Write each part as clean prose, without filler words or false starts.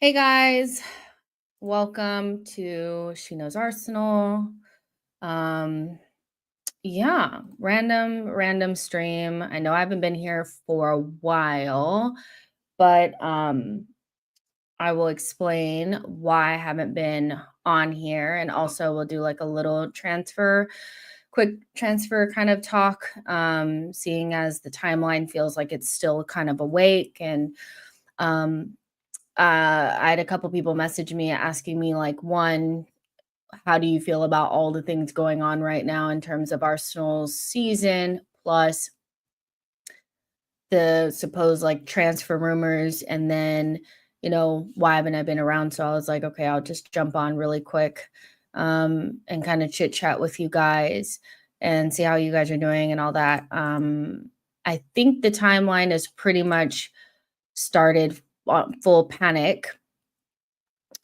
Hey guys, welcome to She Knows Arsenal. Um, random stream. I know I haven't been here for a while, but I will explain why I haven't been on here, and also we'll do like a little quick transfer kind of talk. Seeing as the timeline feels like it's still kind of awake and um I had a couple people message me asking me like, one, how do you feel about all the things going on right now in terms of Arsenal's season, plus the supposed like transfer rumors, and then why haven't I been around? So I was like, okay, I'll just jump on really quick and kind of chit chat with you guys and see how you guys are doing and all that. I think the timeline is pretty much started full panic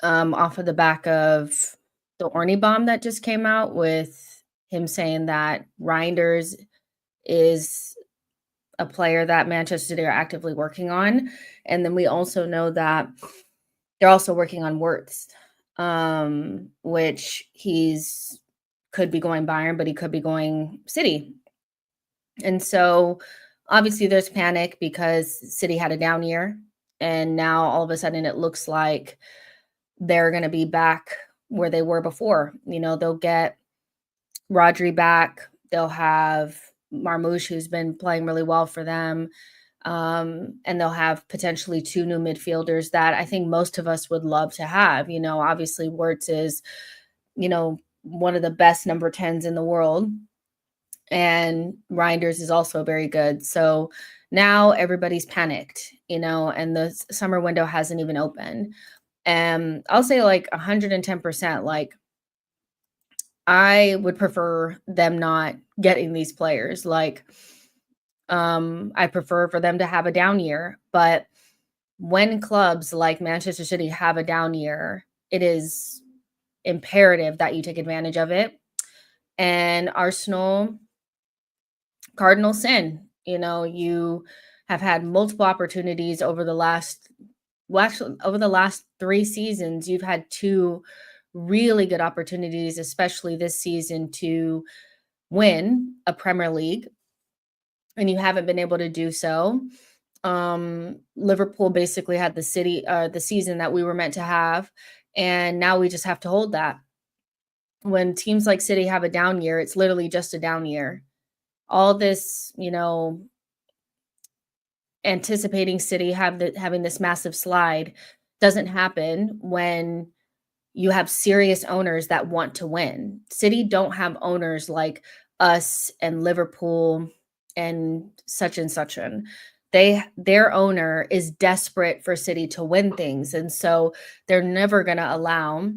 off of the back of the Orny bomb that just came out, with him saying that Reinders is a player that Manchester City are actively working on. And then we also know that they're also working on Wirtz, which he's could be going Bayern, but he could be going City. And so obviously there's panic because City had a down year. And now all of a sudden it looks like they're going to be back where they were before. They'll get Rodri back. They'll have Marmoush, who's been playing really well for them. And they'll have potentially two new midfielders that I think most of us would love to have. Obviously Wirtz is, one of the best number 10s in the world. And Reinders is also very good. So now everybody's panicked, and the summer window hasn't even opened. And I'll say like 110%, like I would prefer them not getting these players. Like I prefer for them to have a down year, but when clubs like Manchester City have a down year, it is imperative that you take advantage of it. And Arsenal, cardinal sin, you have had multiple opportunities over the last actually, over the last 3 seasons. You've had 2 really good opportunities, especially this season, to win a Premier League, and you haven't been able to do so. Liverpool basically had the season that we were meant to have, and now we just have to hold that. When teams like City have a down year, it's literally just a down year. All this, anticipating City having this massive slide doesn't happen when you have serious owners that want to win. City don't have owners like us and Liverpool and such and such. And their owner is desperate for City to win things. And so they're never going to allow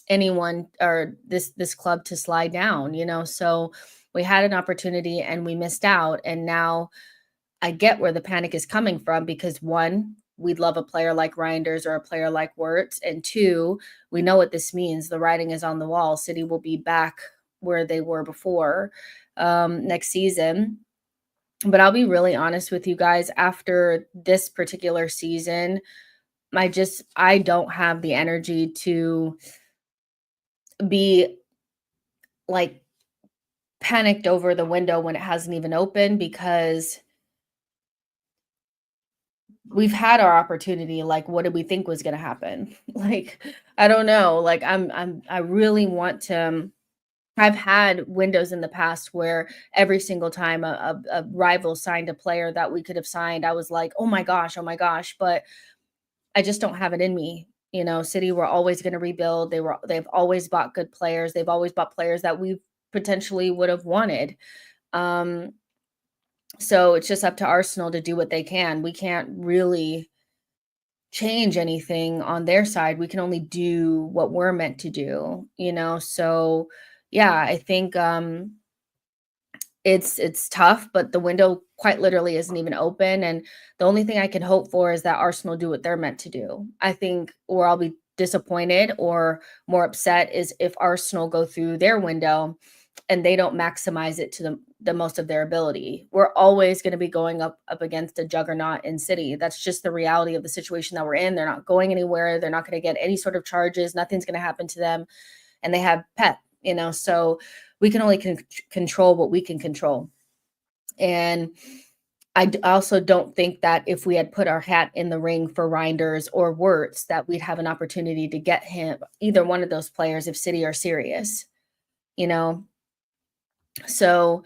anyone or this club to slide down, So we had an opportunity and we missed out. And now I get where the panic is coming from, because one, we'd love a player like Reinders or a player like Wirtz, and two, we know what this means. The writing is on the wall. City will be back where they were before next season. But I'll be really honest with you guys. After this particular season, I don't have the energy to be like panicked over the window when it hasn't even opened, because we've had our opportunity. Like, what did we think was going to happen? Like, I don't know. Like, I really want to. I've had windows in the past where every single time a rival signed a player that we could have signed, I was like, oh my gosh, oh my gosh. But I just don't have it in me. City were always going to rebuild. They've always bought good players. They've always bought players that we potentially would have wanted. Um, so it's just up to Arsenal to do what they can. We can't really change anything on their side. We can only do what we're meant to do, So yeah, I think it's tough, but the window quite literally isn't even open. And the only thing I can hope for is that Arsenal do what they're meant to do. I think, or I'll be disappointed or more upset, is if Arsenal go through their window and they don't maximize it to the most of their ability. We're always going to be going up against a juggernaut in City. That's just the reality of the situation that we're in. They're not going anywhere. They're not going to get any sort of charges. Nothing's going to happen to them. And they have Pep, so we can only control what we can control. And I also don't think that if we had put our hat in the ring for Reinders or Wirtz, that we'd have an opportunity to get him, either one of those players, if City are serious, So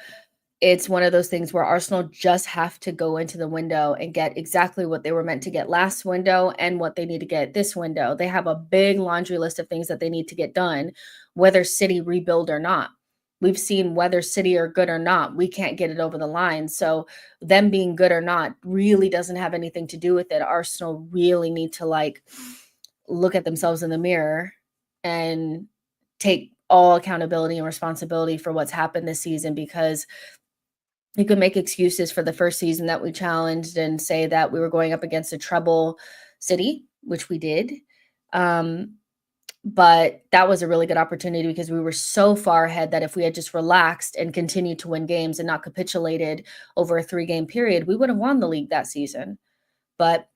it's one of those things where Arsenal just have to go into the window and get exactly what they were meant to get last window and what they need to get this window. They have a big laundry list of things that they need to get done, whether City rebuild or not. We've seen whether City are good or not, we can't get it over the line. So them being good or not really doesn't have anything to do with it. Arsenal really need to look at themselves in the mirror and take all accountability and responsibility for what's happened this season, because you could make excuses for the first season that we challenged and say that we were going up against a treble City, which we did. But that was a really good opportunity because we were so far ahead that if we had just relaxed and continued to win games and not capitulated over a 3-game period, we would have won the league that season. But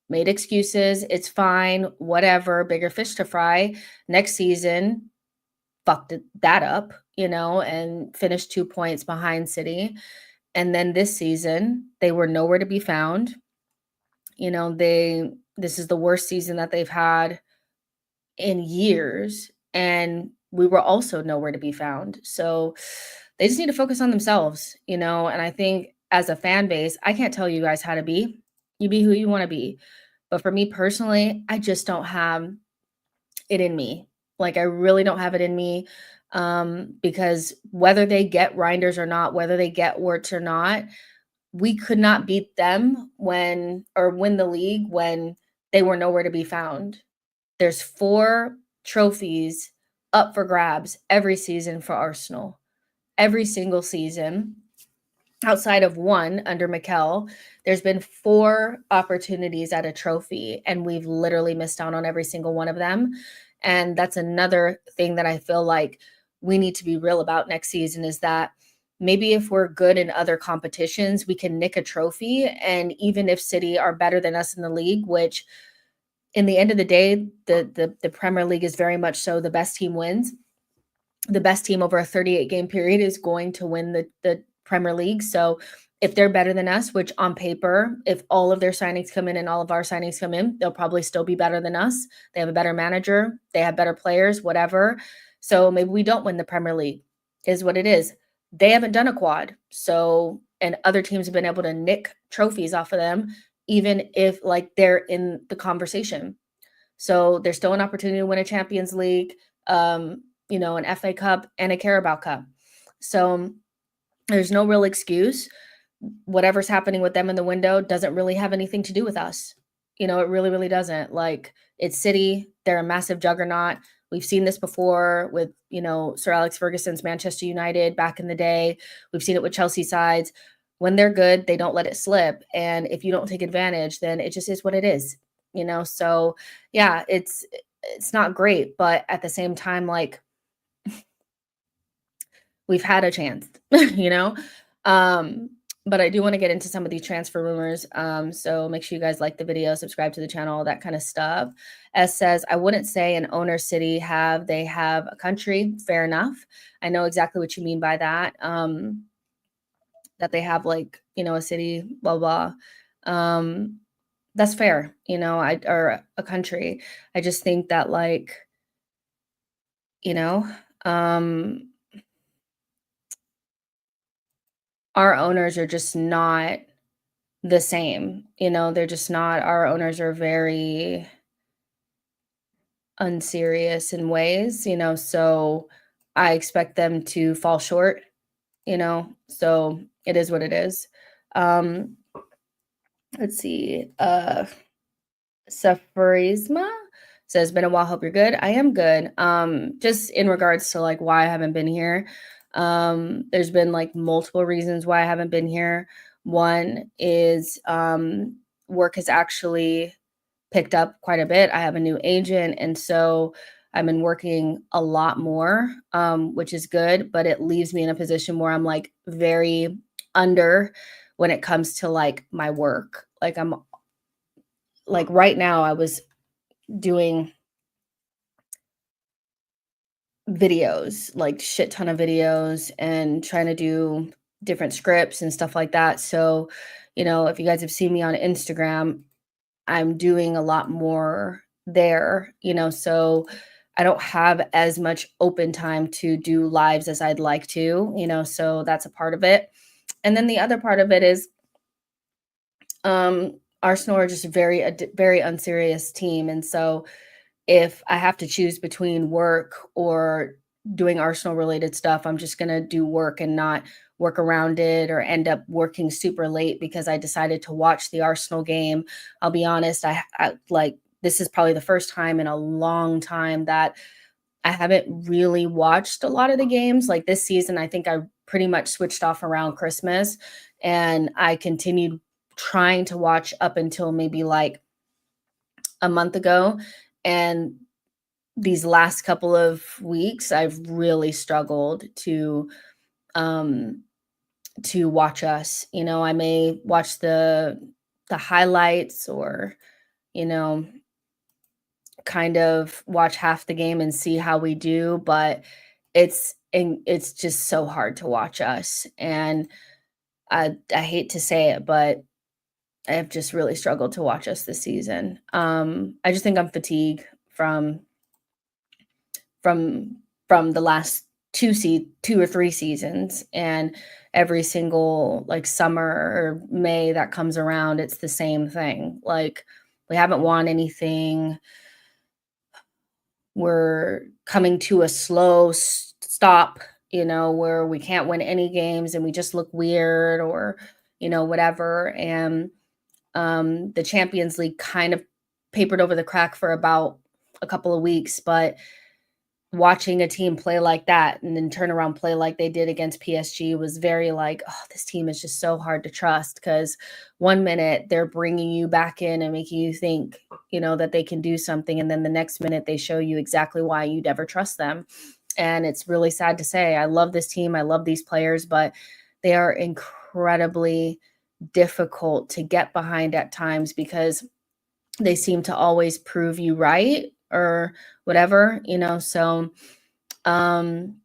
made excuses. It's fine. Whatever. Bigger fish to fry. Next season, fucked that up, and finished 2 points behind City. And then this season, they were nowhere to be found. This is the worst season that they've had in years, and we were also nowhere to be found. So they just need to focus on themselves, and I think as a fan base, I can't tell you guys how to be. You be who you want to be. But for me personally, I just don't have it in me. I really don't have it in me, because whether they get Reinders or not, whether they get Wirtz or not, we could not beat them win the league when they were nowhere to be found. There's 4 trophies up for grabs every season for Arsenal. Every single season, outside of one under Mikel, there's been 4 opportunities at a trophy, and we've literally missed out on every single one of them. And that's another thing that I feel like we need to be real about next season, is that maybe if we're good in other competitions, we can nick a trophy. And even if City are better than us in the league, which in the end of the day, the Premier League is very much so the best team wins. The best team over a 38-game period is going to win the Premier League. So if they're better than us, which on paper, if all of their signings come in and all of our signings come in, they'll probably still be better than us. They have a better manager. They have better players, whatever. So maybe we don't win the Premier League, is what it is. They haven't done a quad. So, and other teams have been able to nick trophies off of them, even if they're in the conversation. So there's still an opportunity to win a Champions League, an FA Cup and a Carabao Cup. So there's no real excuse. Whatever's happening with them in the window doesn't really have anything to do with us. It really, really doesn't. It's City. They're a massive juggernaut. We've seen this before with, Sir Alex Ferguson's Manchester United back in the day. We've seen it with Chelsea sides. When they're good, they don't let it slip. And if you don't take advantage, then it just is what it is, So yeah, it's not great, but at the same time, we've had a chance, But I do want to get into some of these transfer rumors. So make sure you guys like the video, subscribe to the channel, that kind of stuff. S says, I wouldn't say an owner city they have a country. Fair enough. I know exactly what you mean by that. That they have a city, blah, blah. That's fair, or a country. I just think that our owners are just not the same. They're just not. Our owners are very unserious in ways, so I expect them to fall short, so it is what it is. Let's see. Safarisma says, been a while, hope you're good. I am good. Just in regards to why I haven't been here. There's been multiple reasons why I haven't been here. One is work has actually picked up quite a bit. I have a new agent, and so I've been working a lot more, which is good, but it leaves me in a position where I'm like very under when it comes to like my work. Like I'm like right now I was doing videos, like shit ton of videos and trying to do different scripts and stuff like that. So, if you guys have seen me on Instagram, I'm doing a lot more there, so I don't have as much open time to do lives as I'd like to, so that's a part of it. And then the other part of it is Arsenal are just very unserious team. And so if I have to choose between work or doing Arsenal related stuff, I'm just going to do work and not work around it or end up working super late because I decided to watch the Arsenal game. I'll be honest, I like this is probably the first time in a long time that I haven't really watched a lot of the games. Like this season, I think I pretty much switched off around Christmas and I continued trying to watch up until maybe like a month ago. And these last couple of weeks, I've really struggled um to watch us. I may watch the highlights or, you know, kind of watch half the game and see how we do, but it's just so hard to watch us. And I hate to say it, but I have just really struggled to watch us this season. I just think I'm fatigued from from the last 2 or 3 seasons, and every single, like, summer or May that comes around, it's the same thing. Like, we haven't won anything. We're coming to a slow stop, where we can't win any games and we just look weird or, whatever, and, the Champions League kind of papered over the crack for about a couple of weeks, but watching a team play like that and then turn around play like they did against PSG was very like, oh, this team is just so hard to trust because one minute they're bringing you back in and making you think, that they can do something. And then the next minute they show you exactly why you'd ever trust them. And it's really sad to say. I love this team. I love these players, but they are incredibly difficult to get behind at times because they seem to always prove you right or whatever, so um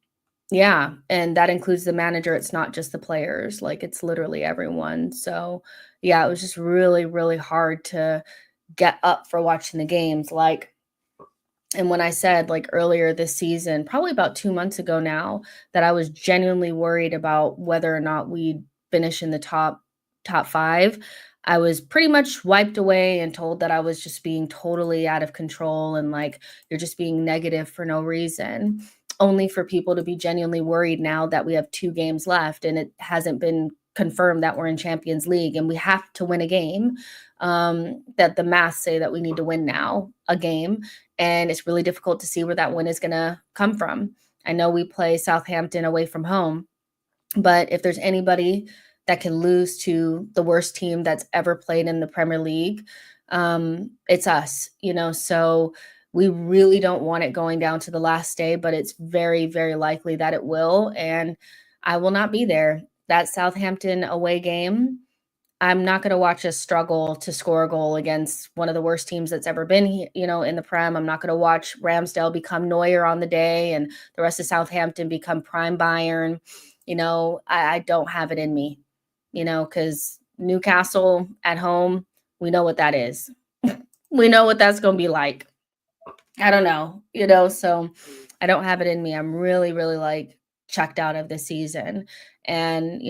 yeah, and that includes the manager. It's not just the players, like it's literally everyone. So yeah, it was just really, really hard to get up for watching the games. Like, and when I said like earlier this season, probably about 2 months ago now, that I was genuinely worried about whether or not we'd finish in the top five, I was pretty much wiped away and told that I was just being totally out of control and like you're just being negative for no reason. Only for people to be genuinely worried now that we have 2 games left and it hasn't been confirmed that we're in Champions League and we have to win a game. That the math say that we need to win now a game, and it's really difficult to see where that win is going to come from. I know we play Southampton away from home, but if there's anybody that can lose to the worst team that's ever played in the Premier League, it's us, so we really don't want it going down to the last day, but it's very, very likely that it will, and I will not be there. That Southampton away game, I'm not going to watch us struggle to score a goal against one of the worst teams that's ever been, in the Prem. I'm not going to watch Ramsdale become Neuer on the day and the rest of Southampton become prime Bayern. I don't have it in me, because Newcastle at home, we know what that is. We know what that's going to be like. I don't know, so I don't have it in me. I'm really, really like checked out of this season. And,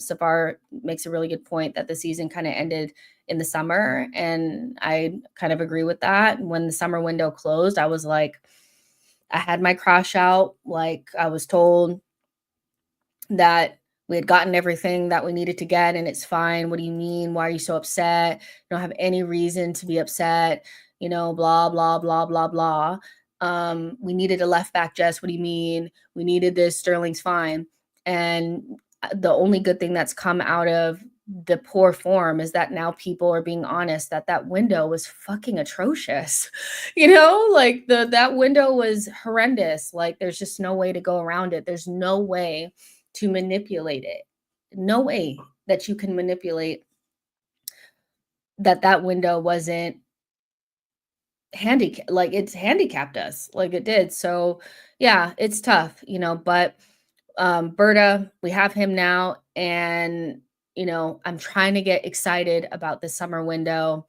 Safar makes a really good point that the season kind of ended in the summer. And I kind of agree with that. When the summer window closed, I was like, I had my crash out. Like I was told that we had gotten everything that we needed to get and it's fine. What do you mean? Why are you so upset? You don't have any reason to be upset, blah, blah, blah, blah, blah. We needed a left back, Jess. What do you mean? We needed this. Sterling's fine. And the only good thing that's come out of the poor form is that now people are being honest that that window was fucking atrocious. Like that window was horrendous. Like there's just no way to go around it. There's no way to manipulate it. No way that you can manipulate that window wasn't like it's handicapped us like it did. So yeah, it's tough, but Berta, we have him now, and I'm trying to get excited about the summer window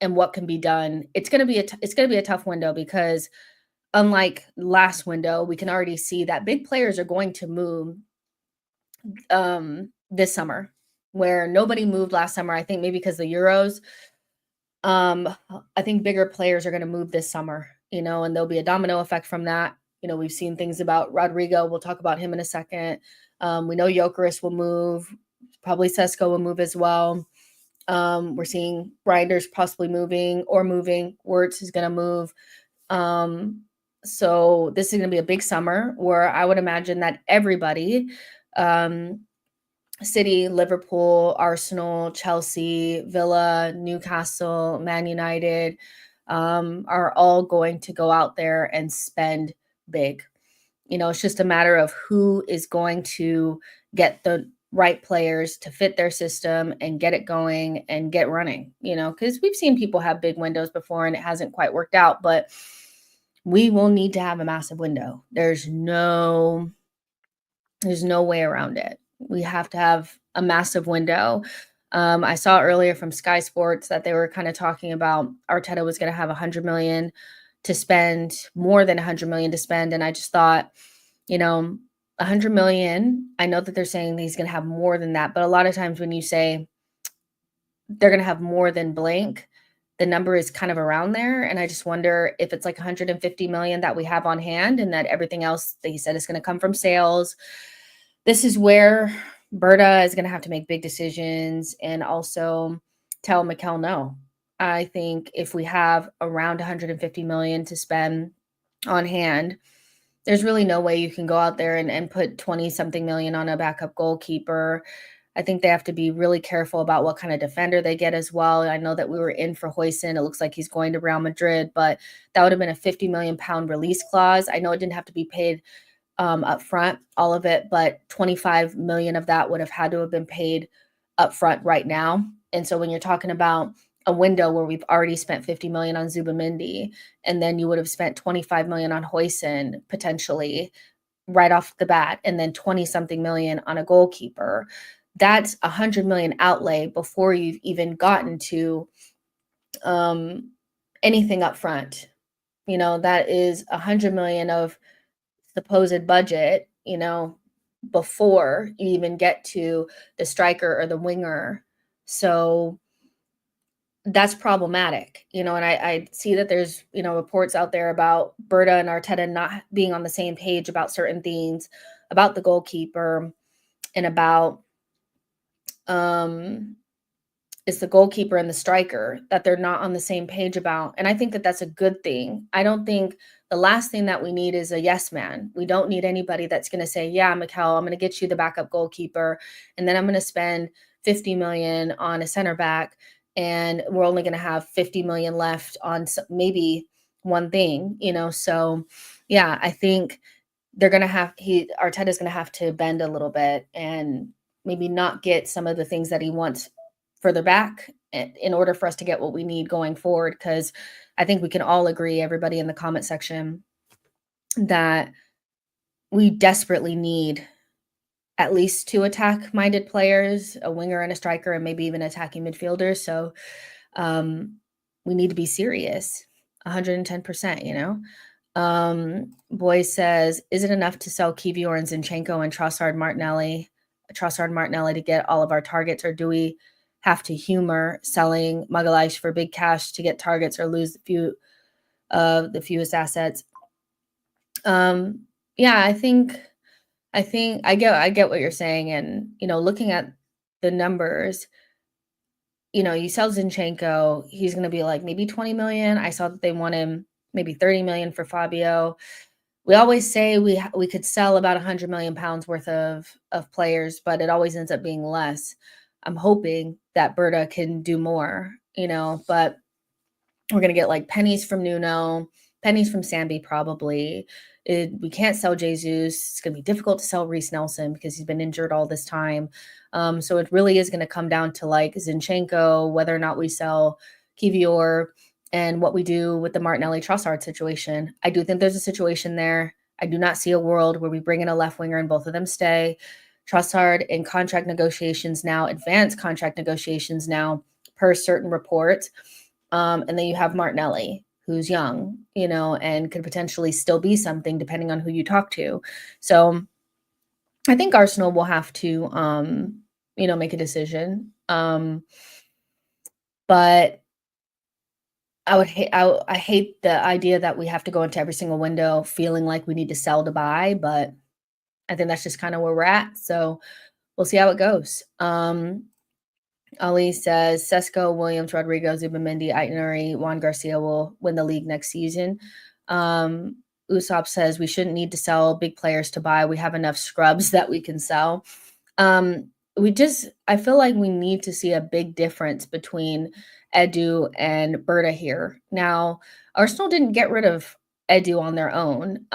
and what can be done. It's going to be it's going to be a tough window because unlike last window, we can already see that big players are going to move this summer where nobody moved last summer. I think maybe because the Euros. I think bigger players are going to move this summer, and there'll be a domino effect from that. We've seen things about Rodrigo. We'll talk about him in a second. We know Gyökeres will move. Probably Sesko will move as well. We're seeing Reinders possibly moving. Wirtz is going to move. So this is going to be a big summer where I would imagine that everybody, City, Liverpool, Arsenal, Chelsea, Villa, Newcastle, Man United, are all going to go out there and spend big. It's just a matter of who is going to get the right players to fit their system and get it going and get running, because we've seen people have big windows before and it hasn't quite worked out, but we will need to have a massive window. There's no way around it. We have to have a massive window. I saw earlier from Sky Sports that they were kind of talking about Arteta was going to have 100 million to spend, more than 100 million to spend. And I just thought, 100 million, I know that they're saying he's going to have more than that. But a lot of times when you say they're going to have more than blank, the number is kind of around there. And I just wonder if it's like 150 million that we have on hand and that everything else that he said is going to come from sales. This is where Berta is going to have to make big decisions and also tell Mikel no. I think if we have around 150 million to spend on hand, there's really no way you can go out there and put 20 something million on a backup goalkeeper. I think they have to be really careful about what kind of defender they get as well. I know that we were in for Højsund. It looks like he's going to Real Madrid, but that would have been a 50 million pound release clause. I know it didn't have to be paid up front, all of it, but 25 million of that would have had to have been paid up front right now. And so when you're talking about a window where we've already spent 50 million on Zubimendi, and then you would have spent 25 million on Højsund potentially right off the bat, and then 20 something million on a goalkeeper, that's 100 million outlay before you've even gotten to anything up front. That is 100 million of supposed budget, before you even get to the striker or the winger. So that's problematic, and I see that there's, reports out there about Berta and Arteta not being on the same page about certain things, about the goalkeeper and about it's the goalkeeper and the striker that they're not on the same page about. And I think that that's a good thing. I don't think the last thing that we need is a yes man. We don't need anybody that's going to say, yeah, Mikel, I'm going to get you the backup goalkeeper, and then I'm going to spend 50 million on a center back, and we're only going to have 50 million left on maybe one thing, So yeah, I think they're going to Arteta's going to have to bend a little bit and maybe not get some of the things that he wants further back in order for us to get what we need going forward. Because I think we can all agree, everybody in the comment section, that we desperately need at least 2 attack-minded players, a winger and a striker, and maybe even attacking midfielders. So we need to be serious, 110%, Boy says, is it enough to sell Kiwior and Zinchenko and Trossard Martinelli to get all of our targets, or do we have to humor selling Magalhaes for big cash to get targets or lose the fewest assets? Yeah, I think I get what you're saying. And, looking at the numbers, you sell Zinchenko, he's going to be like maybe 20 million. I saw that they want him maybe 30 million for Fabio. We always say we could sell about 100 million pounds worth of players, but it always ends up being less. I'm hoping that Berta can do more, but we're going to get like pennies from Nuno, pennies from Sambi probably. We can't sell Jesus. It's going to be difficult to sell Reese Nelson because he's been injured all this time. So it really is going to come down to like Zinchenko, whether or not we sell Kivior, and what we do with the Martinelli Trossard situation. I do think there's a situation there. I do not see a world where we bring in a left winger and both of them stay. Trossard in contract negotiations now, advanced contract negotiations now, per certain reports. And then you have Martinelli, who's young, and could potentially still be something depending on who you talk to. So I think Arsenal will have to, make a decision. But I hate the idea that we have to go into every single window feeling like we need to sell to buy, but I think that's just kind of where we're at. So we'll see how it goes. Ali says Sesko, Williams, Rodrigo, Zubimendi, Aït-Nouri, Juan Garcia will win the league next season. Usopp says we shouldn't need to sell big players to buy. We have enough scrubs that we can sell. I feel like we need to see a big difference between Edu and Berta here. Now, Arsenal didn't get rid of Edu on their own.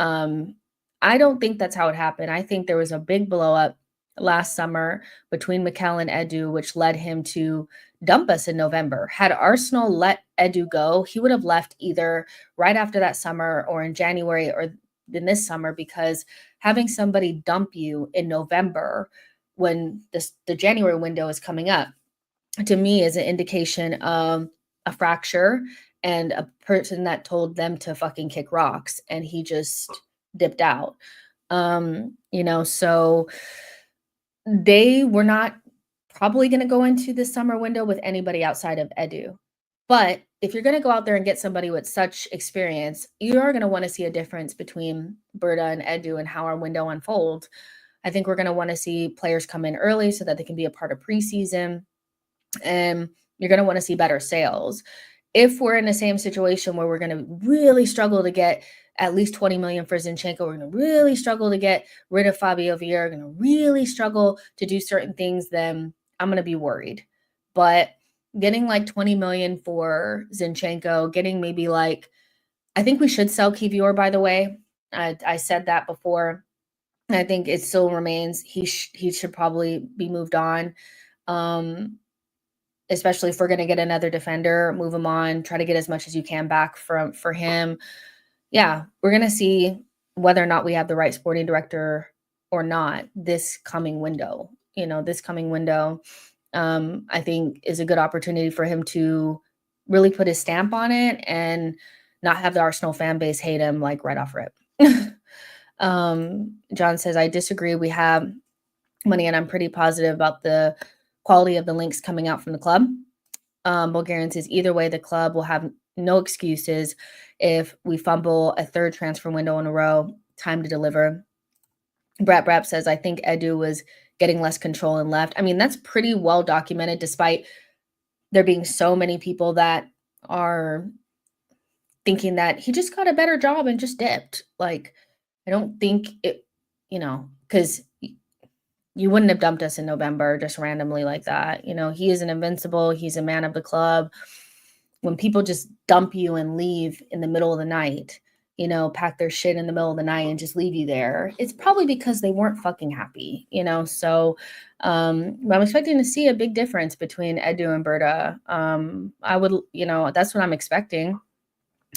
I don't think that's how it happened. I think there was a big blow up last summer between Mikel and Edu, which led him to dump us in November. Had Arsenal let Edu go, he would have left either right after that summer or in January or in this summer, because having somebody dump you in November when the January window is coming up, to me is an indication of a fracture and a person that told them to fucking kick rocks and he just dipped out. So they were not probably going to go into the summer window with anybody outside of Edu. But if you're going to go out there and get somebody with such experience, you are going to want to see a difference between Berta and Edu and how our window unfolds. I think we're going to want to see players come in early so that they can be a part of preseason. And you're going to want to see better sales. If we're in the same situation where we're going to really struggle to get at least 20 million for Zinchenko, we're going to really struggle to get rid of Fabio Vieira, going to really struggle to do certain things, then I'm going to be worried. But getting like 20 million for Zinchenko, getting maybe like, I think we should sell Kivior, by the way. I said that before. I think it still remains. He should probably be moved on. Especially if we're going to get another defender, move him on, try to get as much as you can back for him. Yeah, we're going to see whether or not we have the right sporting director or not this coming window. I think is a good opportunity for him to really put his stamp on it and not have the Arsenal fan base hate him like right off rip. John says, I disagree. We have money and I'm pretty positive about the quality of the links coming out from the club. Bulgarian says, either way, the club will have no excuses if we fumble a third transfer window in a row. Time to deliver. Brap says, I think Edu was getting less control and left. I mean, that's pretty well documented, despite there being so many people that are thinking that he just got a better job and just dipped. Like, I don't think it, because you wouldn't have dumped us in November just randomly like that. He is an invincible. He's a man of the club. When people just dump you and leave in the middle of the night, pack their shit in the middle of the night and just leave you there, it's probably because they weren't fucking happy, So I'm expecting to see a big difference between Edu and Berta. I would, that's what I'm expecting.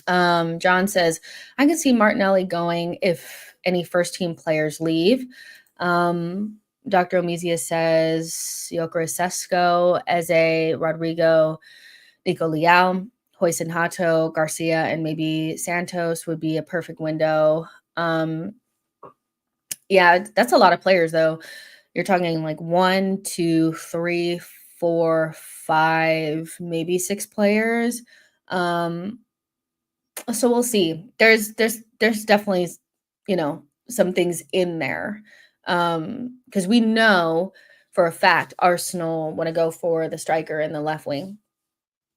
John says, I can see Martinelli going if any first team players leave. Dr. Omizia says Gyökeres, Sesko, Eze, Rodrigo, Nico Leao, Hoyson Hato, Garcia, and maybe Santos would be a perfect window. Yeah, that's a lot of players, though. You're talking like 1, 2, 3, 4, 5, maybe 6 players. So we'll see. There's definitely, some things in there. Because we know for a fact Arsenal want to go for the striker in the left wing,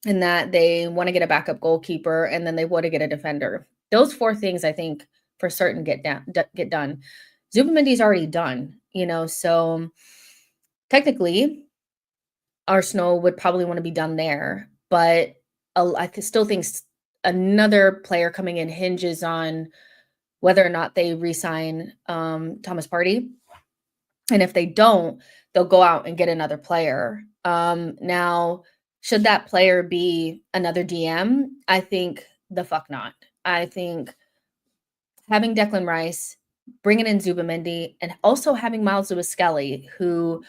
and that they want to get a backup goalkeeper, and then they want to get a defender. Those 4 things, I think, for certain get done. Zubimendi's already done, so technically Arsenal would probably want to be done there. But still think another player coming in hinges on whether or not they re-sign Thomas Partey. And if they don't, they'll go out and get another player. Now, should that player be another DM? I think the fuck not. I think having Declan Rice, bringing in Zubamendi, and also having Miles Lewis-Skelly, who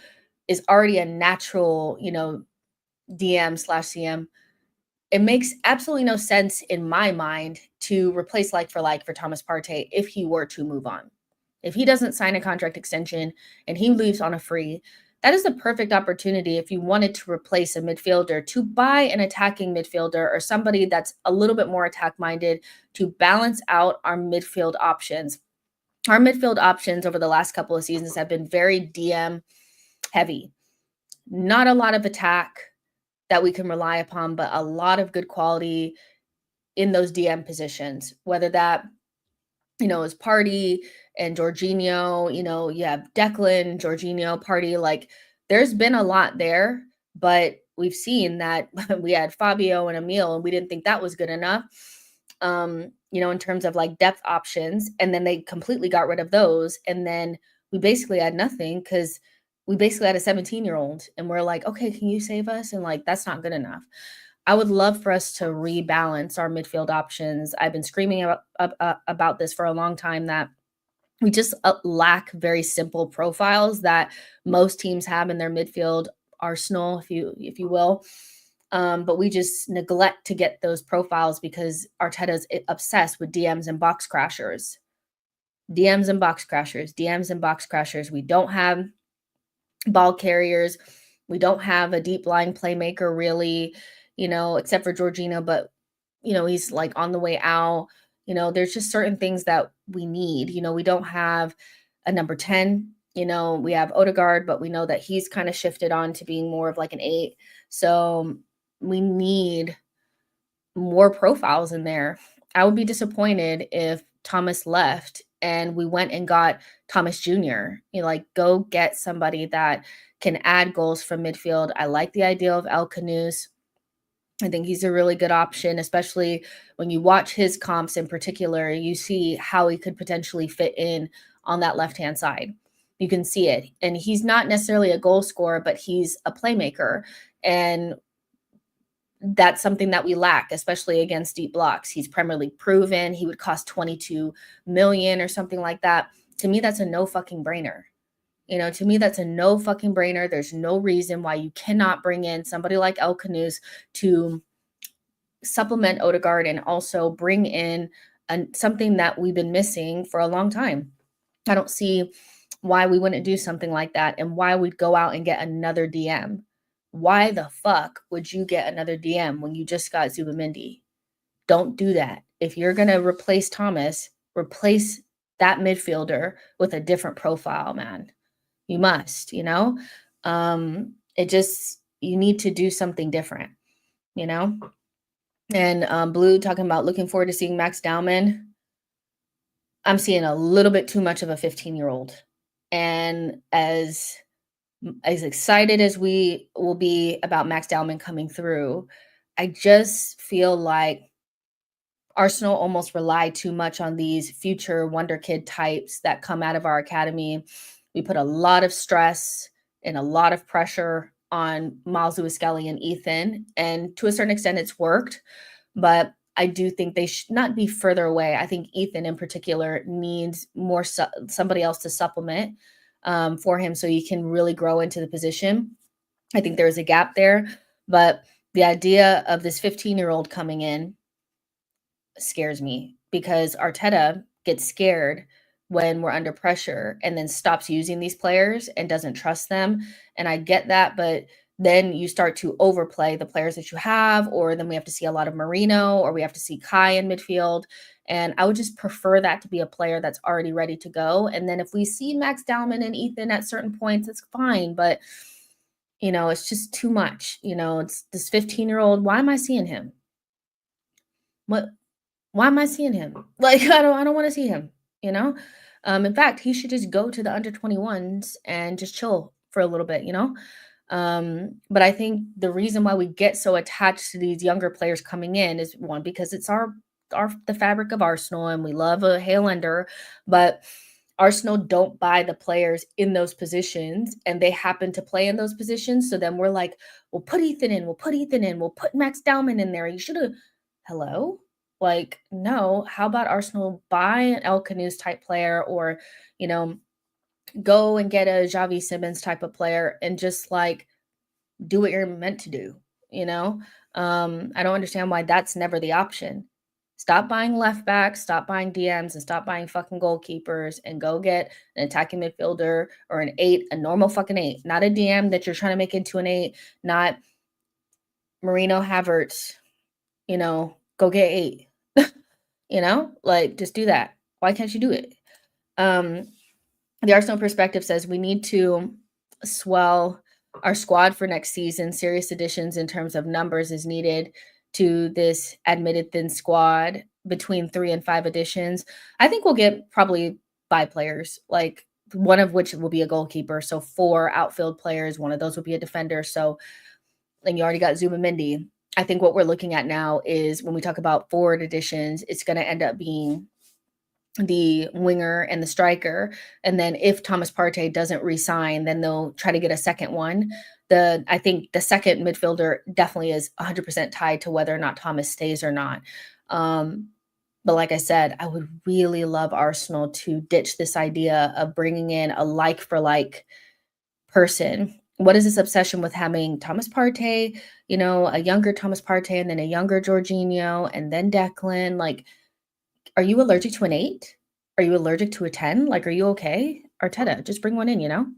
is already a natural, DM/CM, it makes absolutely no sense in my mind to replace like for Thomas Partey if he were to move on. If he doesn't sign a contract extension and he leaves on a free, that is the perfect opportunity if you wanted to replace a midfielder to buy an attacking midfielder or somebody that's a little bit more attack minded to balance out our midfield options. Our midfield options over the last couple of seasons have been very DM heavy. Not a lot of attack that we can rely upon, but a lot of good quality in those DM positions, whether that, is Partey and Jorginho, you have Declan, Jorginho, Partey, like there's been a lot there, but we've seen that we had Fabio and Emil, and we didn't think that was good enough, in terms of like depth options. And then they completely got rid of those. And then we basically had nothing because we basically had a 17-year-old and we're like, okay, can you save us? And like, that's not good enough. I would love for us to rebalance our midfield options. I've been screaming about this for a long time, that we just lack very simple profiles that most teams have in their midfield arsenal, if you will. But we just neglect to get those profiles because Arteta's obsessed with DMs and box crashers. DMs and box crashers, DMs and box crashers. We don't have ball carriers. We don't have a deep line playmaker really, except for Jorginho, but he's like on the way out. There's just certain things that we need. We don't have a number 10. We have Odegaard, but we know that he's kind of shifted on to being more of like an 8. So we need more profiles in there. I would be disappointed if Thomas left and we went and got Thomas Jr. Go get somebody that can add goals from midfield. I like the idea of El Khanous. I think he's a really good option, especially when you watch his comps in particular. You see how he could potentially fit in on that left-hand side. You can see it. And he's not necessarily a goal scorer, but he's a playmaker. And that's something that we lack, especially against deep blocks. He's Premier League proven. He would cost 22 million or something like that. To me, that's a no fucking brainer. To me, that's a no fucking brainer. There's no reason why you cannot bring in somebody like El Khanous to supplement Odegaard and also bring in something that we've been missing for a long time. I don't see why we wouldn't do something like that and why we'd go out and get another DM. Why the fuck would you get another DM when you just got Zubamendi? Don't do that. If you're going to replace Thomas, replace that midfielder with a different profile, man. You must, you need to do something different, And Blue talking about looking forward to seeing Max Dowman. I'm seeing a little bit too much of a 15-year-old. And as excited as we will be about Max Dowman coming through, I just feel like Arsenal almost rely too much on these future wonder kid types that come out of our academy. We put a lot of stress and a lot of pressure on Miles Lewis-Skelly and Ethan, and to a certain extent it's worked, but I do think they should not be further away. I think Ethan in particular needs more somebody else to supplement for him so he can really grow into the position. I think there's a gap there, but the idea of this 15-year-old coming in scares me because Arteta gets scared when we're under pressure and then stops using these players and doesn't trust them. And I get that, but then you start to overplay the players that you have, or then we have to see a lot of Marino, or we have to see Kai in midfield. And I would just prefer that to be a player that's already ready to go. And then if we see Max Dowman and Ethan at certain points, it's fine. But, it's just too much. It's this 15-year-old. Why am I seeing him? Why am I seeing him? Like, I don't want to see him, In fact, he should just go to the under 21s and just chill for a little bit, But I think the reason why we get so attached to these younger players coming in is one, because it's our the fabric of Arsenal and we love a Highlander, but Arsenal don't buy the players in those positions and they happen to play in those positions. So then we're like, we'll put Ethan in, we'll put Ethan in, we'll put Max Dowman in there. You should have, hello? Like, no, how about Arsenal buy an El Canoes type player, or, you know, go and get a Javi Simmons type of player and just like do what you're meant to do, you know? I don't understand why that's never the option. Stop buying left backs, stop buying DMs, and stop buying fucking goalkeepers and go get an attacking midfielder or an eight, a normal fucking eight, not a DM that you're trying to make into an eight, not Marino Havertz, go get eight, like just do that. Why can't you do it? The Arsenal perspective says we need to swell our squad for next season. Serious additions in terms of numbers is needed to this admitted thin squad, between 3 and 5 additions. I think we'll get probably 5 players, like one of which will be a goalkeeper. So 4 outfield players, one of those will be a defender. So, and you already got Zubimendi. I think what we're looking at now is when we talk about forward additions, it's going to end up being the winger and the striker. And then if Thomas Partey doesn't resign, then they'll try to get a second one. I think the second midfielder definitely is 100% tied to whether or not Thomas stays or not. But like I said, I would really love Arsenal to ditch this idea of bringing in a like for like person. What is this obsession with having Thomas Partey, a younger Thomas Partey, and then a younger Jorginho, and then Declan? Like, are you allergic to an 8? Are you allergic to a 10? Like, are you okay? Arteta, just bring one in.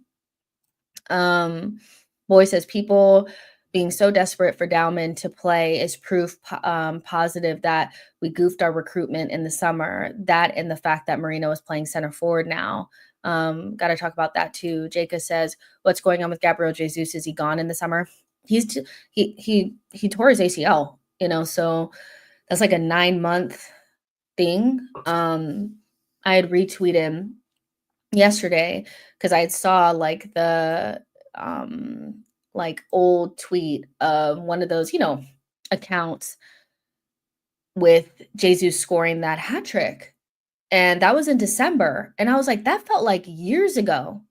Boy says people being so desperate for Dowman to play is proof positive that we goofed our recruitment in the summer. That and the fact that Marino is playing center forward now. Got to talk about that too. Jacob says, what's going on with Gabriel Jesus? Is he gone in the summer? He tore his ACL, so that's like a 9-month thing. I had retweeted yesterday because I saw like the like old tweet of one of those, accounts with Jesus scoring that hat trick. And that was in December. And I was like, that felt like years ago.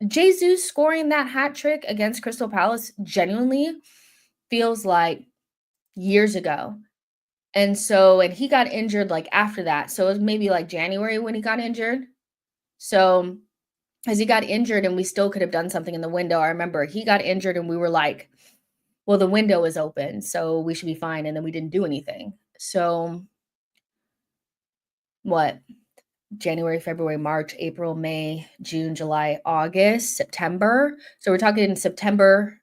Jesus scoring that hat trick against Crystal Palace genuinely feels like years ago. And he got injured like after that. So it was maybe like January when he got injured. So as he got injured and we still could have done something in the window, I remember he got injured and we were like, well, the window is open, so we should be fine. And then we didn't do anything. So what? January, February, March, April, May, June, July, August, September. So we're talking September,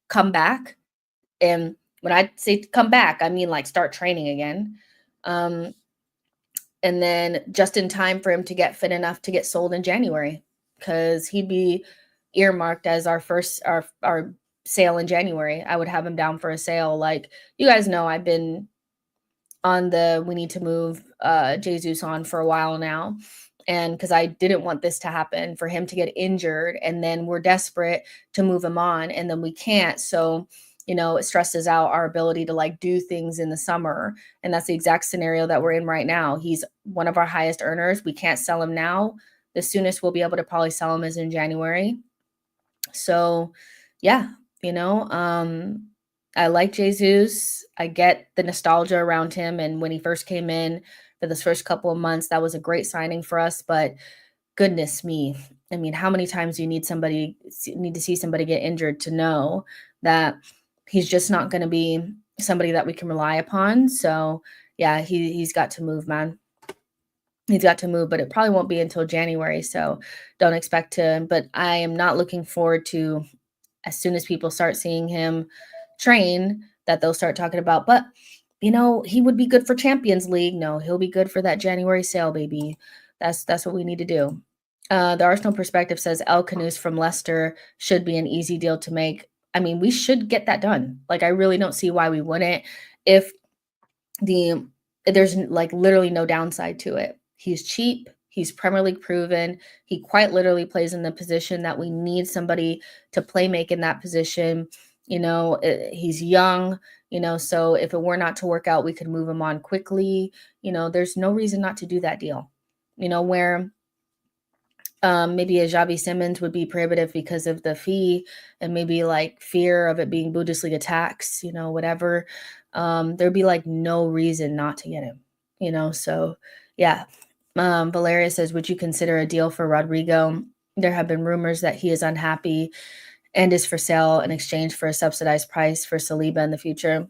come back. And when I say come back, I mean like start training again. And then just in time for him to get fit enough to get sold in January, because he'd be earmarked as our sale in January. I would have him down for a sale. Like, you guys know, I've been on we need to move Jesus on for a while now. And because I didn't want this to happen, for him to get injured, and then we're desperate to move him on, and then we can't. So, it stresses out our ability to like do things in the summer. And that's the exact scenario that we're in right now. He's one of our highest earners. We can't sell him now. The soonest we'll be able to probably sell him is in January. So yeah, I like Jesus. I get the nostalgia around him. And when he first came in for this first couple of months, that was a great signing for us. But goodness me, I mean, how many times do you need to see somebody get injured to know that he's just not going to be somebody that we can rely upon? So yeah, he's got to move, man. He's got to move, but it probably won't be until January. So don't expect to, but I am not looking forward to, as soon as people start seeing him train, that they'll start talking about, but he would be good for Champions League. No, he'll be good for that January sale, baby. That's what we need to do. The Arsenal perspective says El Canoes from Leicester should be an easy deal to make. I mean, we should get that done. Like, I really don't see why we wouldn't. If there's like literally no downside to it. He's cheap. He's Premier League proven. He quite literally plays in the position that we need somebody to play make in that position. He's young, so if it were not to work out, we could move him on quickly. There's no reason not to do that deal. Where maybe a Xavi Simmons would be prohibitive because of the fee and maybe like fear of it being Bundesliga tax, whatever. There'd be like no reason not to get him, so yeah. Valeria says, would you consider a deal for Rodrigo? There have been rumors that he is unhappy and is for sale in exchange for a subsidized price for Saliba in the future.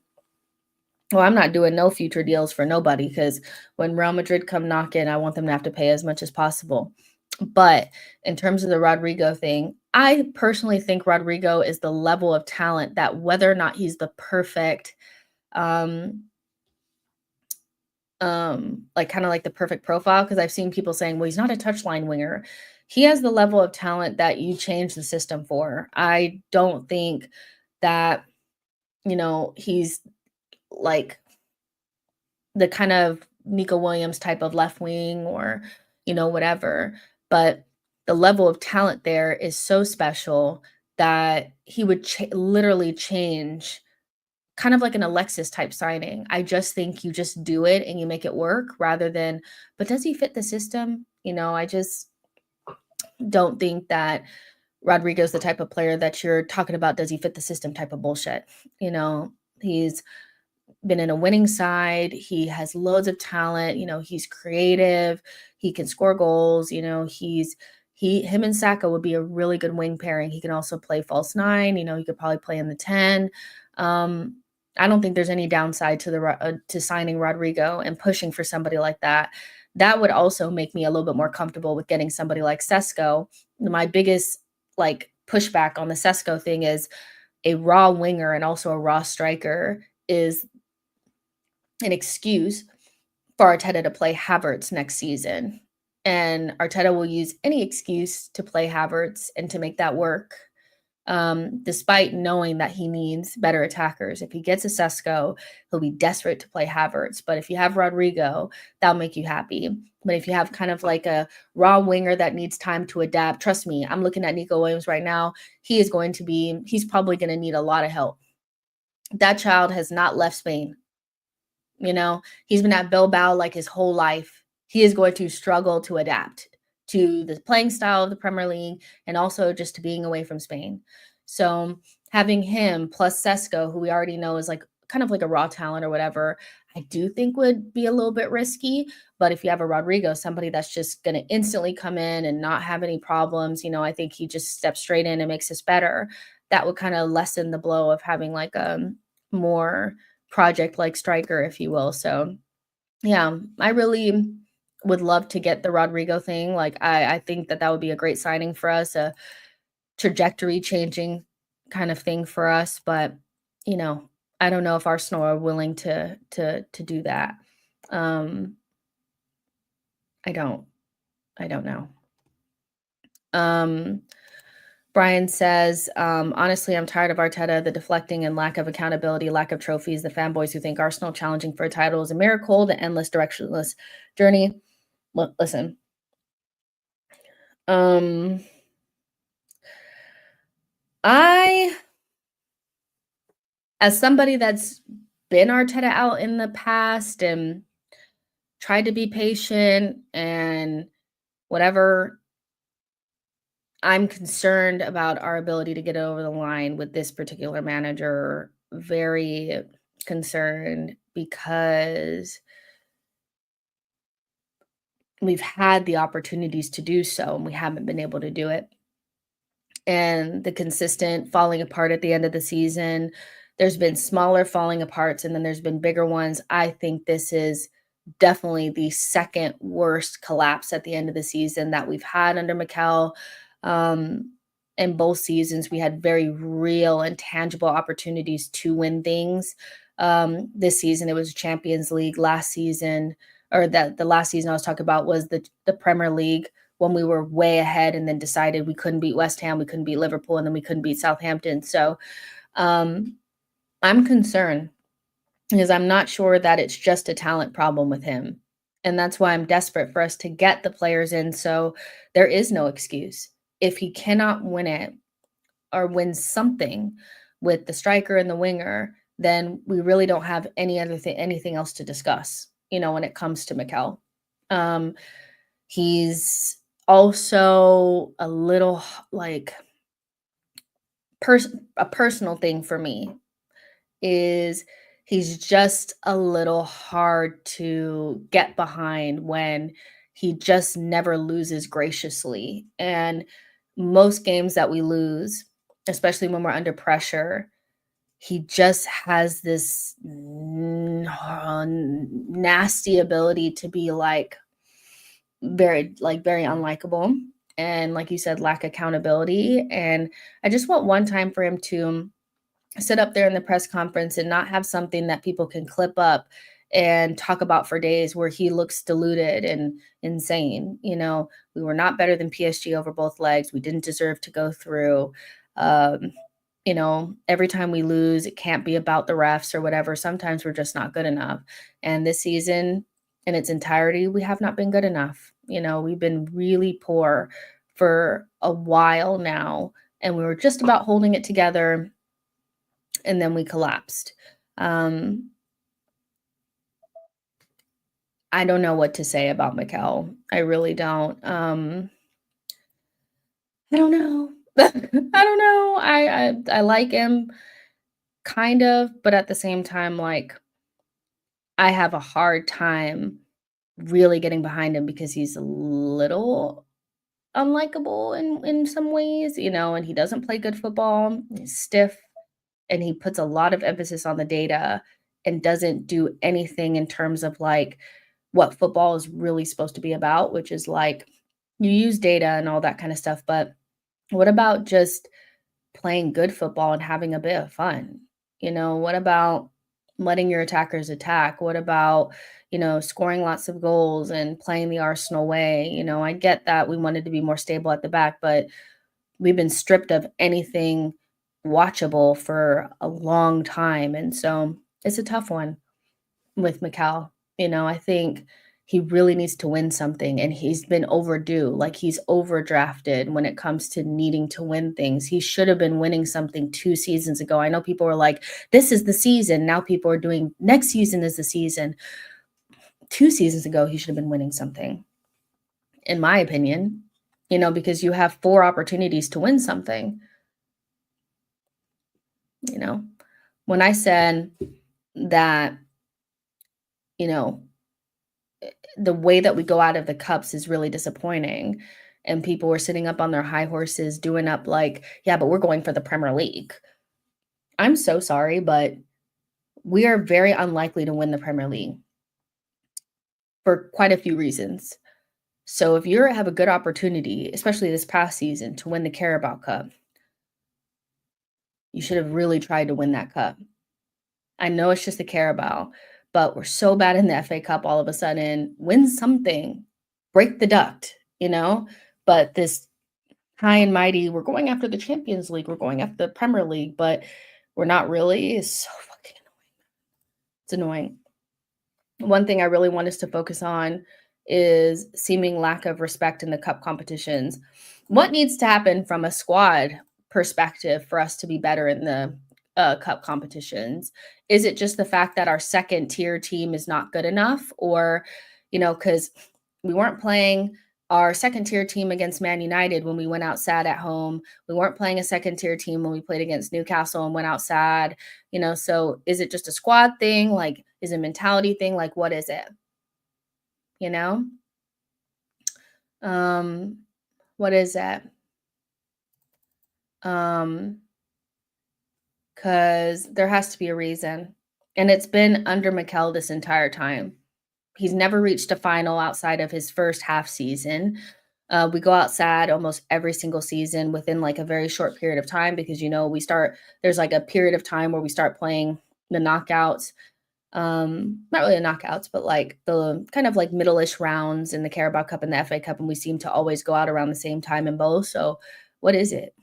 Well, I'm not doing no future deals for nobody because when Real Madrid come knocking, I want them to have to pay as much as possible. But in terms of the Rodrigo thing, I personally think Rodrigo is the level of talent that whether or not he's the perfect, like kind of like the perfect profile, because I've seen people saying, well, he's not a touchline winger. He has the level of talent that you change the system for. I don't think that, he's like the kind of Nico Williams type of left wing or, whatever. But the level of talent there is so special that he would literally change, kind of like an Alexis type signing. I just think you just do it and you make it work rather than, but does he fit the system? I just don't think that Rodrigo's the type of player that you're talking about. Does he fit the system type of bullshit? He's been in a winning side. He has loads of talent. He's creative. He can score goals. Him and Saka would be a really good wing pairing. He can also play false nine. He could probably play in the 10. I don't think there's any downside to signing Rodrigo and pushing for somebody like that. That would also make me a little bit more comfortable with getting somebody like Sesko. My biggest pushback on the Sesko thing is a raw winger and also a raw striker is an excuse for Arteta to play Havertz next season. And Arteta will use any excuse to play Havertz and to make that work, despite knowing that he needs better attackers. If he gets a Sesko, he'll be desperate to play Havertz. But if you have Rodrigo, that'll make you happy. But if you have kind of like a raw winger that needs time to adapt, trust me, I'm looking at Nico Williams right now. He's probably going to need a lot of help. That child has not left Spain. He's been at Bilbao like his whole life. He is going to struggle to adapt to the playing style of the Premier League and also just to being away from Spain. So having him plus Sesko, who we already know is like kind of like a raw talent or whatever, I do think would be a little bit risky. But if you have a Rodrigo, somebody that's just going to instantly come in and not have any problems, I think he just steps straight in and makes us better. That would kind of lessen the blow of having like a more project like striker, if you will. So yeah, I really would love to get the Rodrigo thing. Like I think that would be a great signing for us, a trajectory changing kind of thing for us. But I don't know if Arsenal are willing to do that. I don't know. Brian says, honestly, I'm tired of Arteta, the deflecting and lack of accountability, lack of trophies, the fanboys who think Arsenal challenging for a title is a miracle, the endless directionless journey. Listen, as somebody that's been Arteta out in the past and tried to be patient and whatever, I'm concerned about our ability to get over the line with this particular manager. Very concerned because we've had the opportunities to do so and we haven't been able to do it. And the consistent falling apart at the end of the season, there's been smaller falling aparts and then there's been bigger ones. I think this is definitely the second worst collapse at the end of the season that we've had under Mikel. In both seasons, we had very real and tangible opportunities to win things. This season, it was Champions League. Last season, or the last season I was talking about was the Premier League when we were way ahead and then decided we couldn't beat West Ham, we couldn't beat Liverpool, and then we couldn't beat Southampton. So I'm concerned because I'm not sure that it's just a talent problem with him. And that's why I'm desperate for us to get the players in. So there is no excuse. If he cannot win it or win something with the striker and the winger, then we really don't have anything else to discuss, when it comes to Mikel. He's also a little like a personal thing for me is he's just a little hard to get behind when he just never loses graciously. And most games that we lose, especially when we're under pressure, he just has this nasty ability to be very unlikable, and like you said, lack accountability. And I just want one time for him to sit up there in the press conference and not have something that people can clip up and talk about for days where he looks deluded and insane. We were not better than PSG over both legs. We didn't deserve to go through. Um, every time we lose, it can't be about the refs or whatever. Sometimes we're just not good enough. And this season in its entirety, we have not been good enough. We've been really poor for a while now, and we were just about holding it together, and then we collapsed. I don't know what to say about Mikel. I really don't. I don't know. I don't know. I like him kind of, but at the same time, like, I have a hard time really getting behind him because he's a little unlikable in some ways, and he doesn't play good football. He's stiff, and he puts a lot of emphasis on the data and doesn't do anything in terms of like what football is really supposed to be about, which is like you use data and all that kind of stuff, but what about just playing good football and having a bit of fun? What about letting your attackers attack? What about, scoring lots of goals and playing the Arsenal way? I get that we wanted to be more stable at the back, but we've been stripped of anything watchable for a long time. And so it's a tough one with Mikel. I think he really needs to win something, and he's been overdue. Like, he's overdrafted when it comes to needing to win things. He should have been winning something 2 seasons ago. I know people were like, this is the season. Now people are doing next season is the season. 2 seasons ago, he should have been winning something, in my opinion, because you have 4 opportunities to win something. When I said that, the way that we go out of the cups is really disappointing, and people were sitting up on their high horses doing up like, yeah, but we're going for the Premier League. I'm so sorry, but we are very unlikely to win the Premier League for quite a few reasons. So if you have a good opportunity, especially this past season, to win the Carabao Cup, you should have really tried to win that cup. I know it's just the Carabao, but we're so bad in the FA Cup all of a sudden. Win something, break the duct, But this high and mighty, we're going after the Champions League, we're going after the Premier League, but we're not really. Is so fucking annoying. It's annoying. One thing I really want us to focus on is seeming lack of respect in the cup competitions. What needs to happen from a squad perspective for us to be better in the cup competitions? Is it just the fact that our second tier team is not good enough? Or, because we weren't playing our second tier team against Man United when we went out sad at home. We weren't playing a second tier team when we played against Newcastle and went out sad, so is it just a squad thing? Like, is it a mentality thing? Like, what is it? What is that? Because there has to be a reason. And it's been under Mikel this entire time. He's never reached a final outside of his first half season. We go out sad almost every single season within like a very short period of time because, there's like a period of time where we start playing the knockouts. Not really the knockouts, but like the kind of like middle-ish rounds in the Carabao Cup and the FA Cup. And we seem to always go out around the same time in both. So what is it?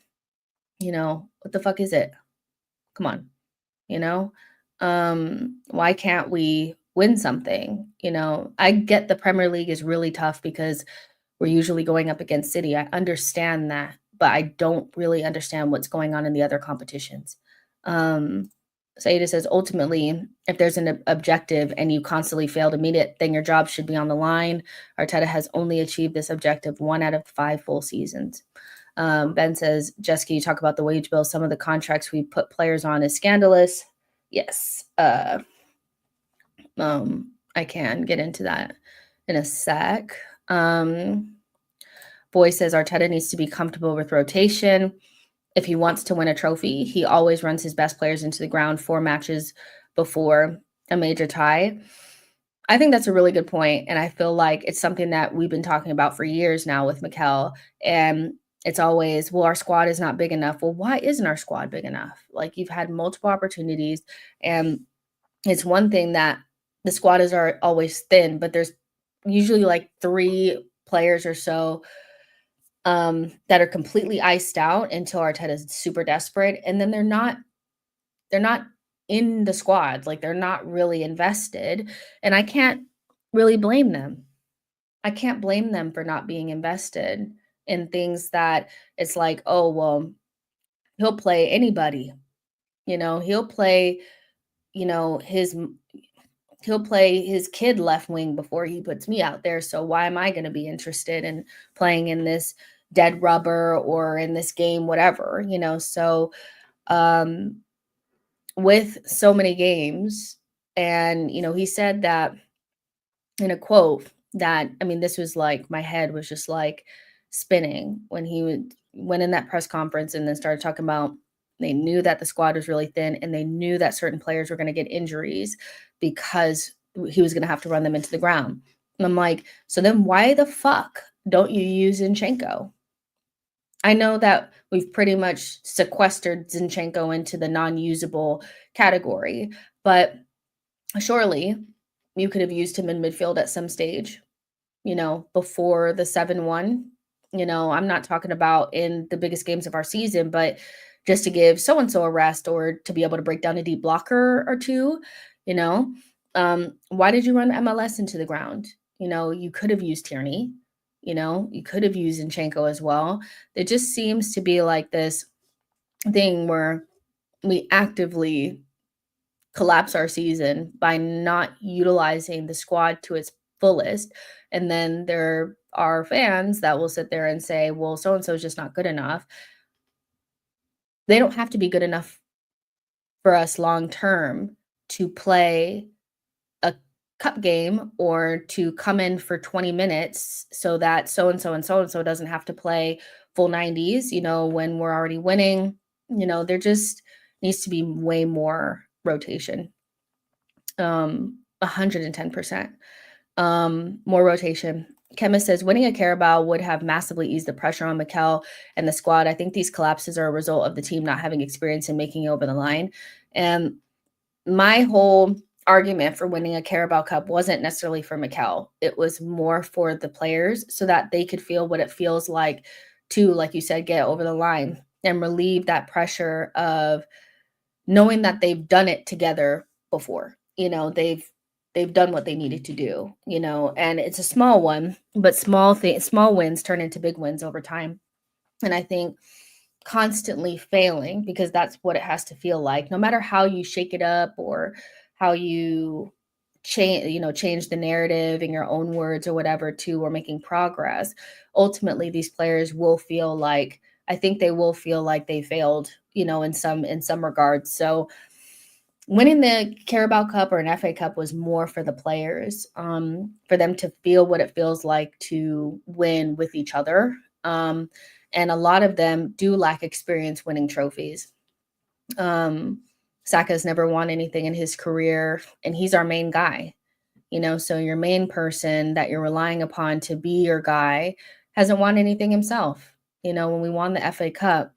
What the fuck is it? Come on, why can't we win something. I get the Premier League is really tough because we're usually going up against City. I understand that, but I don't really understand what's going on in the other competitions. Um, Saida says, ultimately, if there's an objective and you constantly fail to meet it, then your job should be on the line. Arteta has only achieved this objective 1 out of 5 full seasons. Ben says, Jessica, you talk about the wage bill. Some of the contracts we put players on is scandalous. Yes. I can get into that in a sec. Boy says Arteta needs to be comfortable with rotation. If he wants to win a trophy, he always runs his best players into the ground 4 matches before a major tie. I think that's a really good point, and I feel like it's something that we've been talking about for years now with Mikel, and it's always, well, our squad is not big enough. Well, why isn't our squad big enough? Like, you've had multiple opportunities, and it's one thing that the squad are always thin, but there's usually like 3 players or so that are completely iced out until Arteta is super desperate, and then they're not in the squad, like, they're not really invested, and I can't really blame them. I can't blame them for not being invested in things that it's like, "Oh, well, he'll play anybody." He'll play, you know, his he'll play his kid left wing before he puts me out there, so why am I gonna be interested in playing in this dead rubber or in this game, whatever, So, um, with so many games, and, he said that in a quote that, I mean, this was like my head was just like spinning when went in that press conference and then started talking about they knew that the squad was really thin and they knew that certain players were going to get injuries because he was going to have to run them into the ground. And I'm like, so then why the fuck don't you use Zinchenko? I know that we've pretty much sequestered Zinchenko into the non-usable category, but surely you could have used him in midfield at some stage, before the 7-1. I'm not talking about in the biggest games of our season, but just to give so and so a rest or to be able to break down a deep blocker or two, you know. Why did you run MLS into the ground? You could have used Tierney, you could have used Zinchenko as well. It just seems to be like this thing where we actively collapse our season by not utilizing the squad to its fullest. And then there are fans that will sit there and say, well, so and so is just not good enough. They don't have to be good enough for us long term to play a cup game or to come in for 20 minutes so that so and so and so and so doesn't have to play full 90s, when we're already winning. There just needs to be way more rotation. 110%. More rotation. Chemist says winning a Carabao would have massively eased the pressure on Mikel and the squad. I think these collapses are a result of the team not having experience in making it over the line. And my whole argument for winning a Carabao Cup wasn't necessarily for Mikel. It was more for the players so that they could feel what it feels like to, like you said, get over the line and relieve that pressure of knowing that they've done it together before. They've done what they needed to do, and it's a small one, but small wins turn into big wins over time. And I think constantly failing, because that's what it has to feel like, no matter how you shake it up or how you change the narrative in your own words or whatever to we're making progress. Ultimately, these players will feel like, I think they will feel like they failed, in some regards. So winning the Carabao Cup or an FA Cup was more for the players, for them to feel what it feels like to win with each other. And a lot of them do lack experience winning trophies. Saka's never won anything in his career, and he's our main guy. So your main person that you're relying upon to be your guy hasn't won anything himself. When we won the FA Cup,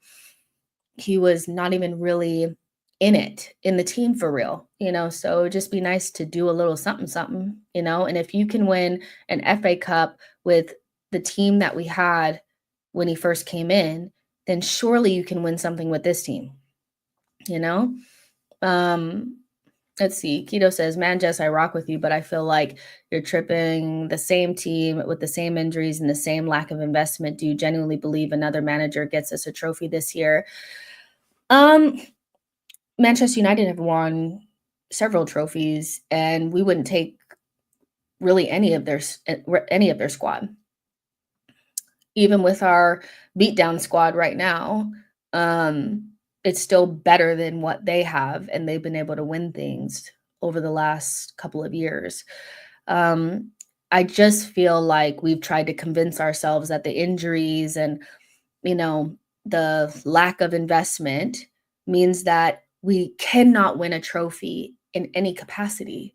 he was not even really in the team for real, so it'd just be nice to do a little something, and if you can win an FA Cup with the team that we had when he first came in, then surely you can win something with this team, um, Let's see. Keto says, "Man, Jess, I rock with you, but I feel like you're tripping the same team with the same injuries and the same lack of investment. Do you genuinely believe another manager gets us a trophy this year?" Um, Manchester United have won several trophies, and we wouldn't take really any of their squad. Even with our beatdown squad right now, it's still better than what they have, and they've been able to win things over the last couple of years. Um, I just feel like we've tried to convince ourselves that the injuries and, you know, the lack of investment means that we cannot win a trophy in any capacity,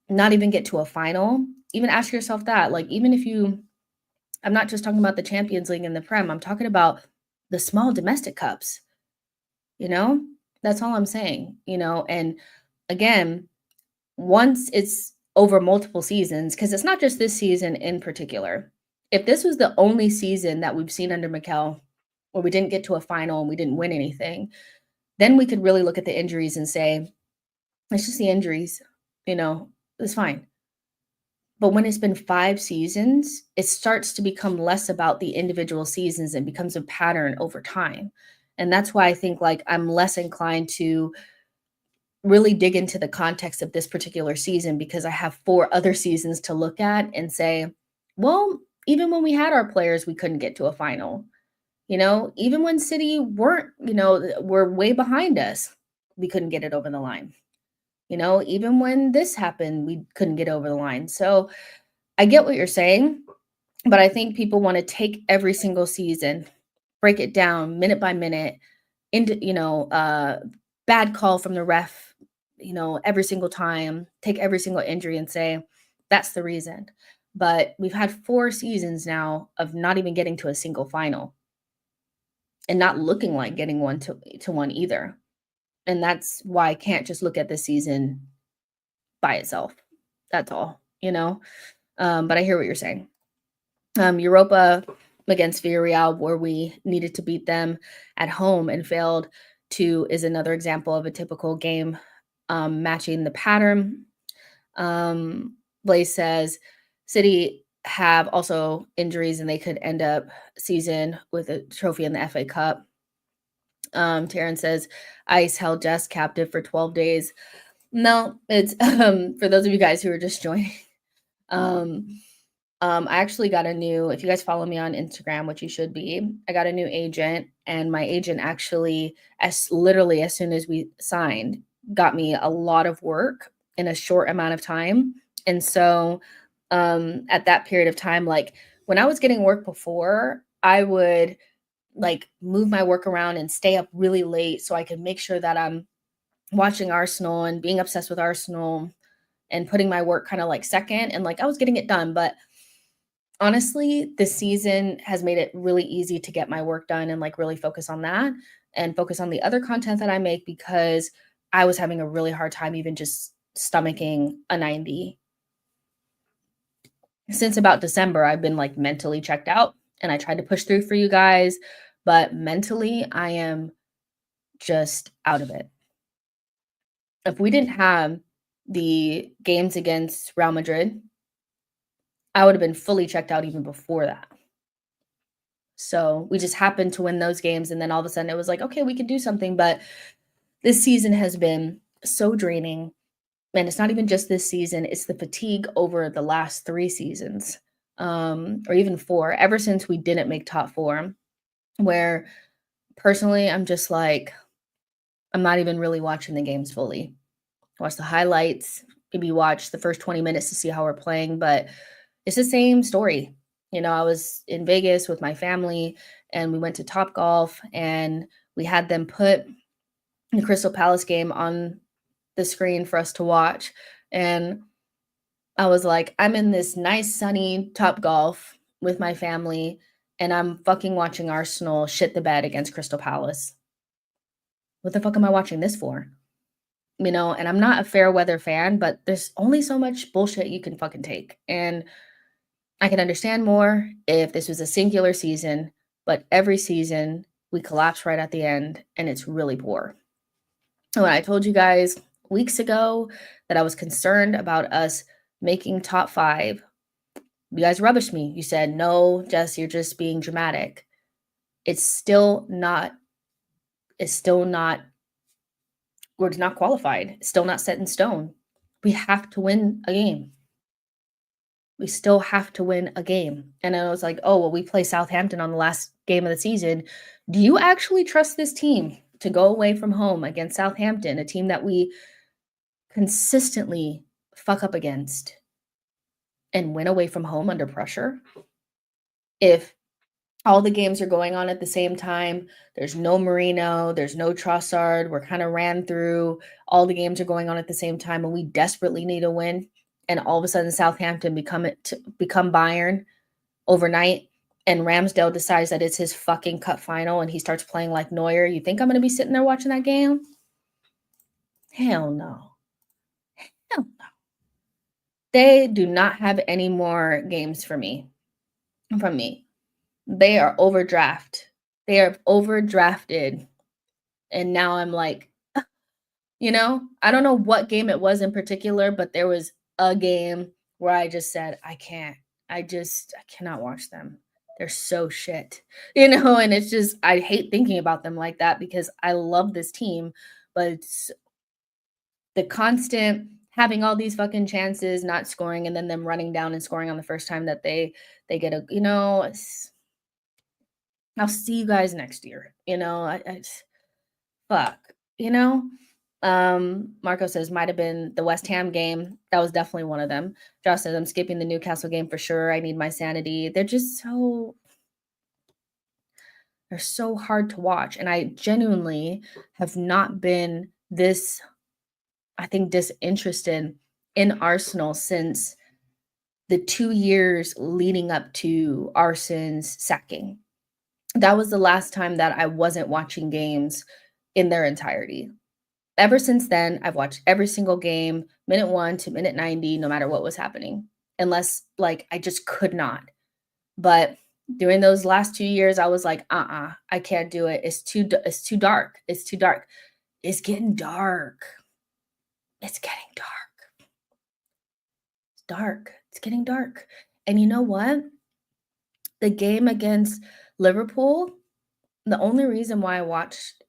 not even get to a final. Even ask yourself that, like, even if you I'm not just talking about the Champions League and the Prem, I'm talking about the small domestic cups, you know? That's all I'm saying, and again, once it's over multiple seasons, because it's not just this season in particular. If this was the only season that we've seen under Mikel where we didn't get to a final and we didn't win anything, then we could really look at the injuries and say, "It's just the injuries," it's fine. But when it's been 5 seasons, it starts to become less about the individual seasons and becomes a pattern over time. And that's why I think, like, I'm less inclined to really dig into the context of this particular season because I have 4 other seasons to look at and say, "Well, even when we had our players, we couldn't get to a final." Even when City weren't, were way behind us, we couldn't get it over the line. Even when this happened, we couldn't get over the line. So, I get what you're saying, but I think people wanna take every single season, break it down minute by minute, into bad call from the ref, every single time, take every single injury and say, "That's the reason." But we've had 4 seasons now of not even getting to a single final and not looking like getting one to one either. And that's why I can't just look at this season by itself. That's all, but I hear what you're saying. Europa against Villarreal, where we needed to beat them at home and failed to, is another example of a typical game matching the pattern. Blaze says City have also injuries and they could end up season with a trophy in the FA Cup. Taryn says ICE held Jess captive for 12 days. No, it's for those of you guys who are just joining. I actually got if you guys follow me on Instagram, which you should be, I got a new agent, and my agent actually, literally as soon as we signed, got me a lot of work in a short amount of time. And so, at that period of time, like when I was getting work before, I would like move my work around and stay up really late so I could make sure that I'm watching Arsenal and being obsessed with Arsenal and putting my work kind of like second, and like I was getting it done. But honestly, this season has made it really easy to get my work done and like really focus on that and focus on the other content that I make because I was having a really hard time even just stomaching a 90. Since about December, I've been like mentally checked out and I tried to push through for you guys, but mentally, I am just out of it. If we didn't have the games against Real Madrid, I would have been fully checked out even before that. So we just happened to win those games. And then all of a sudden it was like, okay, we can do something. But this season has been so draining. And it's not even just this season, it's the fatigue over the last 3 seasons, or even 4, ever since we didn't make top 4, where personally, I'm just like, I'm not even really watching the games fully. Watch the highlights, maybe watch the first 20 minutes to see how we're playing, but it's the same story. I was in Vegas with my family and we went to Topgolf and we had them put the Crystal Palace game on the screen for us to watch. And I was like, I'm in this nice sunny Topgolf with my family and I'm fucking watching Arsenal shit the bed against Crystal Palace. What the fuck am I watching this for? And I'm not a fair weather fan, but there's only so much bullshit you can fucking take. And I can understand more if this was a singular season, but every season we collapse right at the end and it's really poor. When I told you guys weeks ago that I was concerned about us making top 5. You guys rubbished me. You said, "No, Jess, you're just being dramatic." It's still not it's still not we're not qualified. It's still not set in stone. We have to win a game. We still have to win a game. And I was like, "Oh, well, we play Southampton on the last game of the season. Do you actually trust this team to go away from home against Southampton, a team that we consistently fuck up against and win away from home under pressure? If all the games are going on at the same time, there's no Marino, there's no Trossard, we're kind of ran through, all the games are going on at the same time, and we desperately need a win, and all of a sudden Southampton become Bayern overnight, and Ramsdale decides that it's his fucking cup final and he starts playing like Neuer. You think I'm going to be sitting there watching that game? Hell no. Hell no. They do not have any more games from me. They are overdraft. They are overdrafted. And now I'm like, I don't know what game it was in particular, but there was a game where I just said, I cannot watch them. They're so shit, and it's just, I hate thinking about them like that because I love this team, but it's the constant having all these fucking chances, not scoring, and then them running down and scoring on the first time that they get a, I'll see you guys next year. Fuck, Marco says might have been the West Ham game. That was definitely one of them. Josh says I'm skipping the Newcastle game for sure. I need my sanity. They're so hard to watch. And I genuinely have not been disinterested in Arsenal since the 2 years leading up to Arsenal's sacking. That was the last time that I wasn't watching games in their entirety. Ever since then, I've watched every single game, minute 1 to minute 90, no matter what was happening, unless I just could not. But during those last 2 years, I was like, I can't do it. It's too dark. It's too dark. It's getting dark. It's getting dark. It's dark. It's getting dark. And you know what? The game against Liverpool, the only reason why I watched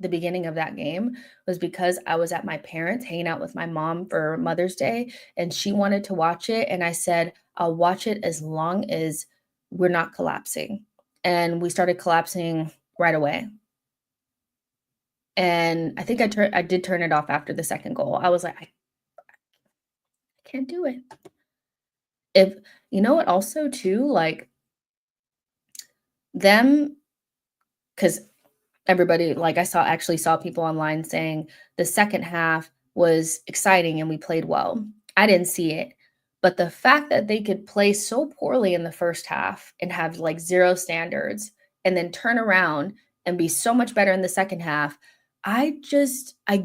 the beginning of that game was because I was at my parents' hanging out with my mom for Mother's Day, and she wanted to watch it. And I said, I'll watch it as long as we're not collapsing. And we started collapsing right away. And I think I did turn it off after the second goal. I was like, I can't do it. If you know what, also too, them, because everybody, I actually saw people online saying the second half was exciting and we played well. I didn't see it. But the fact that they could play so poorly in the first half and have zero standards and then turn around and be so much better in the second half, I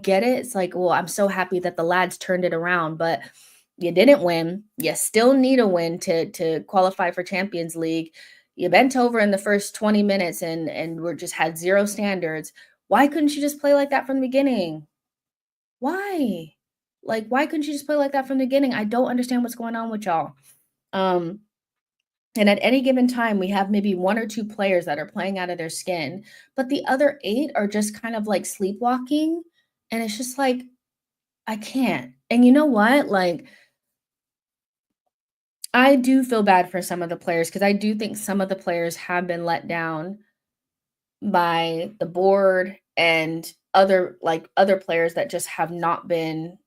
get it. It's like, well, I'm so happy that the lads turned it around, but you didn't win. You still need a win to qualify for Champions League. You bent over in the first 20 minutes and were just had zero standards. Why couldn't you just play like that from the beginning? Why? Why couldn't you just play like that from the beginning? I don't understand what's going on with y'all. And at any given time, we have maybe 1 or 2 players that are playing out of their skin, but the other 8 are just kind of sleepwalking. And it's just I can't. And you know what? I do feel bad for some of the players because I do think some of the players have been let down by the board and other players that just have not been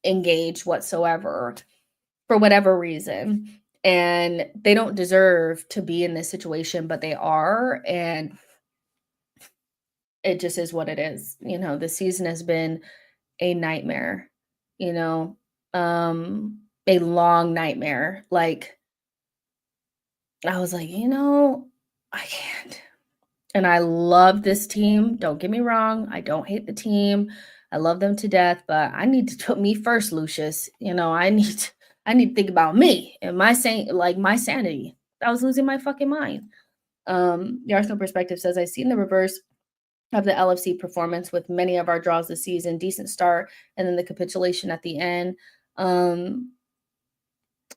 engaged whatsoever for whatever reason. And they don't deserve to be in this situation, but they are. And it just is what it is. The season has been a nightmare, a long nightmare. I was like, I can't. And I love this team. Don't get me wrong. I don't hate the team. I love them to death, but I need to put me first, Lucius. I need to think about me and my sanity. I was losing my fucking mind. The Arsenal perspective says, I've seen the reverse of the LFC performance with many of our draws this season. Decent start, and then the capitulation at the end.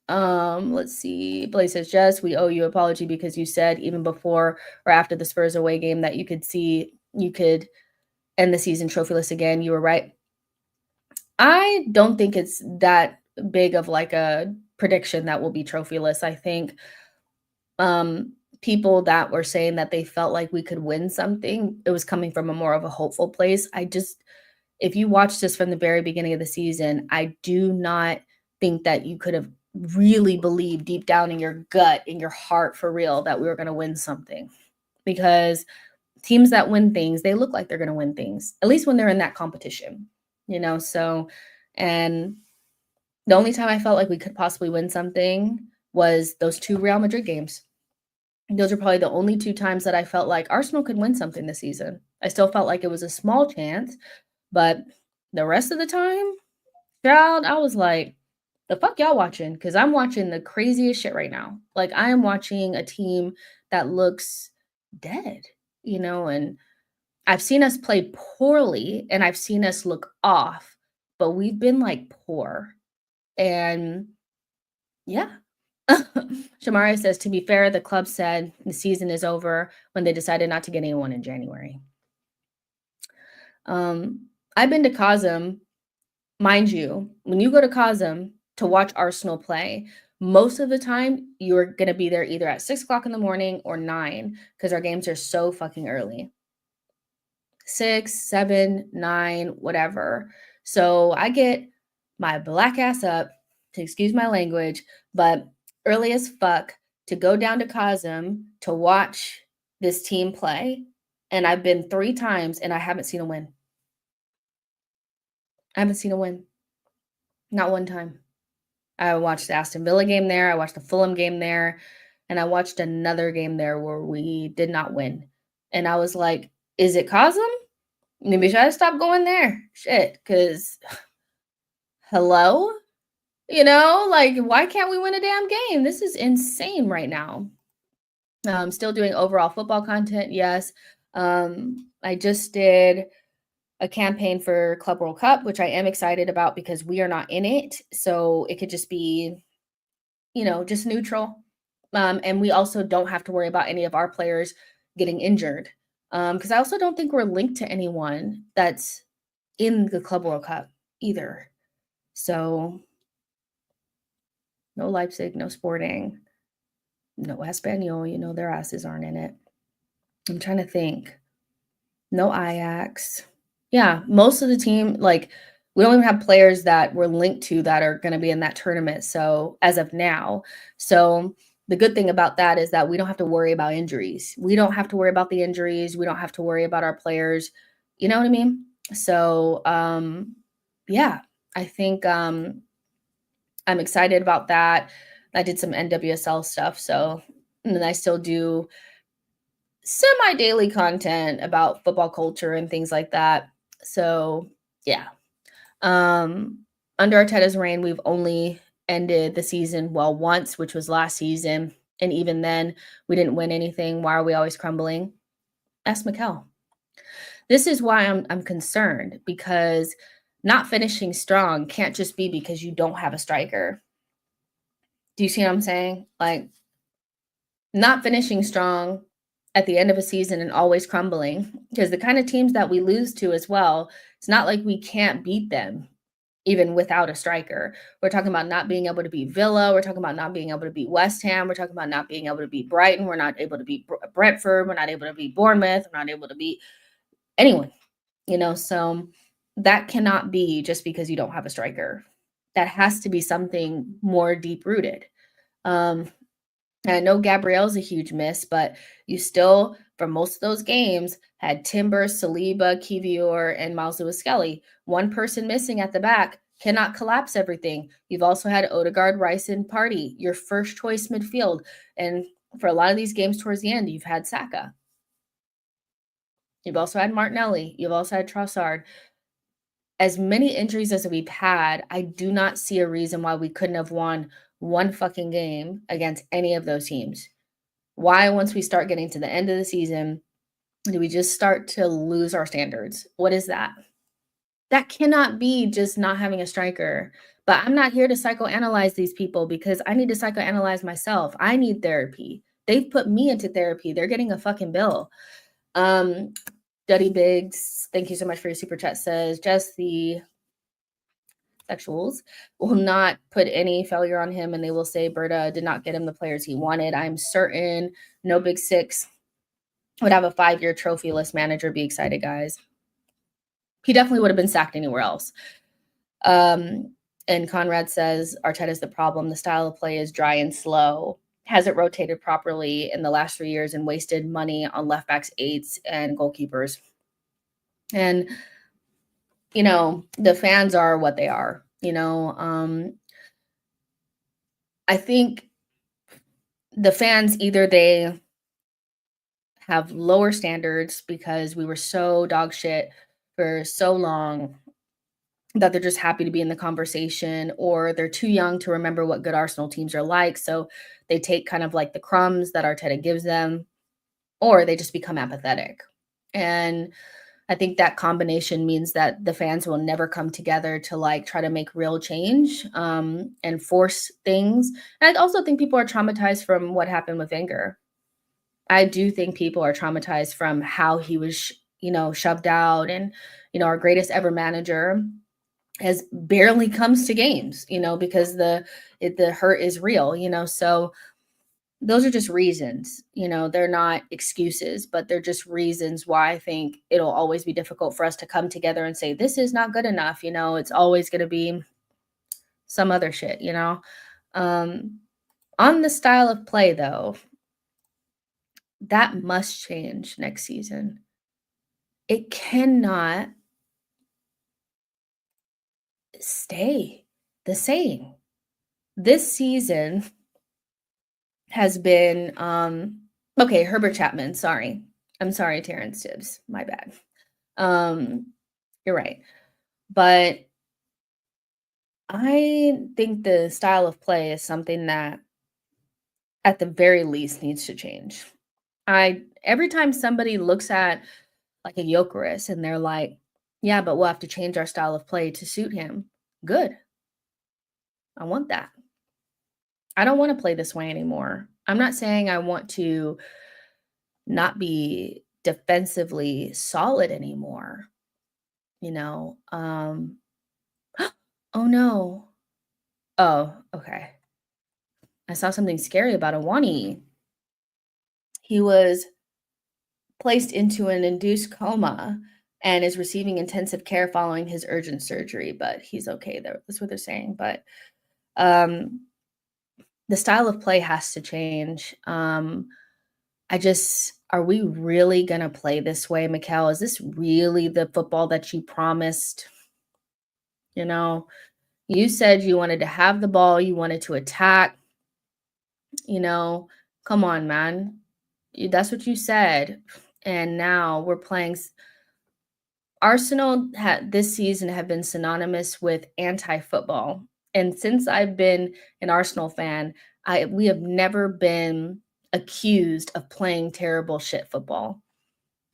Let's see. Blaze says, Jess, we owe you an apology because you said even before or after the Spurs away game that you could see you could end the season trophyless again. You were right. I don't think it's that big of like a prediction that will be trophyless. I think people that were saying that they felt like we could win something, it was coming from a more of a hopeful place. If you watched this from the very beginning of the season, I do not think that you could have really believed deep down in your gut, in your heart for real, that we were going to win something. Because teams that win things, they look like they're going to win things, at least when they're in that competition, so, and the only time I felt like we could possibly win something was those 2 Real Madrid games. Those are probably the only 2 times that I felt like Arsenal could win something this season. I still felt like it was a small chance, but the rest of the time, child, I was like, the fuck y'all watching? Because I'm watching the craziest shit right now. Like, I am watching a team that looks dead, and I've seen us play poorly and I've seen us look off, but we've been like poor. And yeah. Shamara says, to be fair, the club said the season is over when they decided not to get anyone in January. I've been to Kazum, mind you, when you go to Kazum to watch Arsenal play, most of the time you're going to be there either at 6 o'clock in the morning or 9 because our games are so fucking early. 6, 7, 9, whatever. So I get my black ass up, to excuse my language, but early as fuck to go down to Kazum to watch this team play. And I've been 3 times and I haven't seen a win. I haven't seen a win. Not one time. I watched the Aston Villa game there. I watched the Fulham game there. And I watched another game there where we did not win. And I was like, is it Kazum? Maybe should I stop going there? Shit, because hello? Like, why can't we win a damn game? This is insane right now. I'm still doing overall football content, yes. I just did a campaign for Club World Cup, which I am excited about because we are not in it. So it could just be, just neutral. And we also don't have to worry about any of our players getting injured. Because I also don't think we're linked to anyone that's in the Club World Cup either. So no Leipzig, no Sporting, no Espanyol, their asses aren't in it. I'm trying to think. No Ajax. Yeah, most of the team, like, we don't even have players that we're linked to that are going to be in that tournament. So as of now, the good thing about that is that we don't have to worry about injuries. We don't have to worry about the injuries. We don't have to worry about our players. You know what I mean? So, yeah, I think I'm excited about that. I did some NWSL stuff. So, and then I still do semi-daily content about football culture and things like that. So, yeah. Under Arteta's reign, we've only ended the season once, which was last season. And even then, we didn't win anything. Why are we always crumbling? Ask Mikel. This is why I'm concerned, because not finishing strong can't just be because you don't have a striker. Do you see what I'm saying? Like, not finishing strong at the end of a season and always crumbling, because the kind of teams that we lose to as well, it's not like we can't beat them even without a striker. We're talking about not being able to beat Villa. We're talking about not being able to beat West Ham. We're talking about not being able to beat Brighton. We're not able to beat Brentford. We're not able to beat Bournemouth. We're not able to beat anyone, so that cannot be just because you don't have a striker. That has to be something more deep-rooted. I know Gabriel's a huge miss, but you still, for most of those games, had Timber, Saliba, Kivior, and Miles Lewis-Skelly. One person missing at the back cannot collapse everything. You've also had Odegaard, Rice, and Partey, your first choice midfield. And for a lot of these games towards the end, you've had Saka. You've also had Martinelli. You've also had Trossard. As many injuries as we've had, I do not see a reason why we couldn't have won one fucking game against any of those teams. Why, once we start getting to the end of the season, Do we just start to lose our standards? What is that? That cannot be just not having a striker. But I'm not here to psychoanalyze these people because I need to psychoanalyze myself. I need therapy. They've put me into therapy. They're getting a fucking bill. Duddy Biggs, thank you so much for your super chat, says just the sexuals will not put any failure on him and they will say Berta did not get him the players he wanted. I'm certain no Big Six would have a 5-year trophyless manager. Be excited, guys. He definitely would have been sacked anywhere else. And Conrad says Arteta's the problem. The style of play is dry and slow. Hasn't rotated properly in the last 3 years and wasted money on left backs, eights, and goalkeepers. And, you know, the fans are what they are. You know, I think the fans, either they have lower standards because we were so dog shit for so long that they're just happy to be in the conversation, or they're too young to remember what good Arsenal teams are like. So they take kind of like the crumbs that Arteta gives them, or they just become apathetic. And I think that combination means that the fans will never come together to like try to make real change and force things. And I also think people are traumatized from what happened with Wenger. I do think people are traumatized from how he was, you know, shoved out, and, you know, our greatest ever manager has barely comes to games, you know, because the hurt is real, you know. So those are just reasons, you know, they're not excuses, but they're just reasons why I think it'll always be difficult for us to come together and say, this is not good enough. You know, it's always going to be some other shit, you know. On the style of play, though, that must change next season. It cannot stay the same. This season has been okay, Herbert Chapman, sorry. I'm sorry, Terrence Tibbs. My bad. You're right. But I think the style of play is something that at the very least needs to change. Every time somebody looks at like a Gyökeres and they're like, yeah, but we'll have to change our style of play to suit him. Good. I want that. I don't want to play this way anymore. I'm not saying I want to not be defensively solid anymore, you know. Oh no. Oh, okay. I saw something scary about Awani. He was placed into an induced coma and is receiving intensive care following his urgent surgery, but he's okay. That's what they're saying. But the style of play has to change. Are we really going to play this way, Mikel? Is this really the football that you promised? You know, you said you wanted to have the ball, you wanted to attack. You know, come on, man. That's what you said. And now we're playing. Arsenal this season have been synonymous with anti-football. And since I've been an Arsenal fan, we have never been accused of playing terrible shit football.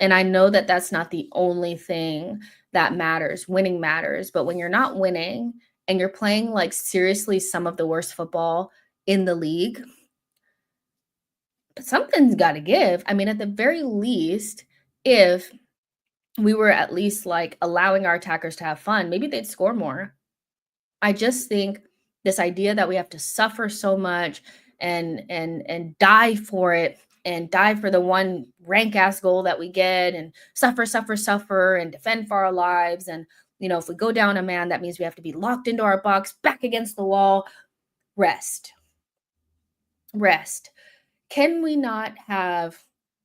And I know that that's not the only thing that matters. Winning matters. But when you're not winning and you're playing like seriously some of the worst football in the league, but something's got to give. I mean, at the very least, if we were at least like allowing our attackers to have fun, maybe they'd score more. I just think this idea that we have to suffer so much and die for it, and die for the one rank ass goal that we get, and suffer and defend for our lives. And, you know, if we go down a man, that means we have to be locked into our box, back against the wall. Rest. Can we not have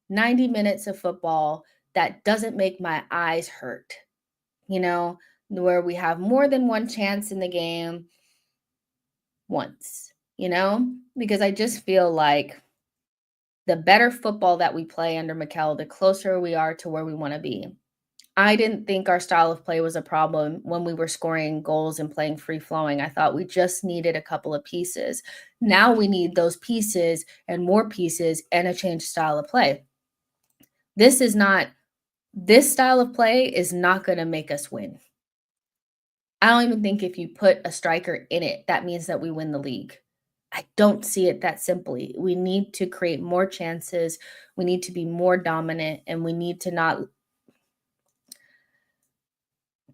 90 minutes of football that doesn't make my eyes hurt? You know, where we have more than one chance in the game once, you know, because I just feel like the better football that we play under Mikel, the closer we are to where we want to be. I didn't think our style of play was a problem when we were scoring goals and playing free flowing. I thought we just needed a couple of pieces. Now we need those pieces and more pieces and a changed style of play. This is not this style of play is not going to make us win. I don't even think if you put a striker in it, that means that we win the league. I don't see it that simply. We need to create more chances. We need to be more dominant, and we need to not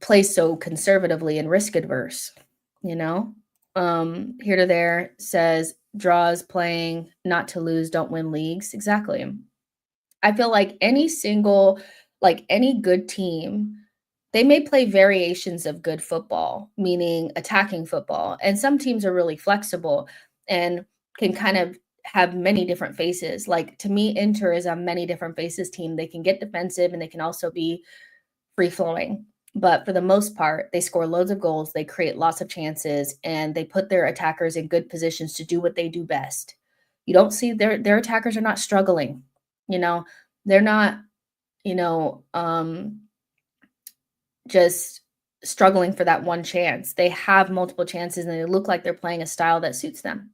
play so conservatively and risk adverse, you know? Here to there says draws playing not to lose, don't win leagues. Exactly. I feel like any good team, they may play variations of good football, meaning attacking football. And some teams are really flexible and can kind of have many different faces. Like to me, Inter is a many different faces team. They can get defensive and they can also be free flowing. But for the most part, they score loads of goals, they create lots of chances, and they put their attackers in good positions to do what they do best. You don't see their attackers are not struggling. You know, they're not, you know, just struggling for that one chance. They have multiple chances and they look like they're playing a style that suits them.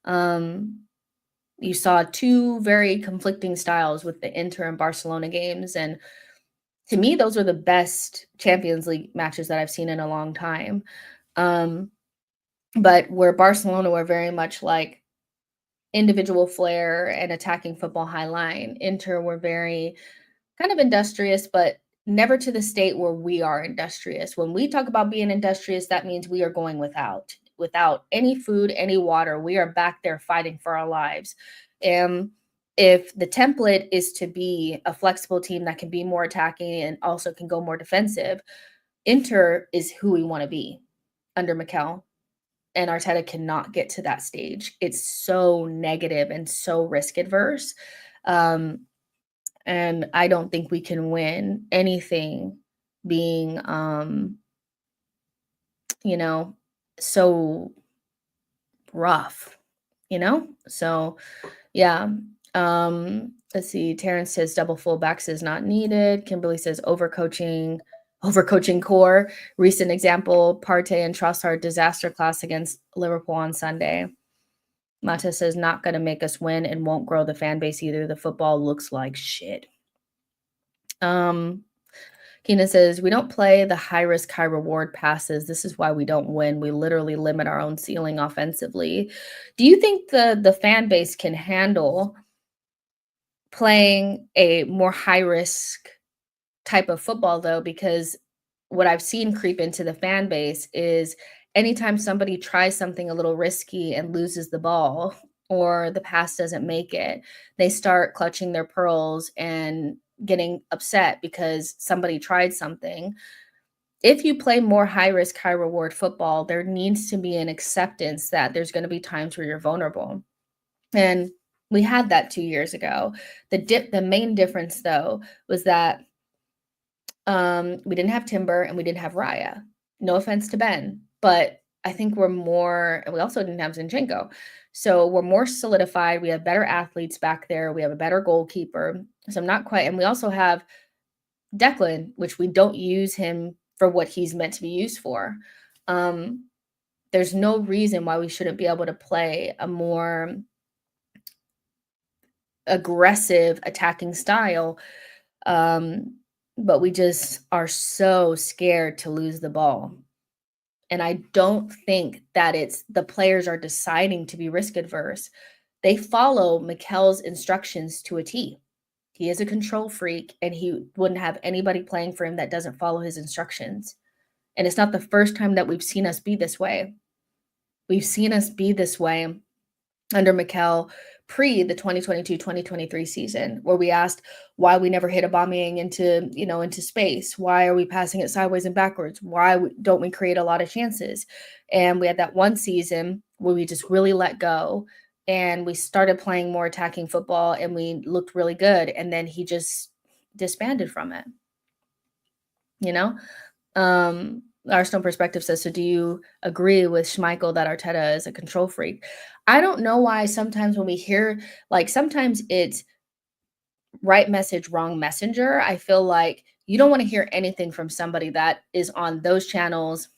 Um, you saw two very conflicting styles with the Inter and Barcelona games, and to me, those are the best Champions League matches that I've seen in a long time. Um, but where Barcelona were very much like individual flair and attacking football high line, Inter were very kind of industrious, but never to the state where we are industrious. When we talk about being industrious, that means we are going without any food, any water. We are back there fighting for our lives. And if the template is to be a flexible team that can be more attacking and also can go more defensive, Inter is who we want to be under Mikel. And Arteta cannot get to that stage. It's so negative and so risk adverse. Um, and I don't think we can win anything being, you know, so rough, you know? So, yeah. Let's see. Terrence says double fullbacks is not needed. Kimberly says overcoaching core. Recent example, Partey and Trossard disaster class against Liverpool on Sunday. Mata says not going to make us win and won't grow the fan base either. The football looks like shit. Kina says, we don't play the high risk, high reward passes. This is why we don't win. We literally limit our own ceiling offensively. Do you think the fan base can handle playing a more high risk type of football though? Because what I've seen creep into the fan base is anytime somebody tries something a little risky and loses the ball or the pass doesn't make it, they start clutching their pearls and getting upset because somebody tried something. If you play more high risk, high reward football, there needs to be an acceptance that there's going to be times where you're vulnerable. And we had that 2 years ago. The main difference though was that we didn't have Timber and we didn't have Raya. No offense to Ben, but I think we're more, and we also didn't have Zinchenko. So we're more solidified. We have better athletes back there. We have a better goalkeeper. So I'm not quite, and we also have Declan, which we don't use him for what he's meant to be used for. There's no reason why we shouldn't be able to play a more aggressive attacking style. But we just are so scared to lose the ball. And I don't think that it's the players are deciding to be risk adverse. They follow Mikel's instructions to a T. He is a control freak and he wouldn't have anybody playing for him that doesn't follow his instructions. And it's not the first time that we've seen us be this way. We've seen us be this way under Mikel pre the 2022-2023 season, where we asked why we never hit Aubameyang into space. Why are we passing it sideways and backwards? Why don't we create a lot of chances? And we had that one season where we just really let go and we started playing more attacking football and we looked really good. And then he just disbanded from it, you know? Arsenal Perspective says, so do you agree with Schmeichel that Arteta is a control freak? I don't know why sometimes when we hear, like sometimes it's right message, wrong messenger. I feel like you don't want to hear anything from somebody that is on those channels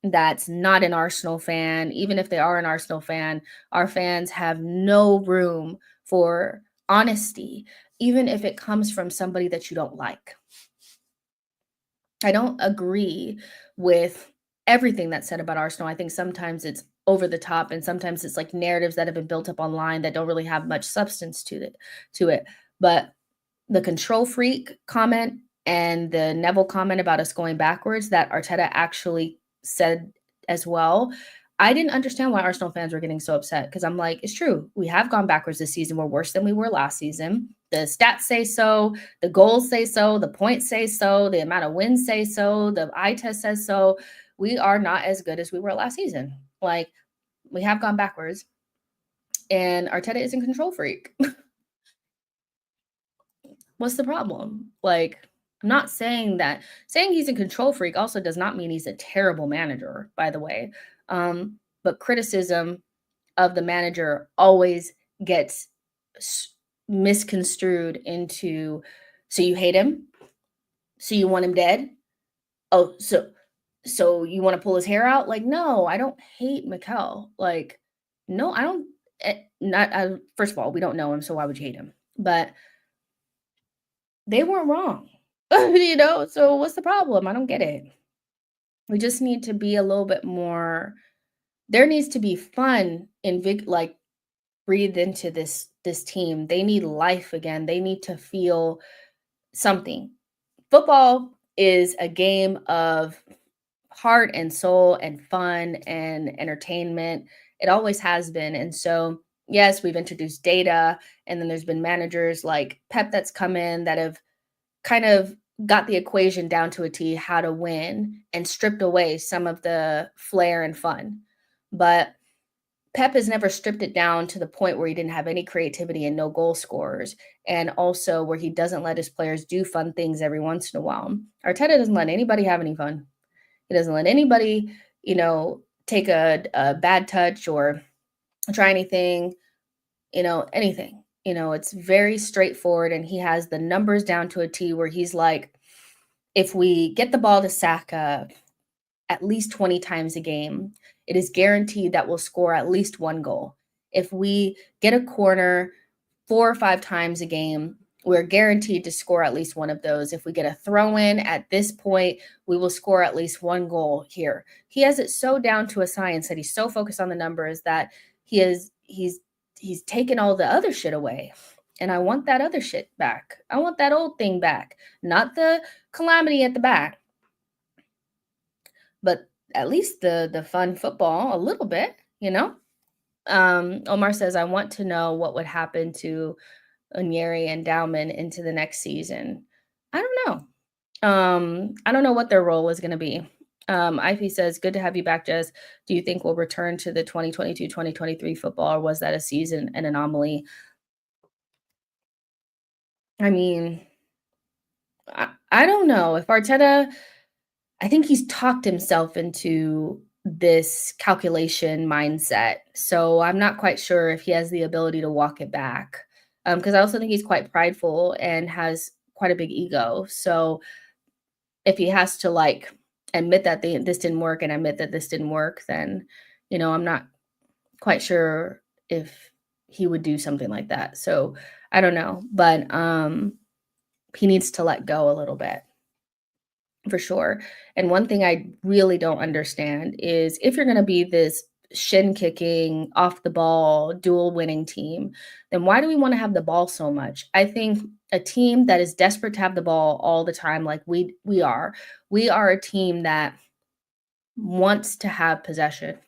that's not an Arsenal fan. Even if they are an Arsenal fan, our fans have no room for honesty, even if it comes from somebody that you don't like. I don't agree with everything that's said about Arsenal. I think sometimes it's over the top and sometimes it's like narratives that have been built up online that don't really have much substance to it. But the control freak comment and the Neville comment about us going backwards that Arteta actually said as well. I didn't understand why Arsenal fans were getting so upset because I'm like, it's true. We have gone backwards this season. We're worse than we were last season. The stats say so, the goals say so, the points say so, the amount of wins say so, the eye test says so. We are not as good as we were last season. Like, we have gone backwards, and Arteta is a control freak. What's the problem? Like, I'm not saying that saying he's a control freak also does not mean he's a terrible manager, by the way. But criticism of the manager always gets misconstrued into, so you hate him? So you want him dead? Oh, so you want to pull his hair out? Like, no, I don't hate Mikel. Like, no, I don't. Not first of all, we don't know him, so why would you hate him? But they weren't wrong. So what's the problem? I don't get it. We just need to be a little bit more, there needs to be fun and like breathed into this team. They need life again. They need to feel something. Football is a game of heart and soul and fun and entertainment. It always has been. And so, yes, we've introduced data, and then there's been managers like Pep that's come in that have kind of got the equation down to a T, how to win, and stripped away some of the flair and fun. But Pep has never stripped it down to the point where he didn't have any creativity and no goal scorers, and also where he doesn't let his players do fun things every once in a while. Arteta doesn't let anybody have any fun. He doesn't let anybody, take a bad touch or try anything, anything. It's very straightforward, and he has the numbers down to a T where he's like, if we get the ball to Saka at least 20 times a game, it is guaranteed that we'll score at least one goal. If we get a corner 4 or 5 times a game, we're guaranteed to score at least one of those. If we get a throw in at this point, we will score at least one goal here. He has it so down to a science that he's so focused on the numbers that he's taken all the other shit away. And I want that other shit back. I want that old thing back, not the calamity at the back, but at least the fun football a little bit, Omar says, I want to know what would happen to Onyeri and Dowman into the next season. I don't know. I don't know what their role is going to be. Ivy says, good to have you back, Jez. Do you think we'll return to the 2022-2023 football, or was that a season, an anomaly? I mean, I don't know. If Arteta, I think he's talked himself into this calculation mindset. So I'm not quite sure if he has the ability to walk it back. Because I also think he's quite prideful and has quite a big ego. So if he has to admit that this didn't work and admit that this didn't work, then, I'm not quite sure if he would do something like that. So I don't know, but he needs to let go a little bit for sure. And one thing I really don't understand is, if you're going to be this shin kicking, off the ball, dual winning team, then why do we want to have the ball so much? I think a team that is desperate to have the ball all the time, like we are a team that wants to have possession,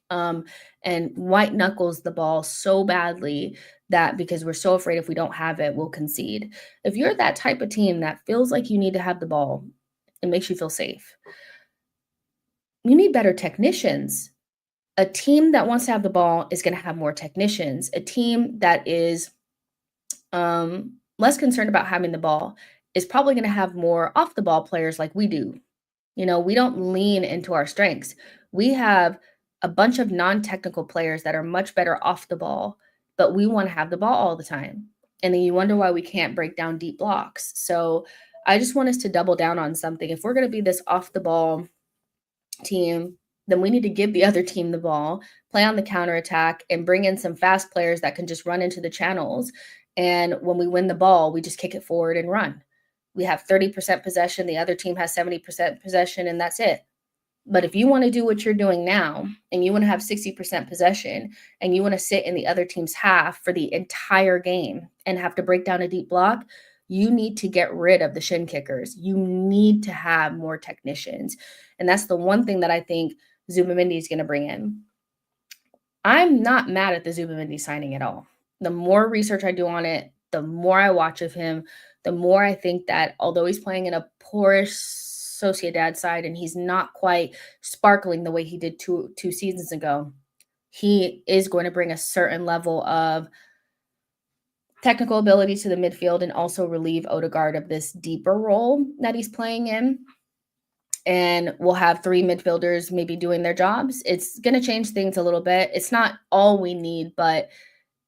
and white knuckles the ball so badly that because we're so afraid if we don't have it, we'll concede. If you're that type of team that feels like you need to have the ball, it makes you feel safe. You need better technicians. A team that wants to have the ball is going to have more technicians. A team that is less concerned about having the ball is probably going to have more off the ball players like we do. We don't lean into our strengths. We have a bunch of non-technical players that are much better off the ball, but we want to have the ball all the time. And then you wonder why we can't break down deep blocks. So I just want us to double down on something. If we're going to be this off the ball team, then we need to give the other team the ball, play on the counterattack, and bring in some fast players that can just run into the channels. And when we win the ball, we just kick it forward and run. We have 30% possession, the other team has 70% possession, and that's it. But if you want to do what you're doing now and you want to have 60% possession and you want to sit in the other team's half for the entire game and have to break down a deep block, you need to get rid of the shin kickers. You need to have more technicians. And that's the one thing that I think Zubamendi is going to bring in. I'm not mad at the Zubamendi signing at all. The more research I do on it, the more I watch of him, the more I think that although he's playing in a poorish Sociedad side and he's not quite sparkling the way he did two seasons ago, he is going to bring a certain level of technical ability to the midfield and also relieve Odegaard of this deeper role that he's playing in. And we'll have three midfielders maybe doing their jobs. It's going to change things a little bit. It's not all we need, but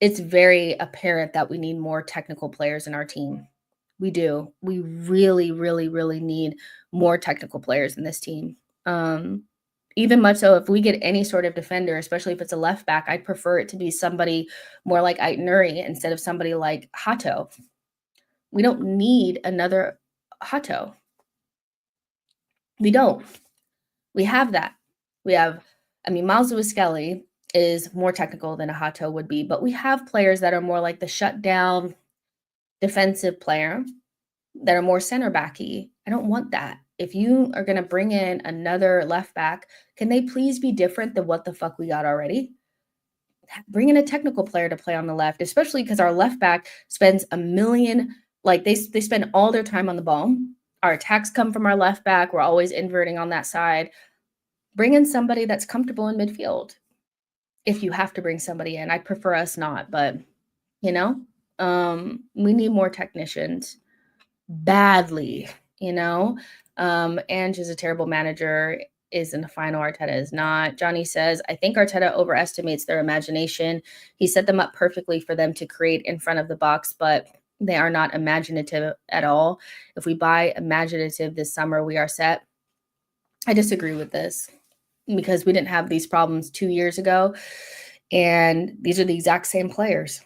it's very apparent that we need more technical players in our team. We do. We really, really, really need more technical players in this team. Even much so, if we get any sort of defender, especially if it's a left back, I'd prefer it to be somebody more like Ait-Nouri instead of somebody like Hato. We don't need another Hato. We don't. We have that. Miles Lewis-Skelly is more technical than a Hato would be, but we have players that are more like the shutdown defensive player that are more center backy. I don't want that. If you are going to bring in another left back, can they please be different than what the fuck we got already? Bring in a technical player to play on the left, especially because our left back spends a million, like they spend all their time on the ball. Our attacks come from our left back. We're always inverting on that side. Bring in somebody that's comfortable in midfield. If you have to bring somebody in, I prefer us not, but we need more technicians badly, Ange is a terrible manager, is in the final, Arteta is not. Johnny says, I think Arteta overestimates their imagination. He set them up perfectly for them to create in front of the box, but they are not imaginative at all. If we buy imaginative this summer, we are set. I disagree with this because we didn't have these problems 2 years ago, and these are the exact same players.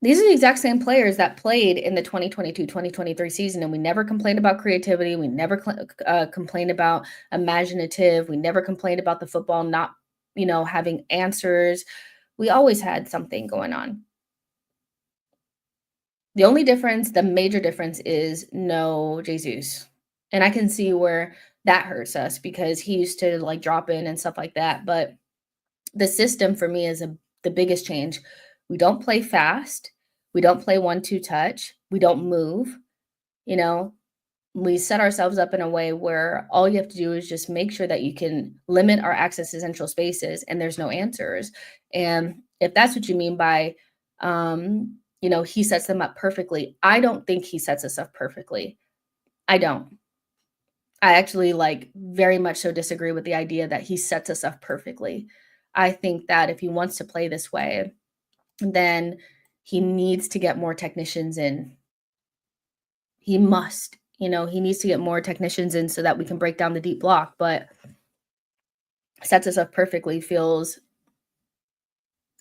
These are the exact same players that played in the 2022-2023 season, and we never complained about creativity. We never complained about imaginative. We never complained about the football not, having answers. We always had something going on. The only difference, the major difference is no Jesus. And I can see where that hurts us because he used to drop in and stuff like that. But the system for me is the biggest change. We don't play fast. We don't play 1-2 touch. We don't move. We set ourselves up in a way where all you have to do is just make sure that you can limit our access to central spaces and there's no answers. And if that's what you mean by, he sets them up perfectly, I don't think he sets us up perfectly. I don't. I actually very much so disagree with the idea that he sets us up perfectly. I think that if he wants to play this way, then he needs to get more technicians in. He must, he needs to get more technicians in so that we can break down the deep block, but sets us up perfectly feels,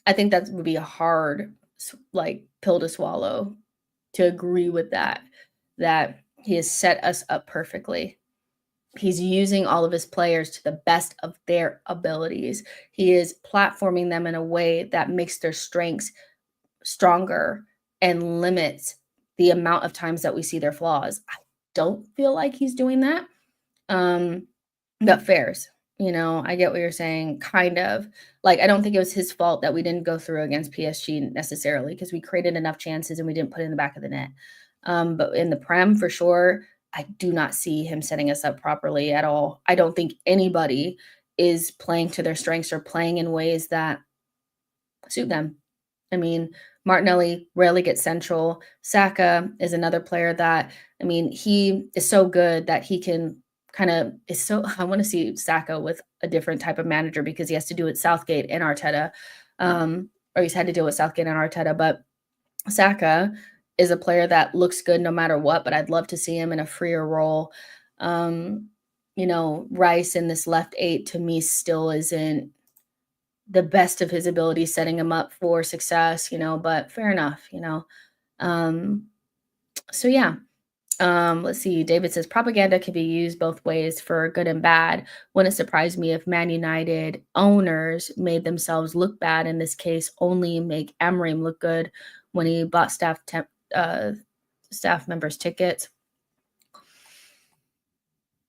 I think that would be a hard, pill to swallow to agree with that he has set us up perfectly. He's using all of his players to the best of their abilities. He is platforming them in a way that makes their strengths stronger and limits the amount of times that we see their flaws. I don't feel like he's doing that. But fairs, I get what you're saying, kind of. I don't think it was his fault that we didn't go through against PSG necessarily because we created enough chances and we didn't put it in the back of the net. But in the Prem, for sure, I do not see him setting us up properly at all. I don't think anybody is playing to their strengths or playing in ways that suit them. Martinelli rarely gets central. Saka is another player that, he is so good that he can I want to see Saka with a different type of manager because he has to do it Southgate and Arteta, or he's had to deal with Southgate and Arteta. But Saka is a player that looks good no matter what, but I'd love to see him in a freer role. Rice in this left 8 to me still isn't the best of his ability, setting him up for success, but fair enough, So yeah. Let's see. David says propaganda can be used both ways for good and bad. Wouldn't surprise me if Man United owners made themselves look bad. In this case, only make Amorim look good when he bought staff members tickets.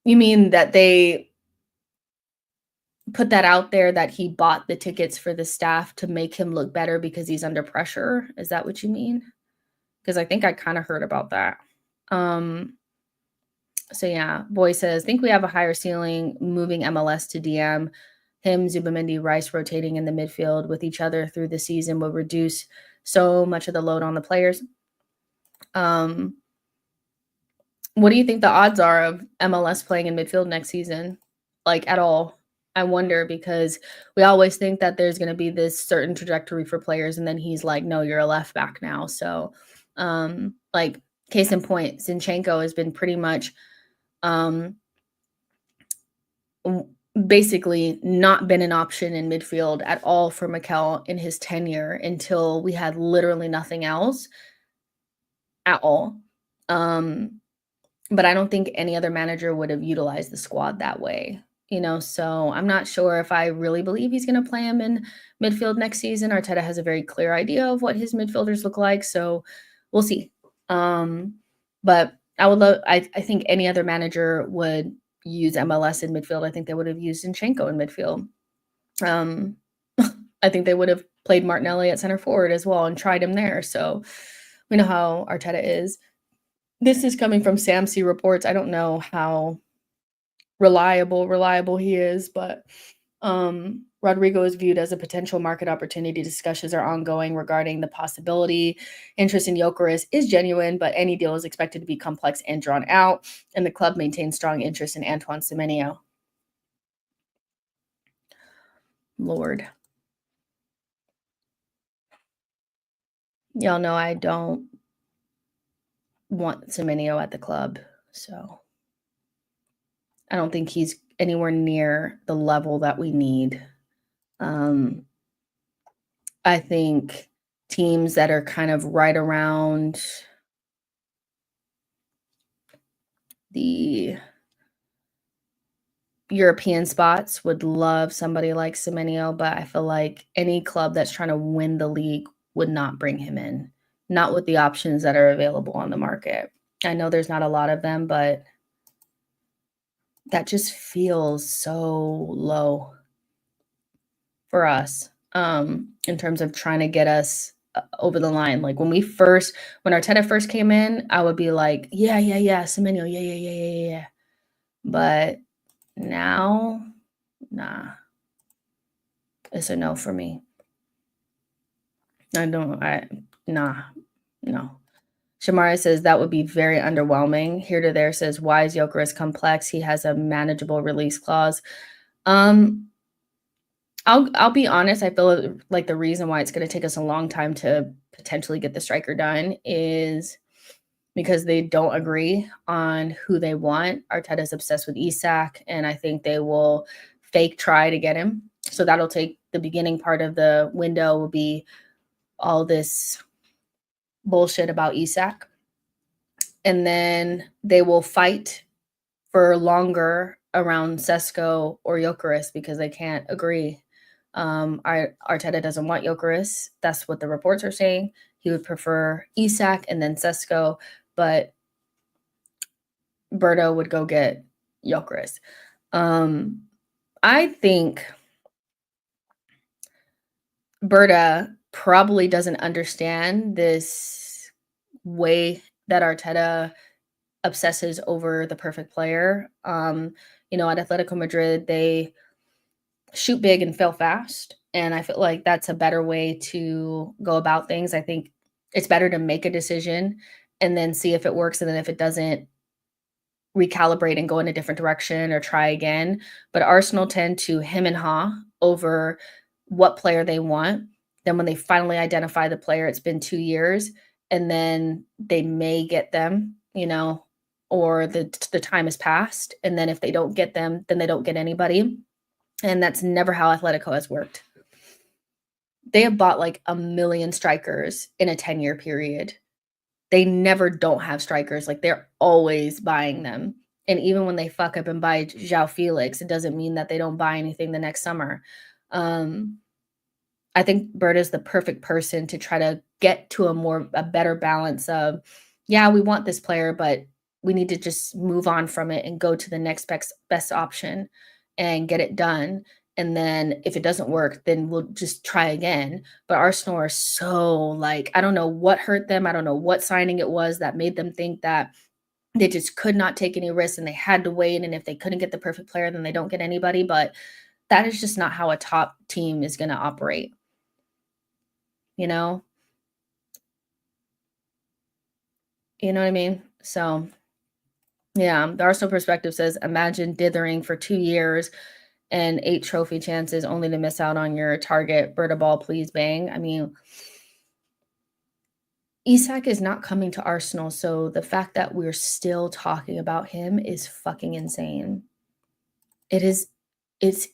You mean that they put that out there that he bought the tickets for the staff to make him look better because he's under pressure? Is that what you mean? Because I think I kind of heard about that. So yeah, Boy says, think we have a higher ceiling moving MLS to DM. Him, Zubamendi, Rice rotating in the midfield with each other through the season will reduce so much of the load on the players. What do you think the odds are of MLS playing in midfield next season? Like at all? I wonder because we always think that there's going to be this certain trajectory for players, and then he's like, "No, you're a left back now." So, like case in point, Zinchenko has been pretty much basically not been an option in midfield at all for Mikel in his tenure until we had literally nothing else at all. But I don't think any other manager would have utilized the squad that way, so I'm not sure if I really believe he's going to play him in midfield next season. Arteta has a very clear idea of what his midfielders look like, so we'll see. But I think any other manager would use MLS in midfield. I think they would have used Zinchenko in midfield. I think they would have played Martinelli at center forward as well and tried him there. So we know how Arteta is. This is coming from SAMC reports. I don't know how reliable he is, but Rodrigo is viewed as a potential market opportunity. Discussions are ongoing regarding the possibility. Interest in Gyökeres is genuine, but any deal is expected to be complex and drawn out, and the club maintains strong interest in Antoine Semenyo. Lord. Y'all know I don't want Semenyo at the club, so I don't think he's anywhere near the level that we need. I think teams that are kind of right around the European spots would love somebody like Semenyo, but I feel like any club that's trying to win the league would not bring him in, not with the options that are available on the market. I know there's not a lot of them, but that just feels so low for us in terms of trying to get us over the line. Like when Arteta first came in, I would be like, yeah, Semenyo, yeah. But now, nah, it's a no for me. No. Shamara says that would be very underwhelming. Here to there says, why is Gyökeres complex? He has a manageable release clause. I'll be honest, I feel like the reason why it's gonna take us a long time to potentially get the striker done is because they don't agree on who they want. Arteta's obsessed with Isak, and I think they will fake try to get him. So that'll take the beginning part of the window will be all this bullshit about Isak. And then they will fight for longer around Sesko or Gyökeres because they can't agree. Arteta doesn't want Gyökeres. That's what the reports are saying. He would prefer Isak and then Sesko, but Berto would go get Gyökeres. I think Berta probably doesn't understand this way that Arteta obsesses over the perfect player. At Atletico Madrid, they shoot big and fail fast. And I feel like that's a better way to go about things. I think it's better to make a decision and then see if it works. And then if it doesn't, recalibrate and go in a different direction or try again. But Arsenal tend to hem and haw over what player they want. Then when they finally identify the player, it's been 2 years, and then they may get them, or the time has passed. And then if they don't get them, then they don't get anybody. And that's never how Atletico has worked. They have bought like 1 million strikers in a 10-year period. they never don't have strikers. Like, they're always buying them. And even when they fuck up and buy João Felix, it doesn't mean that they don't buy anything the next summer. Um, I think Berta is the perfect person to try to get to a better balance of, yeah, we want this player, but we need to just move on from it and go to the next best option and get it done. And then if it doesn't work, then we'll just try again. But Arsenal are so like, I don't know what hurt them. I don't know what signing it was that made them think that they just could not take any risks and they had to wait. And if they couldn't get the perfect player, then they don't get anybody. But that is just not how a top team is going to operate, you know? You know what I mean? So, yeah, the Arsenal perspective says, imagine dithering for 2 years and 8 trophy chances only to miss out on your target. Berta ball, please bang. I mean, Isak is not coming to Arsenal, so the fact that we're still talking about him is fucking insane. It's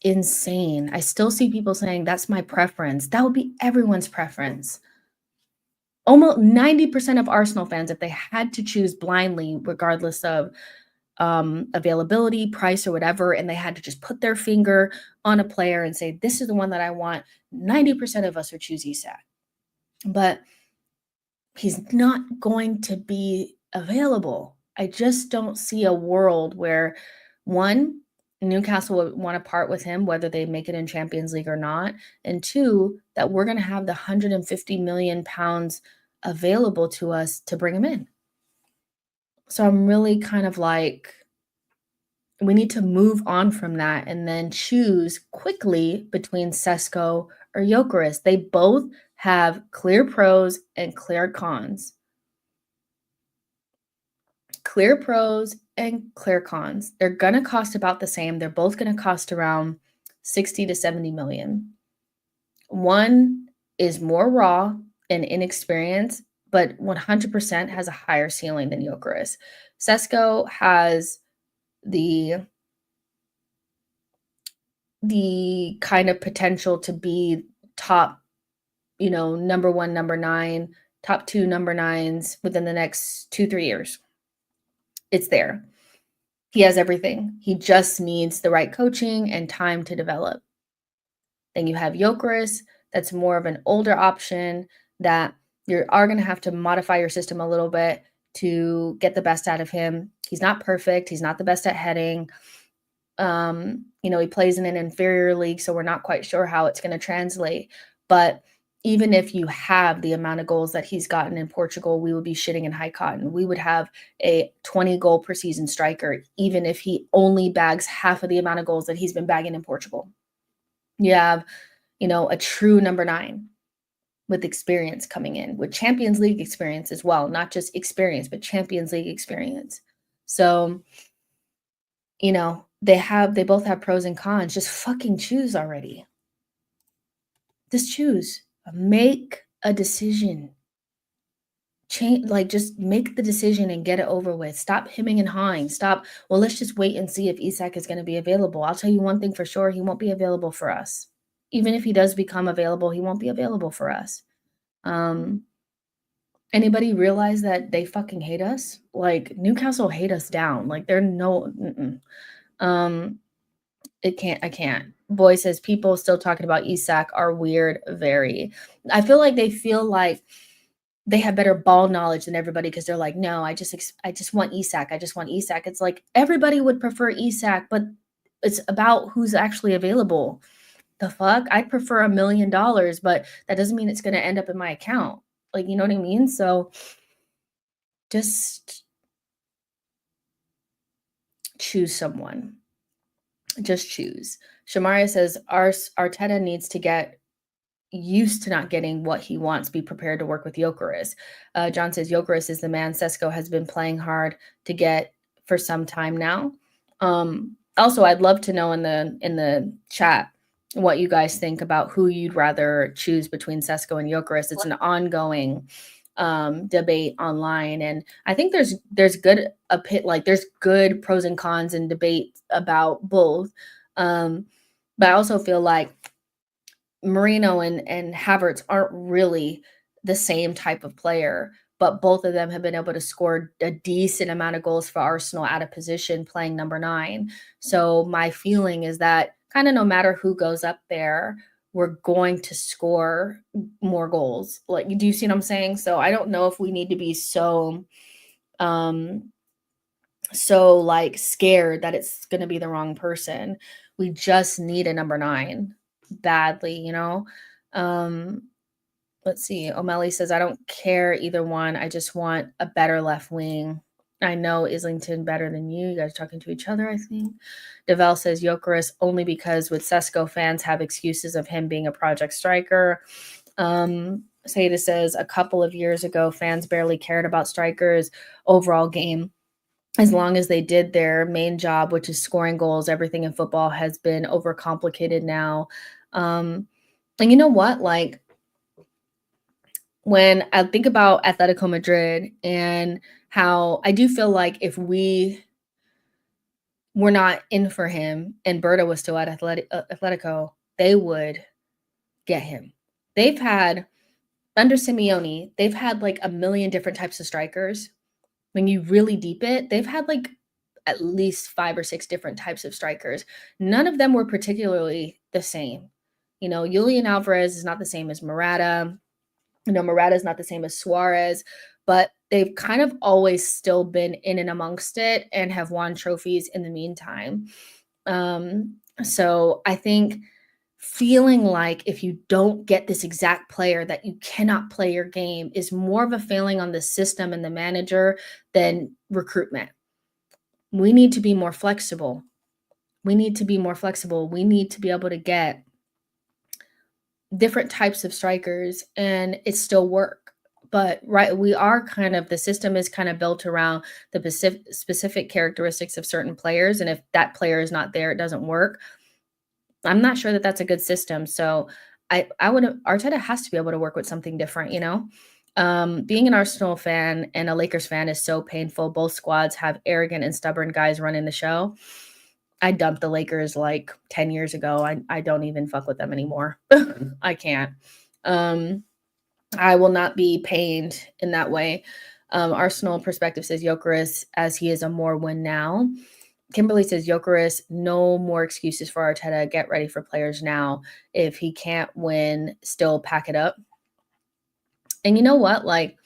insane. I still see people saying that's my preference. That would be everyone's preference. Almost 90% of Arsenal fans, if they had to choose blindly, regardless of availability, price, or whatever, and they had to just put their finger on a player and say, this is the one that I want, 90% of us would choose Isak. But he's not going to be available. I just don't see a world where, one, Newcastle would want to part with him, whether they make it in Champions League or not. And two, that we're going to have the 150 million pounds available to us to bring him in. So I'm really kind of like, we need to move on from that and then choose quickly between Sesko or Gyökeres. They both have clear pros and clear cons. Clear pros and clear cons. They're going to cost about the same. They're both going to cost around 60 to 70 million. One is more raw and inexperienced, but 100% has a higher ceiling than Gyökeres. Sesko has the kind of potential to be top, number 1, number 9, top 2 number 9s within the next 2-3 years. It's there. He has everything. He just needs the right coaching and time to develop. Then you have Gyökeres, that's more of an older option that you are going to have to modify your system a little bit to get the best out of him. He's not perfect. He's not the best at heading. He plays in an inferior league, so we're not quite sure how it's going to translate. But even if you have the amount of goals that he's gotten in Portugal, we would be shitting in high cotton. We would have a 20 goal per season striker, even if he only bags half of the amount of goals that he's been bagging in Portugal. You have, a true number 9 with experience coming in, with Champions League experience as well, not just experience, but Champions League experience. So, they both have pros and cons. Just fucking choose already. Just choose. Make a decision. Just make the decision and get it over with. Stop hemming and hawing. Stop, well, let's just wait and see if Isak is going to be available. I'll tell you one thing for sure, he won't be available for us. Even if he does become available, he won't be available for us. Anybody realize that they fucking hate us? Like, Newcastle hate us down. Like, they're no... I can't. Boy says people still talking about Isak are weird, very. I feel like they feel like they have better ball knowledge than everybody because they're like, no, I just want Isak. I just want Isak. It's like everybody would prefer Isak, but it's about who's actually available. The fuck? I'd prefer $1 million, but that doesn't mean it's going to end up in my account. Like, you know what I mean? So just choose someone. Just choose. Shamaria says Arteta needs to get used to not getting what he wants. Be prepared to work with Gyökeres. John says Gyökeres is the man Sesko has been playing hard to get for some time now. Also, I'd love to know in the chat what you guys think about who you'd rather choose between Sesko and Gyökeres. It's an ongoing debate online, and I think there's good pros and cons and debate about both. But I also feel like Merino and Havertz aren't really the same type of player. but both of them have been able to score a decent amount of goals for Arsenal out of position playing number 9. So my feeling is that kind of no matter who goes up there, we're going to score more goals. Like, do you see what I'm saying? So I don't know if we need to be um so like scared that it's going to be the wrong person. We just need a number 9 badly, you know? Um Let's see. O'Malley says, I don't care either one. I just want a better left wing. I know Islington better than you. You guys are talking to each other, I think. Devel says Gyökeres only because with Sesko fans have excuses of him being a project striker. Seda says a couple of years ago, fans barely cared about strikers' overall game. As long as they did their main job, which is scoring goals, everything in football has been overcomplicated now. And you know what? Like, when I think about Atletico Madrid and how I do feel like if we were not in for him and Berta was still at Atletico, they would get him. They've had, under Simeone, they've had like a million different types of strikers. When you really deep it, they've had like at least 5 or 6 different types of strikers. None of them were particularly the same. You know, Julian Alvarez is not the same as Morata. You know, Morata is not the same as Suarez, but they've kind of always still been in and amongst it and have won trophies in the meantime. So I think feeling like if you don't get this exact player that you cannot play your game is more of a failing on the system and the manager than recruitment. We need to be more flexible. We need to be more flexible. We need to be able to get different types of strikers and it still work. But right, we are kind of, the system is kind of built around the specific characteristics of certain players. And if that player is not there, it doesn't work. I'm not sure that that's a good system. So I would, Arteta has to be able to work with something different, you know? Being an Arsenal fan and a Lakers fan is so painful. Both squads have arrogant and stubborn guys running the show. I dumped the Lakers like 10 years ago. I don't even fuck with them anymore. I can't. I will not be pained in that way. Arsenal perspective says Gyökeres as he is a more win now. Kimberly says Gyökeres, no more excuses for Arteta. Get ready for players now. If he can't win, still pack it up. And you know what? Like,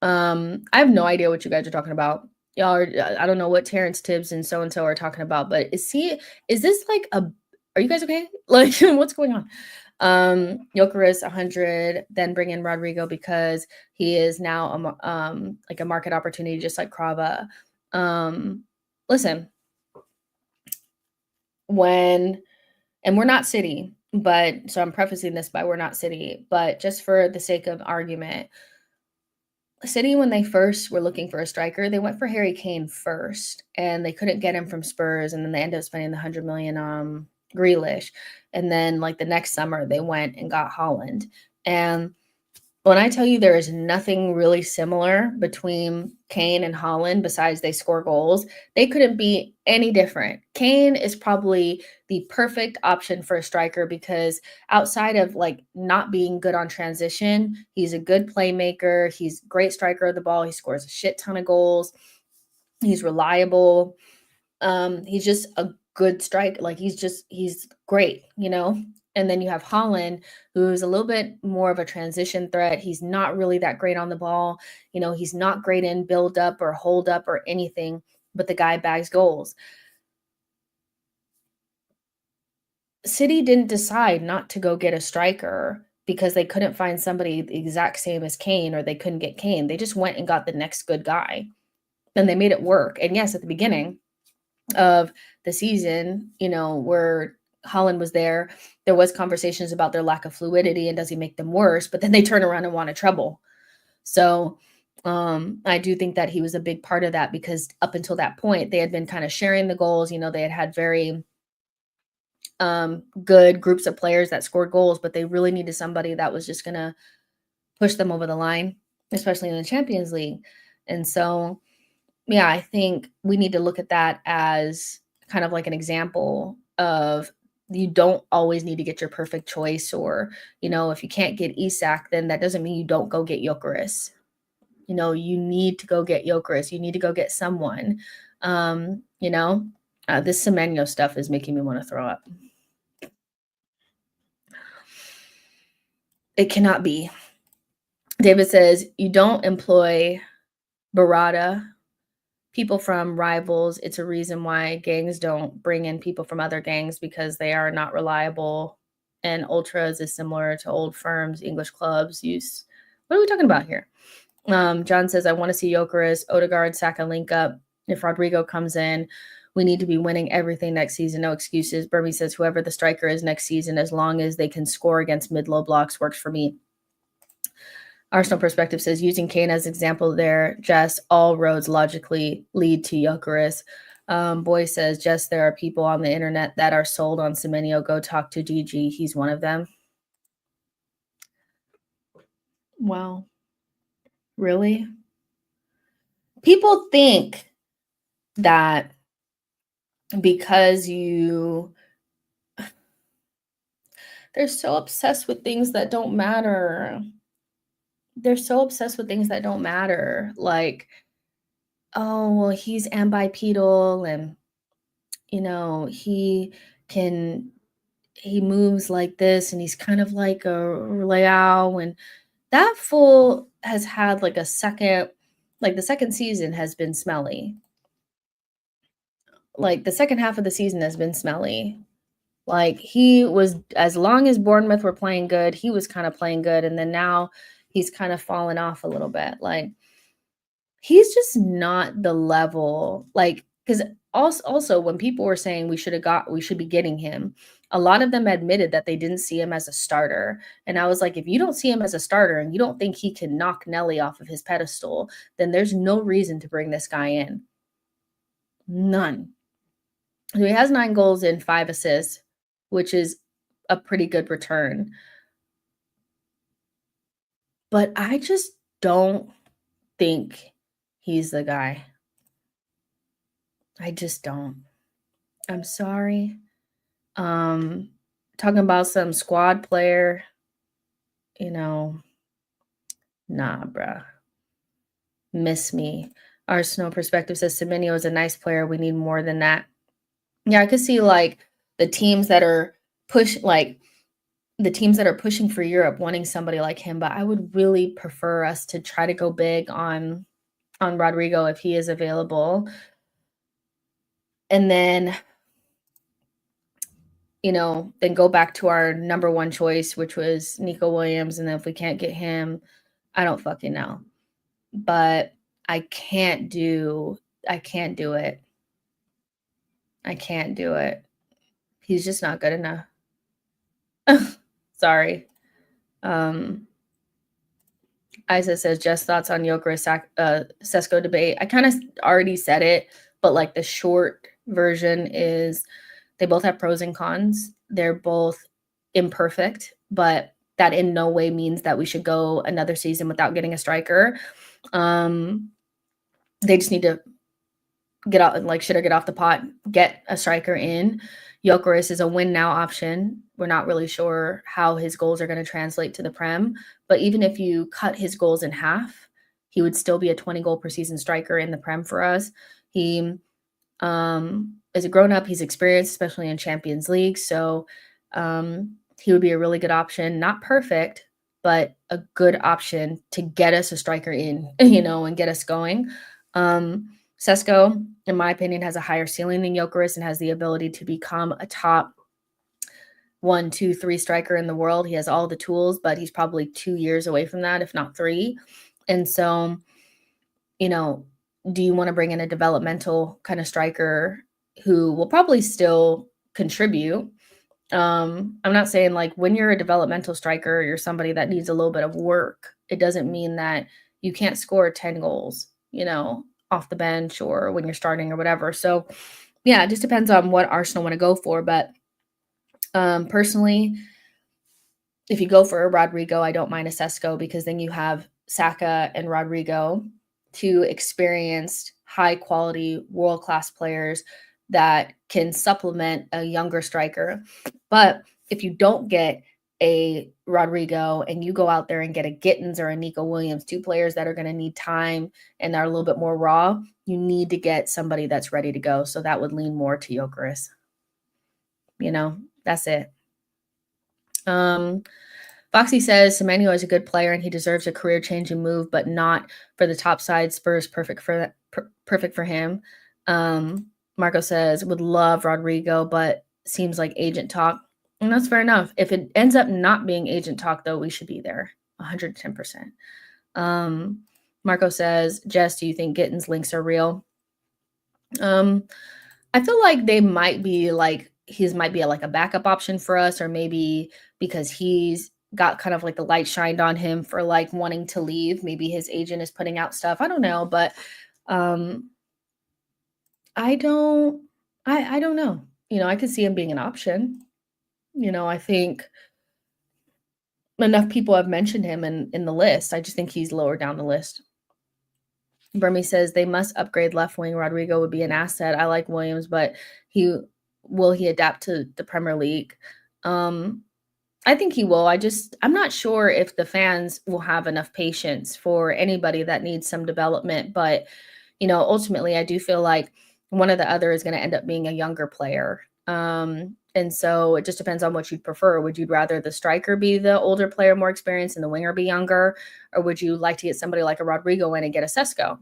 I have no idea what you guys are talking about. Y'all are, I don't know what Terrence Tibbs and so are talking about, but is this like are you guys okay? Like, what's going on? Gyökeres 100, then bring in Rodrigo because he is now like a market opportunity, just like Krava. Listen, and we're not City, but so I'm prefacing this by we're not City, but just for the sake of argument, City, when they first were looking for a striker, they went for Harry Kane first, and they couldn't get him from Spurs, and then they ended up spending the 100 million Grealish, and then like the next summer they went and got Haaland. And when I tell you there is nothing really similar between Kane and Haaland besides they score goals, they couldn't be any different. Kane is probably the perfect option for a striker because outside of like not being good on transition, he's a good playmaker. He's a great striker of the ball. He scores a shit ton of goals. He's reliable. He's just a good strike. Like he's great, you know? And then you have Haaland, who's a little bit more of a transition threat. He's not really that great on the ball. You know, he's not great in build up or hold up or anything, but the guy bags goals. City didn't decide not to go get a striker because they couldn't find somebody the exact same as Kane or they couldn't get Kane. They just went and got the next good guy. And they made it work. And yes, at the beginning of the season, you know, where Haaland was there was conversations about their lack of fluidity and does he make them worse, but then they turn around and want to treble. So I do think that he was a big part of that because up until that point, they had been kind of sharing the goals. You know, they had very good groups of players that scored goals, but they really needed somebody that was just going to push them over the line, especially in the Champions League. And so, yeah, I think we need to look at that as kind of like an example of you don't always need to get your perfect choice or, you know, if you can't get Isak, then that doesn't mean you don't go get Gyökeres. you need to go get Gyökeres. You need to go get someone. This Semenyo stuff is making me want to throw up. It cannot be. David says, you don't employ Barada, people from rivals. It's a reason why gangs don't bring in people from other gangs, because they are not reliable. And Ultras is similar to old firms, English clubs use. What are we talking about here? John says, I want to see Gyökeres, Odegaard, Saka link up. If Rodrigo comes in, we need to be winning everything next season. No excuses. Burmy says, whoever the striker is next season, as long as they can score against mid-low blocks, works for me. Arsenal Perspective says, using Kane as example there, Jess, all roads logically lead to Gyökeres. Boy says, Jess, there are people on the internet that are sold on Semenyo. Go talk to GG. He's one of them. Wow. Really? People think that because they're so obsessed with things that don't matter. They're so obsessed with things that don't matter. Like, oh, well, he's ambipedal and, he moves like this and he's kind of like a Leao. And that fool has had like the second season has been smelly. Like the second half of the season has been smelly. Like he was, as long as Bournemouth were playing good, he was kind of playing good. And then now he's kind of fallen off a little bit. Like he's just not the level, like, because also when people were saying we should be getting him, a lot of them admitted that they didn't see him as a starter. And I was like, if you don't see him as a starter and you don't think he can knock Nelly off of his pedestal, then there's no reason to bring this guy in. None. So he has 9 goals and 5 assists, which is a pretty good return. But I just don't think he's the guy. I just don't. I'm sorry. Talking about some squad player, nah, bruh. Miss me. Arsenal Perspective says Semenyo is a nice player. We need more than that. Yeah, I could see like the teams that are pushing for Europe wanting somebody like him, but I would really prefer us to try to go big on Rodrigo if he is available. And then, then go back to our number one choice, which was Nico Williams. And then if we can't get him, I don't fucking know. But I can't do it. I can't do it. He's just not good enough. Sorry. Isa says, just thoughts on Gyökeres Sesko debate. I kind of already said it, but like the short version is they both have pros and cons. They're both imperfect, but that in no way means that we should go another season without getting a striker. They just need to get off the pot, get a striker in. Gyökeres is a win now option. We're not really sure how his goals are going to translate to the Prem, but even if you cut his goals in half, he would still be a 20 goal per season striker in the Prem for us. He is a grown up. He's experienced, especially in Champions League. So he would be a really good option. Not perfect, but a good option to get us a striker in, and get us going. Sesko, in my opinion, has a higher ceiling than Gyökeres and has the ability to become a top 1, 2, 3 striker in the world. He has all the tools, but he's probably 2 years away from that, if not 3. And so, do you want to bring in a developmental kind of striker who will probably still contribute? I'm not saying like when you're a developmental striker, you're somebody that needs a little bit of work. It doesn't mean that you can't score 10 goals, off the bench or when you're starting or whatever. So yeah, it just depends on what Arsenal want to go for. But personally, if you go for a Rodrigo, I don't mind a Sesko, because then you have Saka and Rodrigo, 2 experienced, high quality, world-class players that can supplement a younger striker. But if you don't get a Rodrigo and you go out there and get a Gittins or a Nico Williams, 2 players that are going to need time and are a little bit more raw, you need to get somebody that's ready to go. So that would lean more to Gyökeres. That's it. Foxy says Semenyo is a good player and he deserves a career-changing move, but not for the top side. Spurs perfect for him. Marco says would love Rodrigo, but seems like agent talk. And that's fair enough. If it ends up not being agent talk, though, we should be there 110%. Marco says, Jess, do you think Gittins links are real? I feel like they might be like, his might be like a backup option for us, or maybe because he's got kind of like the light shined on him for like wanting to leave. Maybe his agent is putting out stuff. I don't know, but I don't know. I could see him being an option. I think enough people have mentioned him in the list. I just think he's lower down the list. Burmy says they must upgrade left wing. Rodrigo would be an asset. I like Williams, but will he adapt to the Premier League? I think he will. I'm not sure if the fans will have enough patience for anybody that needs some development. But, ultimately, I do feel like one or the other is going to end up being a younger player. And so it just depends on what you'd prefer. Would you rather the striker be the older player, more experienced, and the winger be younger? Or would you like to get somebody like a Rodrigo in and get a Sesko?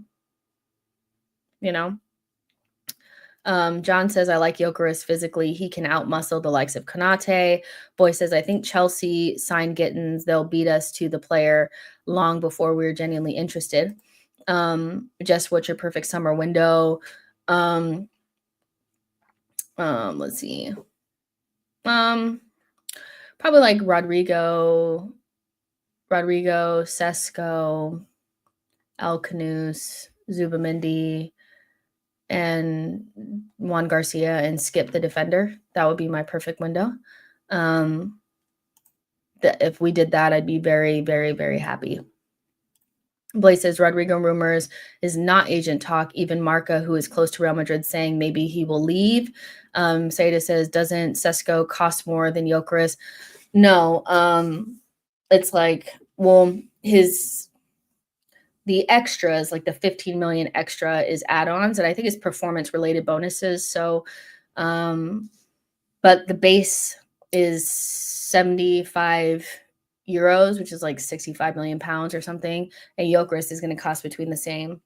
John says, I like Gyökeres physically. He can outmuscle the likes of Konate. Boy says, I think Chelsea signed Gittins. They'll beat us to the player long before we're genuinely interested. Jess, what's your perfect summer window? Let's see. Probably like Rodrigo, Sesko, Alcanus, Zubamendi, and Juan Garcia, and skip the defender. That would be my perfect window. If we did that, I'd be very, very, very happy. Blaze says Rodrigo rumors is not agent talk. Even Marca, who is close to Real Madrid, saying maybe he will leave. Seda says, doesn't Sesko cost more than Gyökeres? No. It's like, well, the extras, like the 15 million extra, is add-ons, and I think it's performance-related bonuses. So, but the base is 75 euros, which is like 65 million pounds or something. And Gyökeres is going to cost between the same.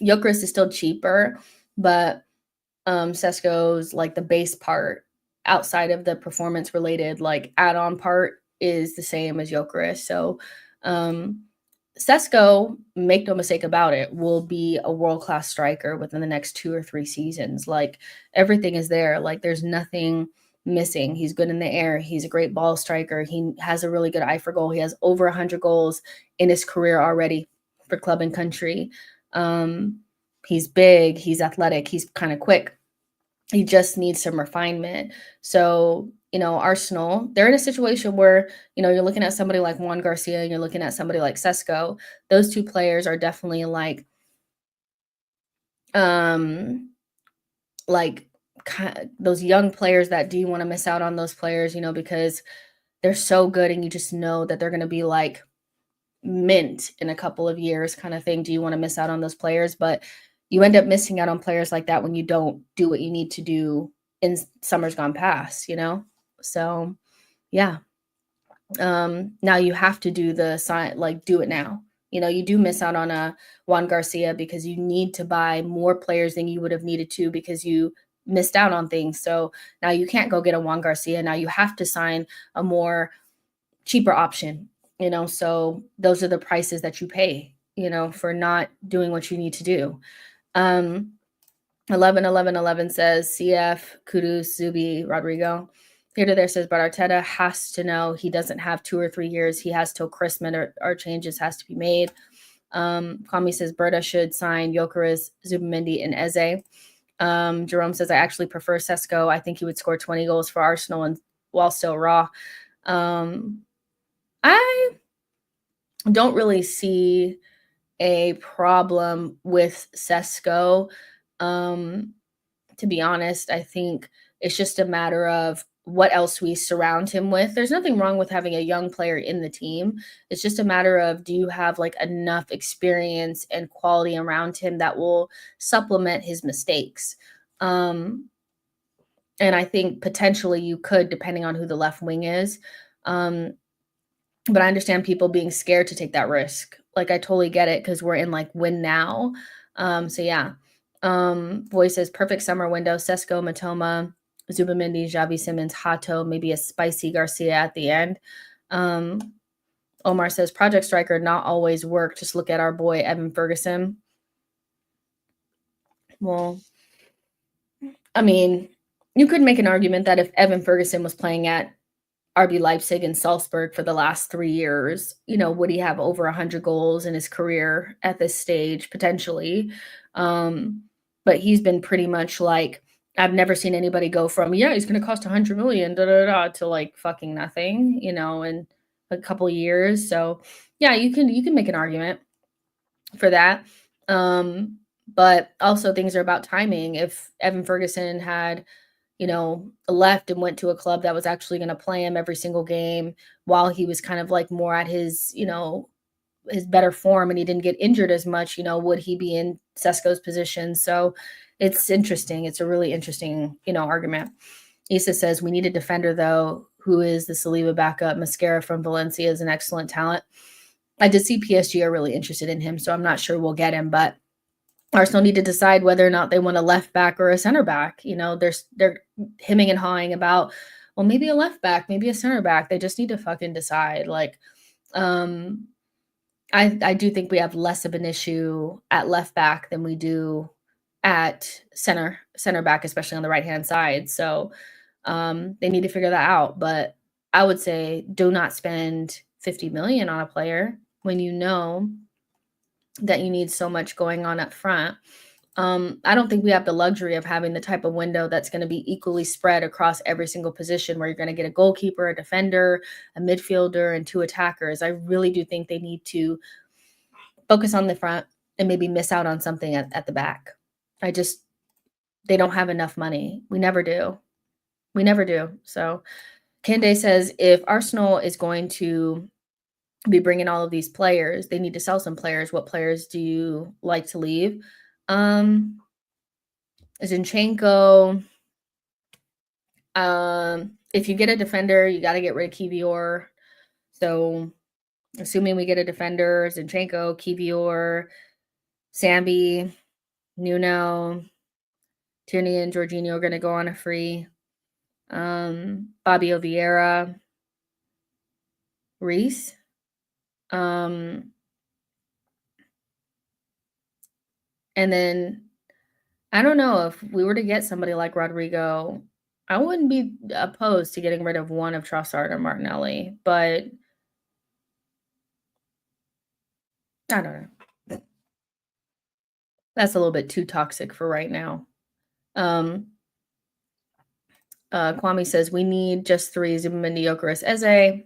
Gyökeres is still cheaper, but Sesko's like the base part outside of the performance related like add-on part is the same as Gyökeres. So Sesko, make no mistake about it, will be a world-class striker within the next 2 or 3 seasons. Like everything is there. Like there's nothing missing. He's good in the air. He's a great ball striker. He has a really good eye for goal. He has over 100 goals in his career already for club and country. He's big. He's athletic. He's kind of quick. He just needs some refinement. So, Arsenal, they're in a situation where, you're looking at somebody like Juan Garcia and you're looking at somebody like Sesko. Those 2 players are definitely like those young players that do you want to miss out on those players, because they're so good and you just know that they're going to be like mint in a couple of years kind of thing. Do you want to miss out on those players? But you end up missing out on players like that when you don't do what you need to do in summers gone past, So, yeah. Now you have to do the sign, like do it now. You do miss out on a Juan Garcia because you need to buy more players than you would have needed to because you missed out on things. So now you can't go get a Juan Garcia. Now you have to sign a more cheaper option, so those are the prices that you pay, for not doing what you need to do. 11 says CF, Kudus, Zubi, Rodrigo. Here to there says, but Arteta has to know he doesn't have 2 or 3 years. He has till Christmas or changes has to be made. Kwame says Berta should sign Gyökeres, Zubamendi, and Eze. Jerome says, I actually prefer Sesko. I think he would score 20 goals for Arsenal and while still raw. I don't really see a problem with Sesko. To be honest, I think it's just a matter of what else we surround him with. There's nothing wrong with having a young player in the team. It's just a matter of, do you have like enough experience and quality around him that will supplement his mistakes? And I think potentially you could, depending on who the left wing is. But I understand people being scared to take that risk. Like, I totally get it because we're in like win now. So yeah. Voice says perfect summer window. Sesko, Matoma, Zubamendi, Xavi Simmons, Hato, maybe a spicy Garcia at the end. Omar says Project Striker not always work. Just look at our boy Evan Ferguson. Well, I mean, you could make an argument that if Evan Ferguson was playing at RB Leipzig and Salzburg for the last 3 years, would he have over 100 goals in his career at this stage? Potentially. But he's been pretty much like, I've never seen anybody go from, he's going to cost 100 million, to like fucking nothing, in a couple years. So yeah, you can make an argument for that. But also things are about timing. If Evan Ferguson had, left and went to a club that was actually going to play him every single game while he was kind of like more at his, his better form, and he didn't get injured as much, would he be in Sesko's position? So it's interesting. It's a really interesting, argument. Issa says we need a defender though, who is the Saliba backup. Mascara from Valencia is an excellent talent. I did see PSG are really interested in him, so I'm not sure we'll get him, but Arsenal need to decide whether or not they want a left back or a center back. They're hemming and hawing about, well, maybe a left back, maybe a center back. They just need to fucking decide. Like, I do think we have less of an issue at left back than we do at center back, especially on the right-hand side. So they need to figure that out. But I would say do not spend 50 million on a player when you know that you need so much going on up front. I don't think we have the luxury of having the type of window that's going to be equally spread across every single position, where you're going to get a goalkeeper, a defender, a midfielder, and 2 attackers. I really do think they need to focus on the front and maybe miss out on something at the back. They don't have enough money. We never do. So Kende says if Arsenal is going to be bringing all of these players, they need to sell some players. What players do you like to leave? Zinchenko. If you get a defender, you got to get rid of Kivior. So assuming we get a defender, Zinchenko, Kivior, Sambi, Nuno, Tierney and Jorginho are going to go on a free. Bobby Vieira, Reese. And then I don't know, if we were to get somebody like Rodrigo, I wouldn't be opposed to getting rid of one of Trossard or Martinelli, but I don't know. That's a little bit too toxic for right now. Kwame says we need just 3: Zubamendi, Gyökeres, Eze.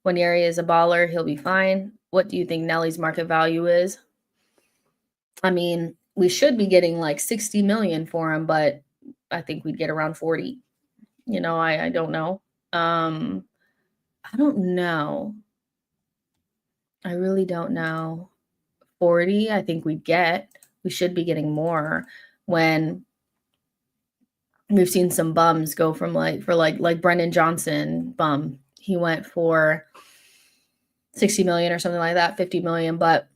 Wanyeri is a baller. He'll be fine. What do you think Nelly's market value is? I mean, we should be getting like 60 million for him, but I think we'd get around 40. I don't know. I don't know. I really don't know. 40, I think we should be getting more when we've seen some bums go from like Brendan Johnson bum. He went for 60 million or something like that, 50 million, but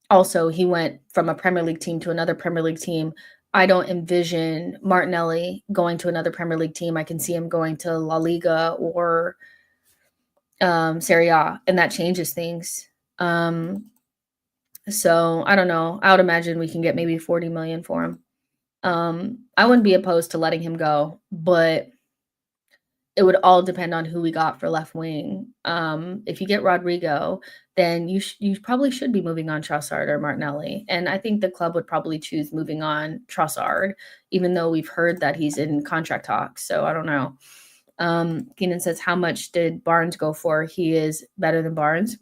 also he went from a Premier League team to another Premier League team. I don't envision Martinelli going to another Premier League team. I can see him going to La Liga or Serie A, and that changes things. So I don't know. I would imagine we can get maybe 40 million for him. I wouldn't be opposed to letting him go, but it would all depend on who we got for left wing. If you get Rodrigo, then you probably should be moving on Trossard or Martinelli. And I think the club would probably choose moving on Trossard, even though we've heard that he's in contract talks. So I don't know. Keenan says, how much did Barnes go for? He is better than Barnes.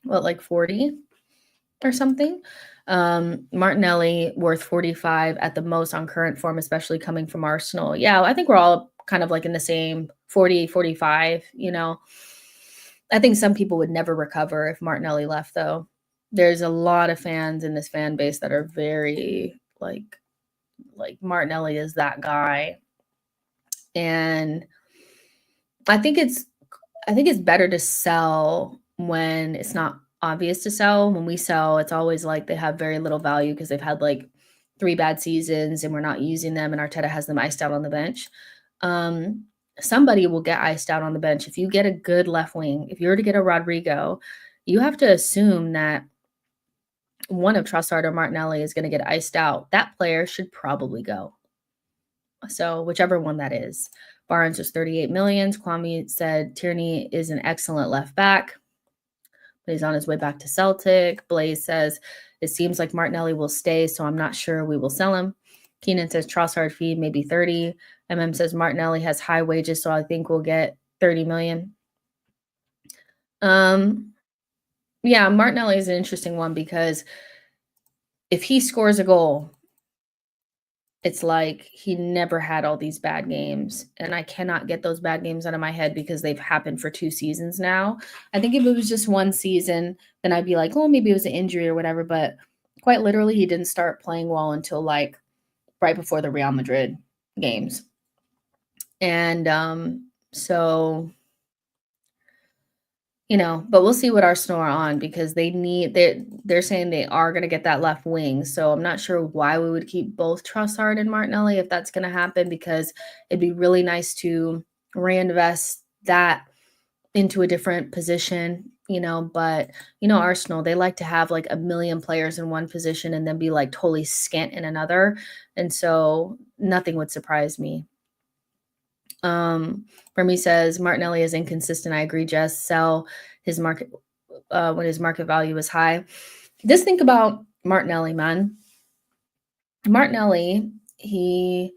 What, like 40 or something? Martinelli worth 45 at the most on current form, especially coming from Arsenal. Yeah, I think we're all kind of like in the same 40, 45, you know. I think some people would never recover if Martinelli left, though. There's a lot of fans in this fan base that are very like Martinelli is that guy. And I think it's better to sell when it's not obvious to sell. When we sell, it's always like they have very little value because they've had like 3 bad seasons and we're not using them and Arteta has them iced out on the bench. Somebody will get iced out on the bench. If you get a good left wing, if you were to get a Rodrigo, you have to assume that one of Trossard or Martinelli is going to get iced out. That player should probably go. So whichever one that is. Barnes was 38 million. Kwame said Tierney is an excellent left back, but he's on his way back to Celtic. Blaze says it seems like Martinelli will stay, so I'm not sure we will sell him. Keenan says Trossard fee maybe 30. Says Martinelli has high wages, so I think we'll get 30 million. Yeah, Martinelli is an interesting one because if he scores a goal, it's like he never had all these bad games, and I cannot get those bad games out of my head because they've happened for 2 seasons now. I think if it was just 1 season, then I'd be like, oh, maybe it was an injury or whatever, but quite literally, he didn't start playing well until like right before the Real Madrid games. And so, you know, but we'll see what Arsenal are on because they're saying they are going to get that left wing. So I'm not sure why we would keep both Trossard and Martinelli if that's going to happen, because it'd be really nice to reinvest that into a different position, you know. But, you know, Arsenal, they like to have like a million players in one position and then be like totally scant in another. And so nothing would surprise me. Remy says Martinelli is inconsistent. I agree, Jess. Sell his market when his market value is high. Just think about Martinelli, man. Martinelli, he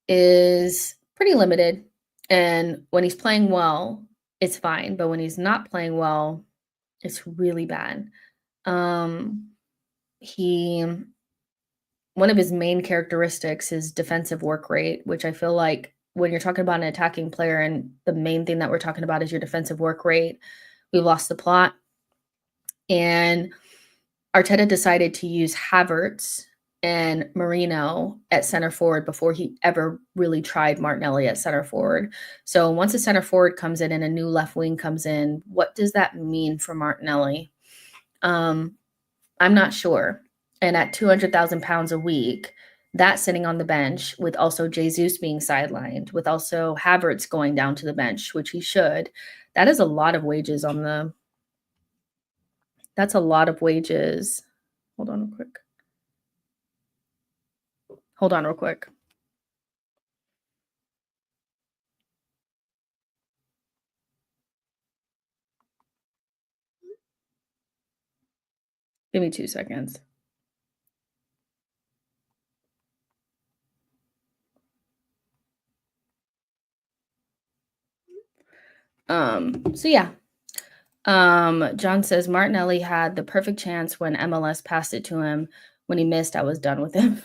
is pretty limited. And when he's playing well, it's fine. But when he's not playing well, it's really bad. One of his main characteristics is defensive work rate, which I feel like when you're talking about an attacking player and the main thing that we're talking about is your defensive work rate, we lost the plot. And Arteta decided to use Havertz and Marino at center forward before he ever really tried Martinelli at center forward. So once a center forward comes in and a new left wing comes in, what does that mean for Martinelli? I'm not sure. And at 200,000 pounds a week, that sitting on the bench with also Jesus being sidelined, with also Havertz going down to the bench, which he should, that is a lot of wages that's a lot of wages. Hold on real quick. Give me 2 seconds. So yeah. John says Martinelli had the perfect chance when MLS passed it to him. When he missed, I was done with him.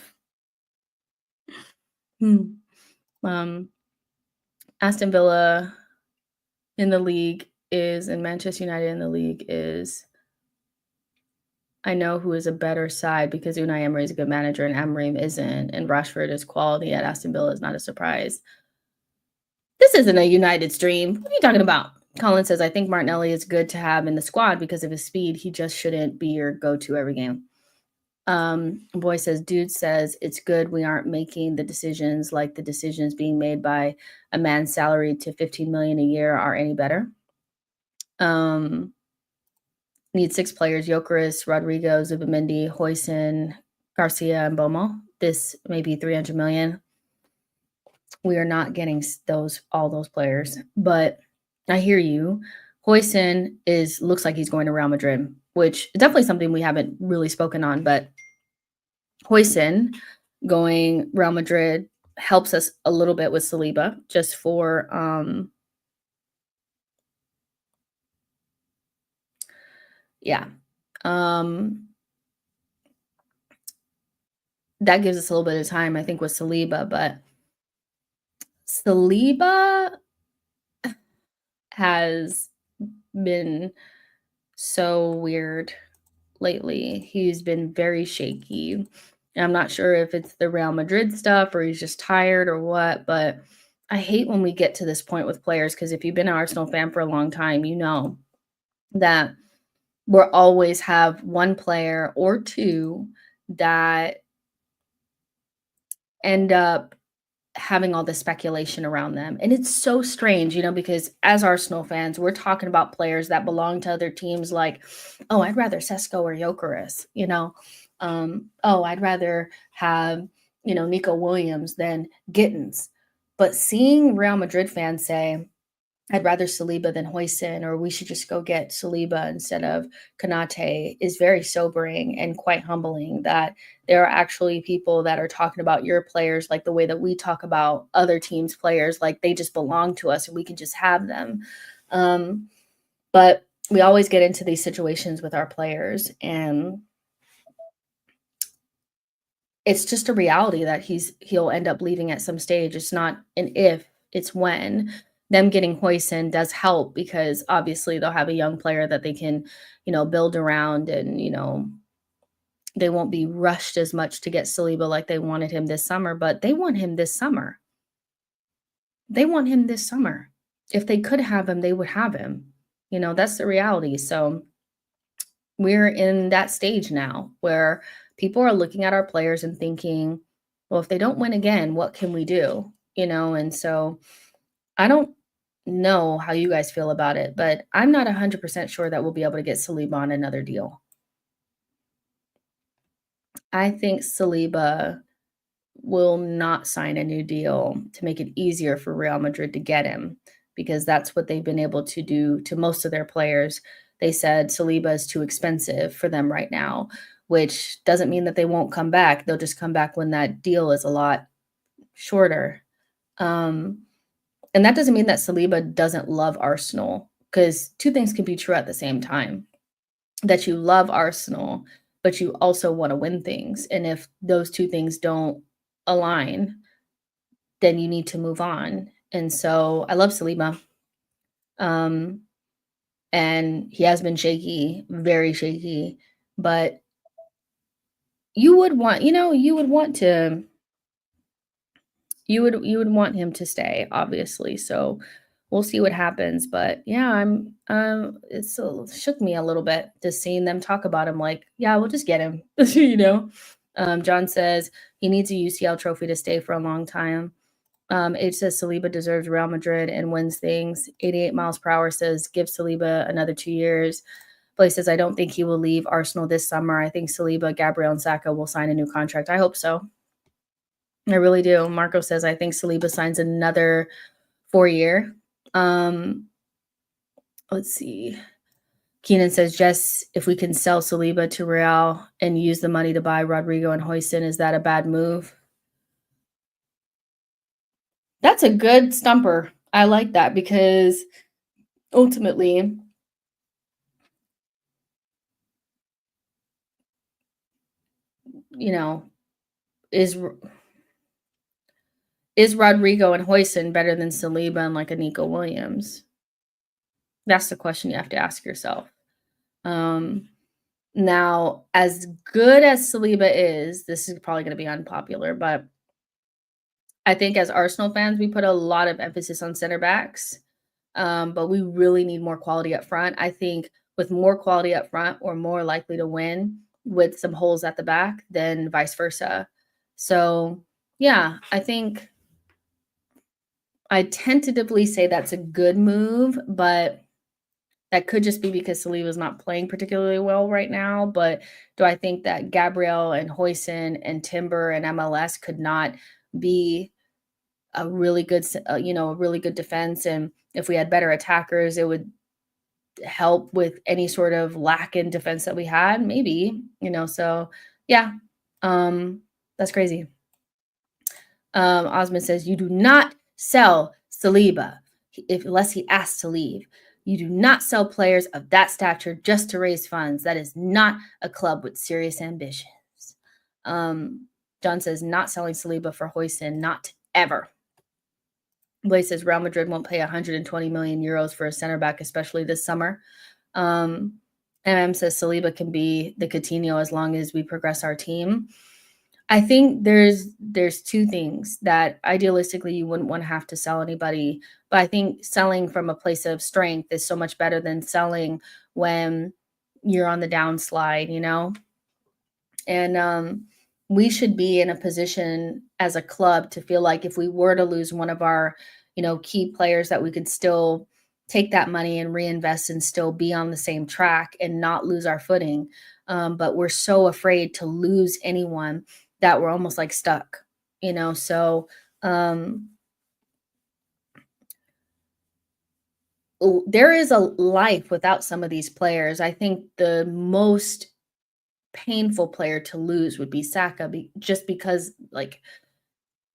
Aston Villa in the league is, and Manchester United in the league is, I know who is a better side because Unai Emery is a good manager and Amorim isn't, and Rashford is quality at Aston Villa is not a surprise. This isn't a United stream. What are you talking about? Colin says, I think Martinelli is good to have in the squad because of his speed. He just shouldn't be your go-to every game. Boy says, dude says, it's good we aren't making the decisions like the decisions being made by a man salaried to 15 million a year are any better. Need 6 players, Gyökeres, Rodrigo, Zubimendi, Huijsen, Garcia, and Bomo. This may be 300 million. We are not getting all those players, but I hear you. Huijsen looks like he's going to Real Madrid, which is definitely something we haven't really spoken on, but Huijsen going Real Madrid helps us a little bit with Saliba, just for that gives us a little bit of time, I think, with Saliba, but Saliba has been so weird lately. He's been very shaky. I'm not sure if it's the Real Madrid stuff or he's just tired or what, but I hate when we get to this point with players because if you've been an Arsenal fan for a long time, you know that we'll always have one player or two that end up having all this speculation around them. And it's so strange, you know, because as Arsenal fans, we're talking about players that belong to other teams like, oh, I'd rather Sesko or Gyökeres, you know. Oh, I'd rather have, you know, Nico Williams than Gittins. But seeing Real Madrid fans say, I'd rather Saliba than Hoyson, or we should just go get Saliba instead of Konate is very sobering and quite humbling that there are actually people that are talking about your players like the way that we talk about other teams' players, like they just belong to us and we can just have them. But we always get into these situations with our players, and it's just a reality that he'll end up leaving at some stage. It's not an if, it's when. Them getting Hoyson does help because obviously they'll have a young player that they can, you know, build around and, you know, they won't be rushed as much to get Saliba like they wanted him this summer, but they want him this summer. They want him this summer. If they could have him, they would have him. You know, that's the reality. So we're in that stage now where people are looking at our players and thinking, well, if they don't win again, what can we do? You know, and so I don't know how you guys feel about it, but I'm not 100% sure that we'll be able to get Saliba on another deal. I think Saliba will not sign a new deal to make it easier for Real Madrid to get him because that's what they've been able to do to most of their players. They said Saliba is too expensive for them right now, which doesn't mean that they won't come back. They'll just come back when that deal is a lot shorter. And that doesn't mean that Saliba doesn't love Arsenal because two things can be true at the same time. That you love Arsenal, but you also want to win things. And if those two things don't align, then you need to move on. And so I love Saliba. Um, and he has been shaky, very shaky, but you would want, you know, you would want him to stay, obviously. So we'll see what happens. But yeah, it's shook me a little bit just seeing them talk about him like, yeah, we'll just get him, you know. John says he needs a UCL trophy to stay for a long time. H says Saliba deserves Real Madrid and wins things. 88 miles per hour says give Saliba another 2 years. Blake says I don't think he will leave Arsenal this summer. I think Saliba, Gabriel, and Saka will sign a new contract. I hope so. I really do. Marco says, I think Saliba signs another 4-year. Let's see. Keenan says, Jess, if we can sell Saliba to Real and use the money to buy Rodrigo and Hoyson, is that a bad move? That's a good stumper. I like that because ultimately, you know, is Rodrigo and Hoyson better than Saliba and like a Nico Williams? That's the question you have to ask yourself. Now, as good as Saliba is, this is probably going to be unpopular, but I think as Arsenal fans, we put a lot of emphasis on center backs, but we really need more quality up front. I think with more quality up front, we're more likely to win with some holes at the back than vice versa. So, yeah, I think I tentatively say that's a good move, but that could just be because Saliba's not playing particularly well right now. But do I think that Gabriel and Hoyson and Timber and MLS could not be a really good, a really good defense? And if we had better attackers, it would help with any sort of lack in defense that we had, maybe, so yeah, that's crazy. Osmond says, you do not sell Saliba unless he asks to leave. You do not sell players of that stature just to raise funds. That is not a club with serious ambitions. John says, not selling Saliba for Hoyson, not ever. Blaze says Real Madrid won't pay 120 million euros for a center back, especially this summer. MM says Saliba can be the Coutinho as long as we progress our team. I think there's two things that idealistically you wouldn't want to have to sell anybody, but I think selling from a place of strength is so much better than selling when you're on the downslide, you know? And we should be in a position as a club to feel like if we were to lose one of our, key players, that we could still take that money and reinvest and still be on the same track and not lose our footing. But we're so afraid to lose anyone that we're almost like stuck, So there is a life without some of these players. I think the most painful player to lose would be Saka, just because like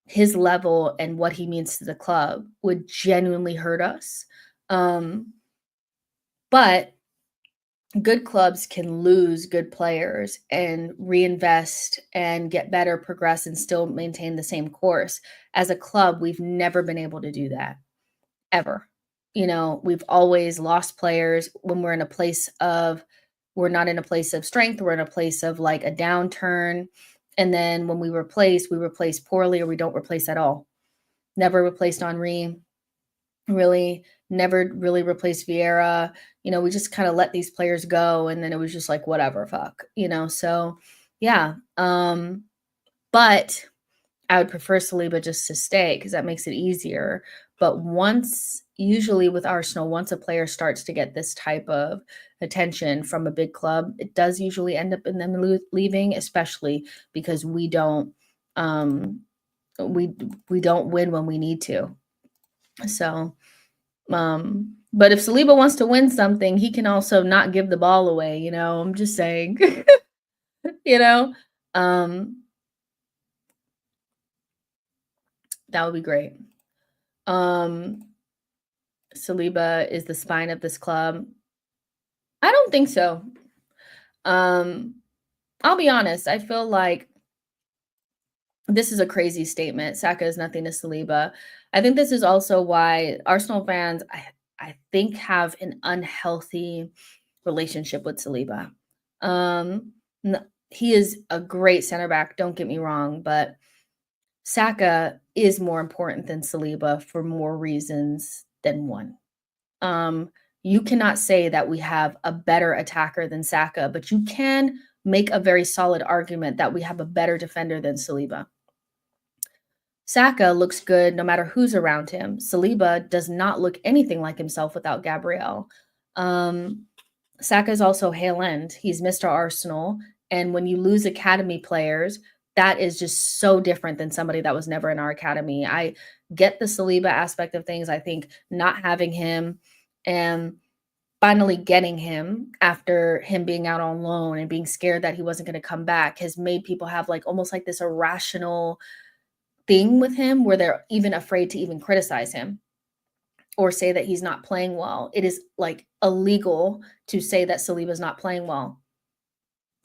his level and what he means to the club would genuinely hurt us. But good clubs can lose good players and reinvest and get better, progress, and still maintain the same course. As a club, we've never been able to do that ever. We've always lost players when we're not in a place of strength. We're in a place of like a downturn. And then when we replace poorly, or we don't replace at all. Never replaced Henry, really, never really replaced Vieira. We just kind of let these players go. And then it was just like, whatever, fuck, So yeah. But I would prefer Saliba just to stay because that makes it easier. But usually with Arsenal, once a player starts to get this type of attention from a big club, it does usually end up in them leaving, especially because we don't we don't win when we need to. So, but if Saliba wants to win something, he can also not give the ball away. I'm just saying, that would be great. Saliba is the spine of this club. I don't think so. I'll be honest. I feel like this is a crazy statement. Saka is nothing to Saliba. I think this is also why Arsenal fans, I think, have an unhealthy relationship with Saliba. He is a great center back, don't get me wrong, but Saka is more important than Saliba for more reasons than one. You cannot say that we have a better attacker than Saka, but you can make a very solid argument that we have a better defender than Saliba. Saka looks good no matter who's around him. Saliba does not look anything like himself without Gabriel. Saka is also Hale End. He's Mr. Arsenal. And when you lose academy players, that is just so different than somebody that was never in our academy. I get the Saliba aspect of things. I think not having him and finally getting him after him being out on loan and being scared that he wasn't going to come back has made people have like almost like this irrational thing with him where they're even afraid to even criticize him or say that he's not playing well. It is like illegal to say that Saliba is not playing well.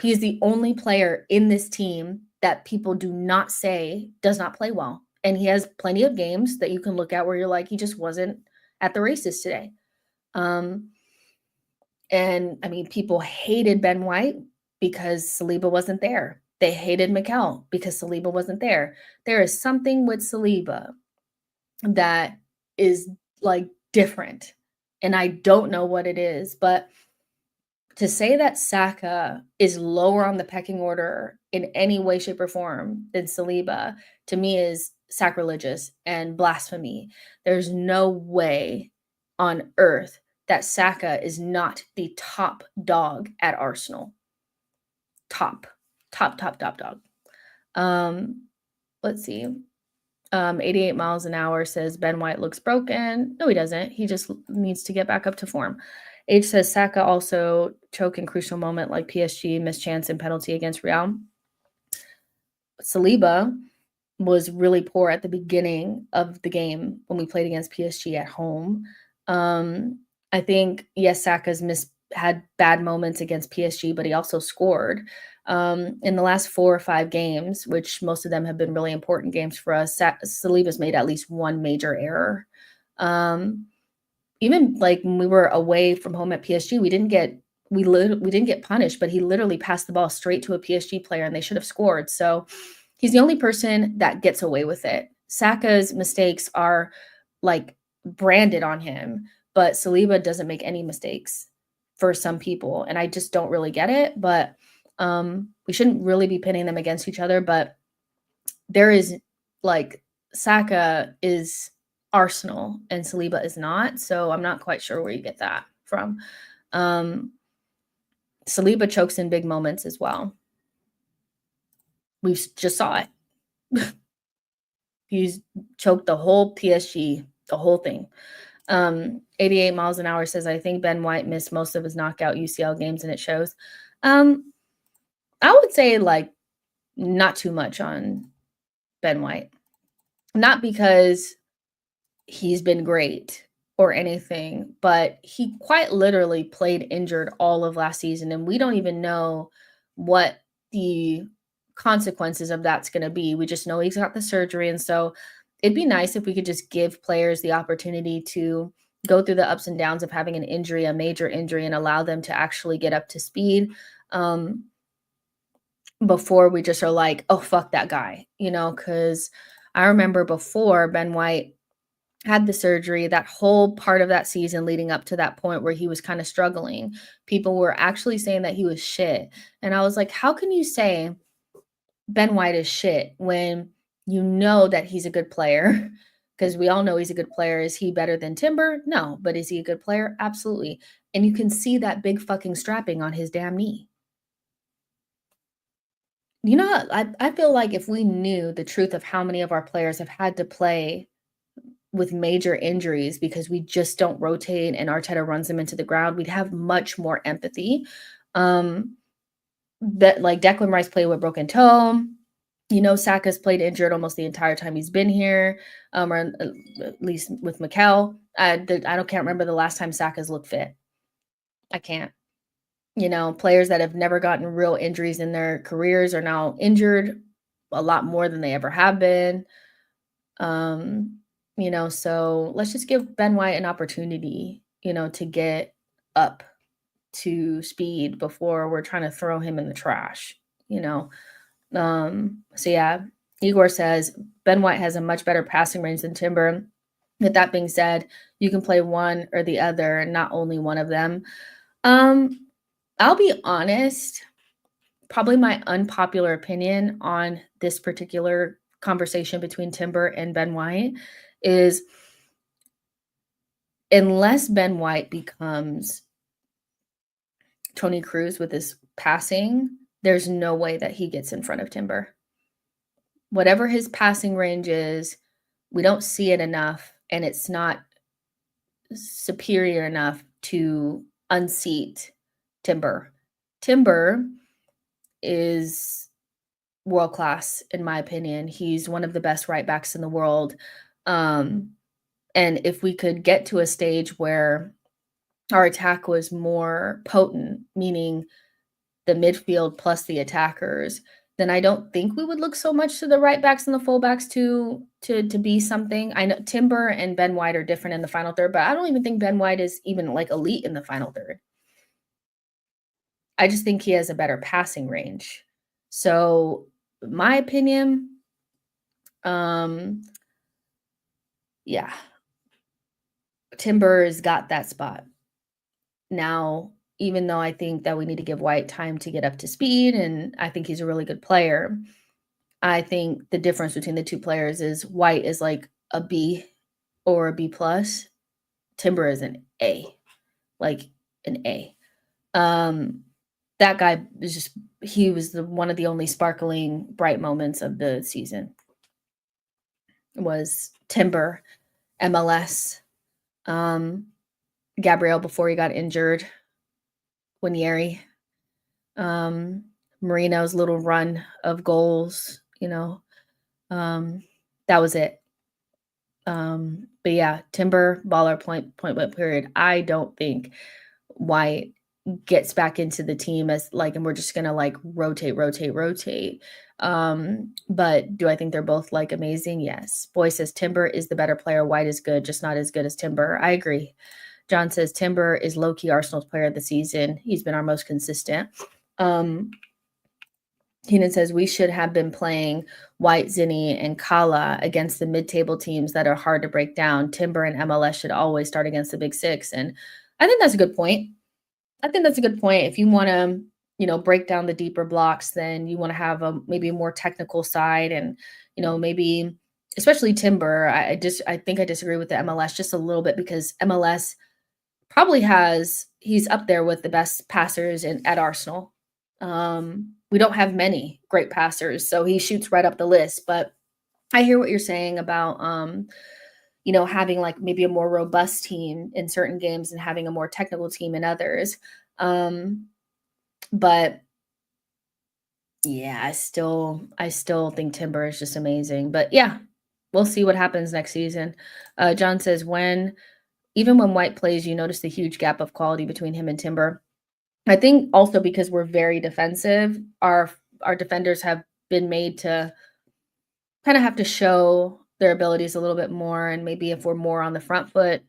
He is the only player in this team that people do not say does not play well. And he has plenty of games that you can look at where you're like, he just wasn't at the races today. And I mean, people hated Ben White because Saliba wasn't there. They hated Mikel because Saliba wasn't there. There is something with Saliba that is like different. And I don't know what it is, but to say that Saka is lower on the pecking order in any way, shape, or form than Saliba, to me is sacrilegious and blasphemy. There's no way on earth that Saka is not the top dog at Arsenal. Top dog. Let's see. 88 miles an hour says Ben White looks broken. No, he doesn't. He just needs to get back up to form. H says Saka also choke in crucial moment like PSG, missed chance and penalty against Real. Saliba was really poor at the beginning of the game when we played against PSG at home. I think, yes, Saka's had bad moments against PSG, but he also scored. In the last 4 or 5 games, which most of them have been really important games for us, Saliba's made at least one major error. Even like when we were away from home at PSG, we didn't get punished, but he literally passed the ball straight to a PSG player and they should have scored. So he's the only person that gets away with it. Saka's mistakes are like branded on him, but Saliba doesn't make any mistakes for some people. And I just don't really get it. But we shouldn't really be pitting them against each other. But there is like Saka is Arsenal and Saliba is not. So I'm not quite sure where you get that from. Saliba chokes in big moments as well. We just saw it. He's choked the whole PSG, the whole thing. 88 miles an hour says, I think Ben White missed most of his knockout UCL games and it shows. I would say like not too much on Ben White. Not because he's been great or anything, but he quite literally played injured all of last season, and we don't even know what the consequences of that's going to be. We just know he's got the surgery, and so it'd be nice if we could just give players the opportunity to go through the ups and downs of having an injury, a major injury, and allow them to actually get up to speed before we just are like, oh, fuck that guy, because I remember before Ben White had the surgery, that whole part of that season leading up to that point where he was kind of struggling, people were actually saying that he was shit. And I was like, how can you say Ben White is shit when you know that he's a good player? Because we all know he's a good player. Is he better than Timber? No. But is he a good player? Absolutely. And you can see that big fucking strapping on his damn knee. I feel like if we knew the truth of how many of our players have had to play with major injuries because we just don't rotate and Arteta runs them into the ground, we'd have much more empathy. That like Declan Rice played with broken toe. Saka's played injured almost the entire time he's been here, or at least with Mikel. Can't remember the last time Saka's looked fit. I can't. Players that have never gotten real injuries in their careers are now injured a lot more than they ever have been. So let's just give Ben White an opportunity, to get up to speed before we're trying to throw him in the trash, So yeah, Igor says Ben White has a much better passing range than Timber. With that being said, you can play one or the other, not only one of them. I'll be honest, probably my unpopular opinion on this particular conversation between Timber and Ben White is unless Ben White becomes Tony Cruz with his passing, there's no way that he gets in front of Timber. Whatever his passing range is, we don't see it enough, and it's not superior enough to unseat Timber. Timber is world class, in my opinion. He's one of the best right backs in the world. And if we could get to a stage where our attack was more potent, meaning the midfield plus the attackers, then I don't think we would look so much to the right backs and the fullbacks to be something. I know Timber and Ben White are different in the final third, but I don't even think Ben White is even like elite in the final third. I just think he has a better passing range. So my opinion, yeah, Timber's got that spot. Now, even though I think that we need to give White time to get up to speed, and I think he's a really good player, I think the difference between the two players is White is like a B or a B plus. Timber is an A, like an A. That guy is he was one of the only sparkling bright moments of the season was Timber, MLS, Gabriel before he got injured, Winieri, Marino's little run of goals, that was it. But yeah, Timber, baller, point blank period. I don't think White gets back into the team as like, and we're just gonna like rotate. But do I think they're both like amazing? Yes. Boy says Timber is the better player. White is good, just not as good as Timber. I agree. John says Timber is low-key Arsenal's player of the season. He's been our most consistent. Keenan says we should have been playing White, Zinni, and Kala against the mid-table teams that are hard to break down. Timber and MLS should always start against the Big Six. And I think that's a good point. If you want to, break down the deeper blocks, then you want to have maybe a more technical side, and maybe especially Timber. I think I disagree with the MLS just a little bit, because MLS probably he's up there with the best passers at Arsenal. We don't have many great passers, so he shoots right up the list. But I hear what you're saying about having like maybe a more robust team in certain games and having a more technical team in others. But yeah, I still think Timber is just amazing. But yeah, we'll see what happens next season. John says even when White plays, you notice the huge gap of quality between him and Timber. I think also because we're very defensive, our defenders have been made to kind of have to show their abilities a little bit more, and maybe if we're more on the front foot,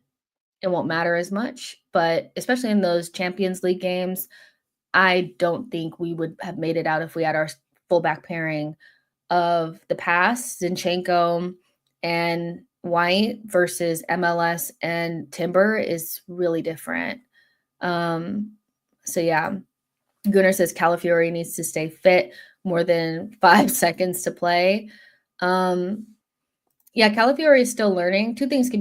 it won't matter as much. But especially in those Champions League games, I don't think we would have made it out if we had our fullback pairing of the past, Zinchenko and White, versus MLS and Timber is really different. So yeah, Gunnar says Calafiori needs to stay fit more than 5 seconds to play. Yeah, Calafiori is still learning. Two things can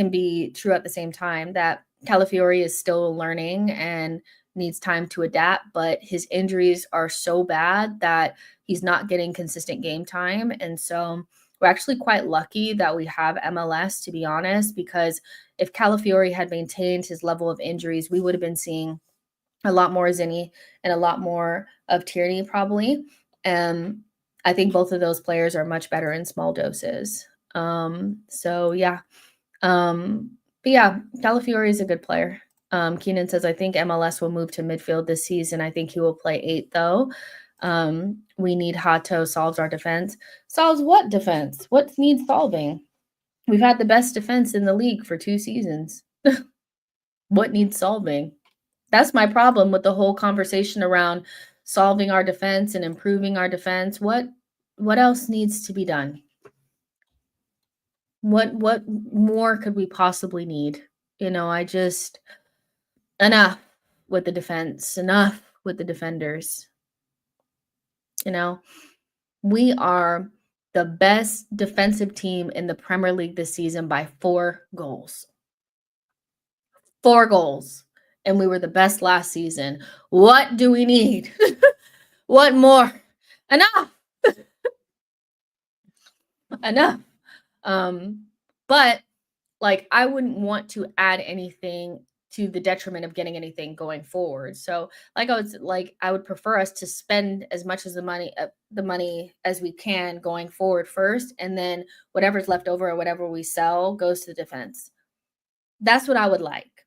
be true at the same time: that Calafiori is still learning and needs time to adapt, but his injuries are so bad that he's not getting consistent game time. And so we're actually quite lucky that we have MLS, to be honest, because if Calafiori had maintained his level of injuries, we would have been seeing a lot more Zinni and a lot more of Tierney probably. I think both of those players are much better in small doses. So yeah. But yeah, Calafiori is a good player. Keenan says, I think MLS will move to midfield this season. I think he will play 8 though. We need Hato solves our defense. Solves what defense? What needs solving? We've had the best defense in the league for 2 seasons. What needs solving? That's my problem with the whole conversation around solving our defense and improving our defense. What else needs to be done? What more could we possibly need? Enough with the defense, enough with the defenders. We are the best defensive team in the Premier League this season by 4 goals. 4 goals. And we were the best last season. What do we need? What more? Enough. Enough. But like, I wouldn't want to add anything to the detriment of getting anything going forward. So I would prefer us to spend as much as the money as we can going forward first, and then whatever's left over or whatever we sell goes to the defense. That's what I would like.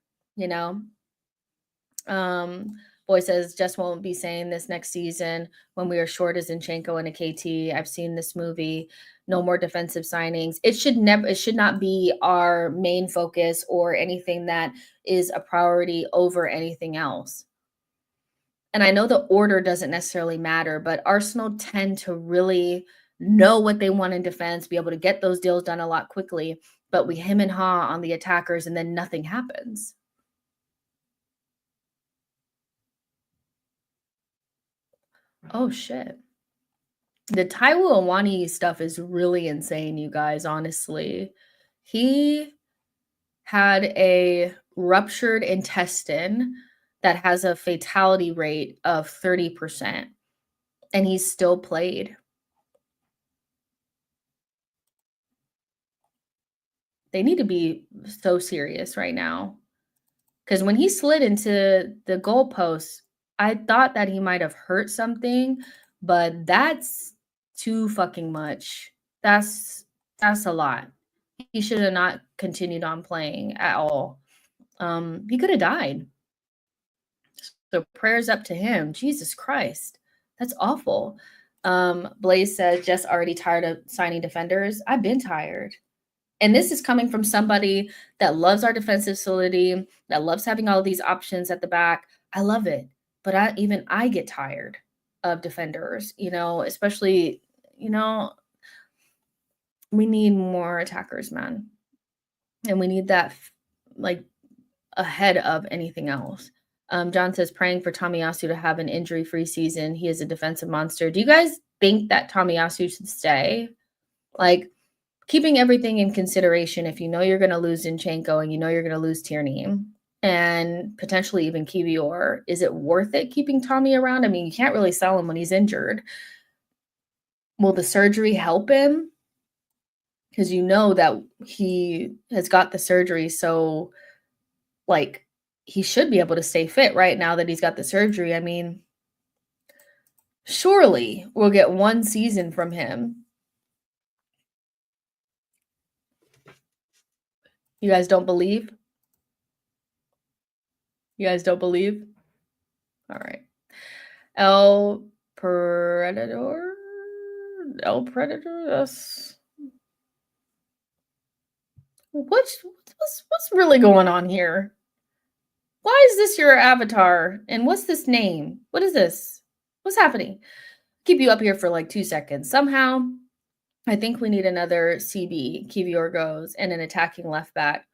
Boy says just won't be saying this next season when we are short as Zinchenko and a KT. I've seen this movie. No more defensive signings. It should not be our main focus or anything that is a priority over anything else. And I know the order doesn't necessarily matter, but Arsenal tend to really know what they want in defense, be able to get those deals done a lot quickly, but we hem and haw on the attackers and then nothing happens. Oh shit. The Taiwo Awani stuff is really insane, you guys, honestly. He had a ruptured intestine that has a fatality rate of 30%, and he still played. They need to be so serious right now. Because when he slid into the goalpost, I thought that he might have hurt something, but that's too fucking much. That's a lot. He should have not continued on playing at all. He could have died. So prayers up to him. Jesus Christ. That's awful. Blaze says, Jess already tired of signing defenders. I've been tired. And this is coming from somebody that loves our defensive solidity, that loves having all these options at the back. I love it. But I get tired of defenders, especially, we need more attackers, man. And we need that like ahead of anything else. John says, praying for Tomiyasu to have an injury-free season. He is a defensive monster. Do you guys think that Tomiyasu should stay? Like, keeping everything in consideration, if you know you're going to lose Zinchenko and you know you're going to lose Tierney and potentially even Kiwior, is it worth it keeping Tommy around? I mean, you can't really sell him when he's injured. Will the surgery help him? Because you know that he has got the surgery, so like he should be able to stay fit right now that he's got the surgery. I mean, surely we'll get one season from him. You guys don't believe? You guys don't believe? All right. El Predator? That's... What's really going on here? Why is this your avatar? And what's this name? What is this? What's happening? Keep you up here for like 2 seconds. Somehow, I think we need another CB, Kiwior goes, and an attacking left back.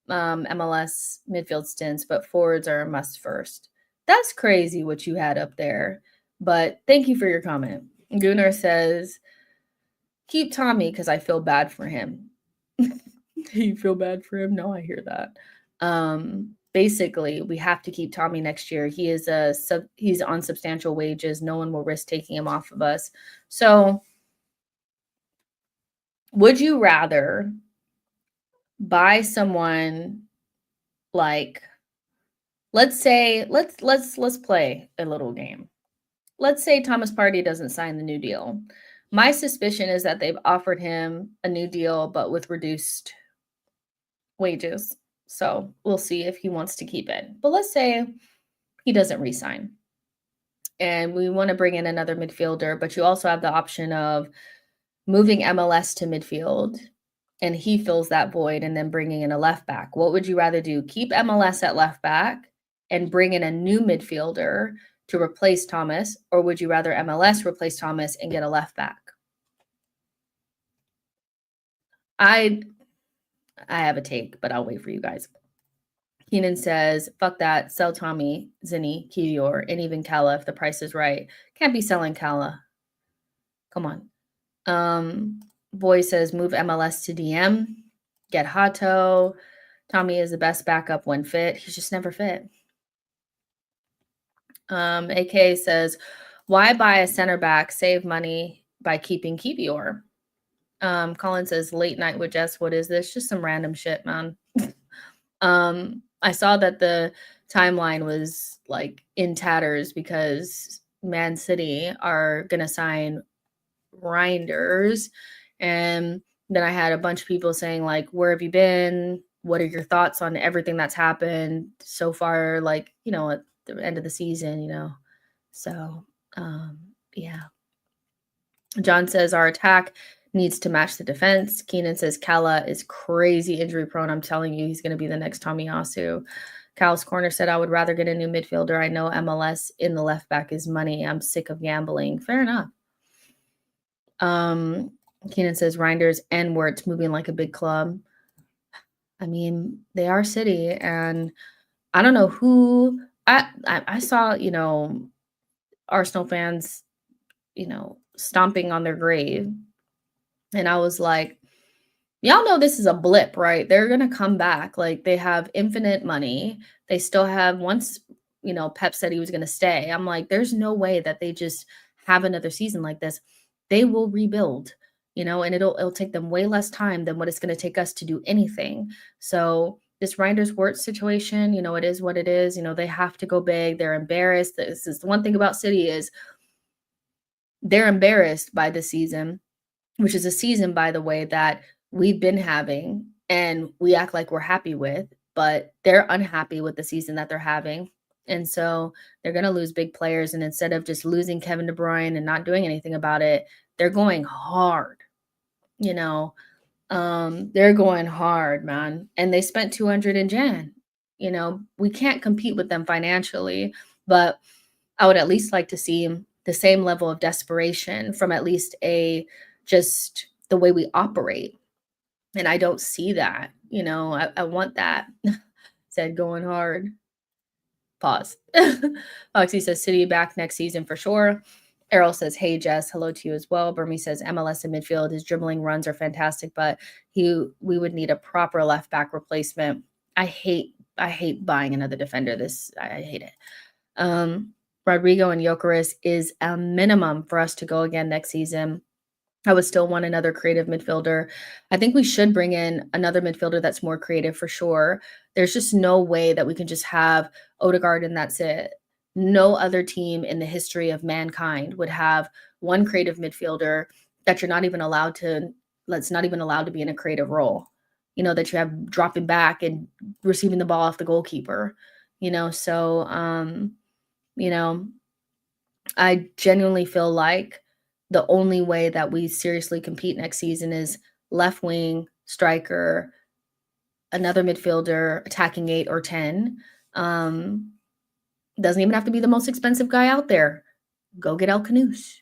MLS midfield stints, but forwards are a must first. That's crazy what you had up there. But thank you for your comment. Gunnar says, keep Tommy because I feel bad for him. You feel bad for him? No, I hear that. Basically, we have to keep Tommy next year. He is he's on substantial wages. No one will risk taking him off of us. So would you rather buy someone like, let's say, let's play a little game. Let's say Thomas Partey doesn't sign the new deal. My suspicion is that they've offered him a new deal, but with reduced wages. So we'll see if he wants to keep it. But let's say he doesn't resign and we want to bring in another midfielder, but you also have the option of moving MLS to midfield and he fills that void and then bringing in a left back. What would you rather do? Keep MLS at left back and bring in a new midfielder to replace Thomas, or would you rather MLS replace Thomas and get a left back? I have a take, but I'll wait for you guys. Keenan says, fuck that, sell Tommy, Zinni, Kiwior, and even Kala if the price is right. Can't be selling Kala. Come on. Boy says, move MLS to DM, get Hato. Tommy is the best backup when fit. He's just never fit. AK says, why buy a center back, save money by keeping Kiwior? Colin says, late night with Jess, what is this? Just some random shit, man. I saw that the timeline was like in tatters because Man City are going to sign Reinders. And then I had a bunch of people saying like, where have you been? What are your thoughts on everything that's happened so far? Like, at the end of the season, So, yeah. John says our attack needs to match the defense. Keenan says Kala is crazy injury prone. I'm telling you, he's going to be the next Tomiyasu. Cal's Corner said, I would rather get a new midfielder. I know MLS in the left back is money. I'm sick of gambling. Fair enough. Keenan says Reinders and Wirtz moving like a big club. I mean, they are City, and I don't know who I saw, Arsenal fans, stomping on their grave. And I was like, y'all know this is a blip, right? They're going to come back. Like, they have infinite money. They still have, once, Pep said he was going to stay. I'm like, there's no way that they just have another season like this. They will rebuild, and it'll take them way less time than what it's going to take us to do anything. So this Reinders Wirtz situation, it is what it is. They have to go big. They're embarrassed. This is the one thing about City is they're embarrassed by the season, which is a season, by the way, that we've been having and we act like we're happy with, but they're unhappy with the season that they're having. And so they're going to lose big players. And instead of just losing Kevin De Bruyne and not doing anything about it, they're going hard, you know. They're going hard, man. And they spent 200 in Jan. You know, we can't compete with them financially, but I would at least like to see the same level of desperation from at least a just the way we operate. And I don't see that. You know, I want that. Said going hard. Pause. Foxy says City back next season for sure. Errol says, hey, Jess, hello to you as well. Burmy says MLS in midfield, his dribbling runs are fantastic, but we would need a proper left back replacement. I hate buying another defender. I hate it. Rodrigo and Gyökeres is a minimum for us to go again next season. I would still want another creative midfielder. I think we should bring in another midfielder that's more creative for sure. There's just no way that we can just have Odegaard and that's it. No other team in the history of mankind would have one creative midfielder that you're not even allowed to, that's not even allowed to be in a creative role. You know, that you have dropping back and receiving the ball off the goalkeeper, you know, so, you know, I genuinely feel like the only way that we seriously compete next season is left wing, striker, another midfielder, attacking 8 or 10. Doesn't even have to be the most expensive guy out there. Go get El Canus,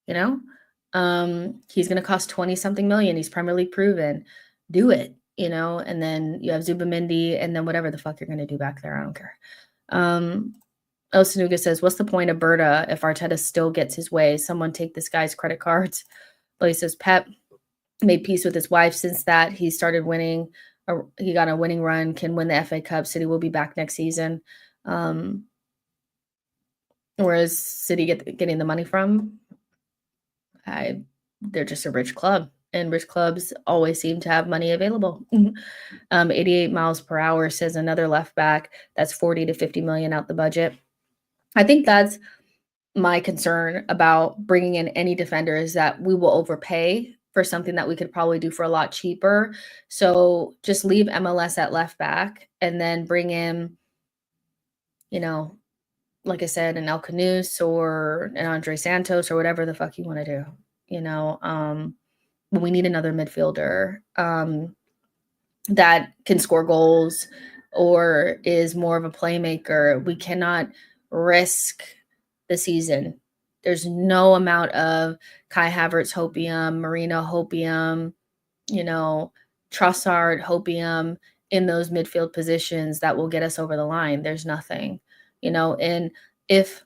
you know? He's going to cost 20 something million. He's Premier League proven. Do it, you know? And then you have Zubamendi and then whatever the fuck you're going to do back there. I don't care. Sanuga says, what's the point of Berta if Arteta still gets his way? Someone take this guy's credit cards. But he says Pep made peace with his wife since that. He started winning. He got a winning run, can win the FA Cup. City will be back next season. Whereas City getting the money from? They're just a rich club. And rich clubs always seem to have money available. 88 miles per hour says another left back. That's 40 to 50 million out the budget. I think that's my concern about bringing in any defender is that we will overpay for something that we could probably do for a lot cheaper. So just leave MLS at left back and then bring in, you know, like I said, an El Canus or an Andre Santos or whatever the fuck you want to do, you know. But we need another midfielder that can score goals or is more of a playmaker. We cannot risk the season. There's no amount of Kai Havertz hopium, Marino hopium, you know, Trossard hopium in those midfield positions that will get us over the line. There's nothing, you know. And if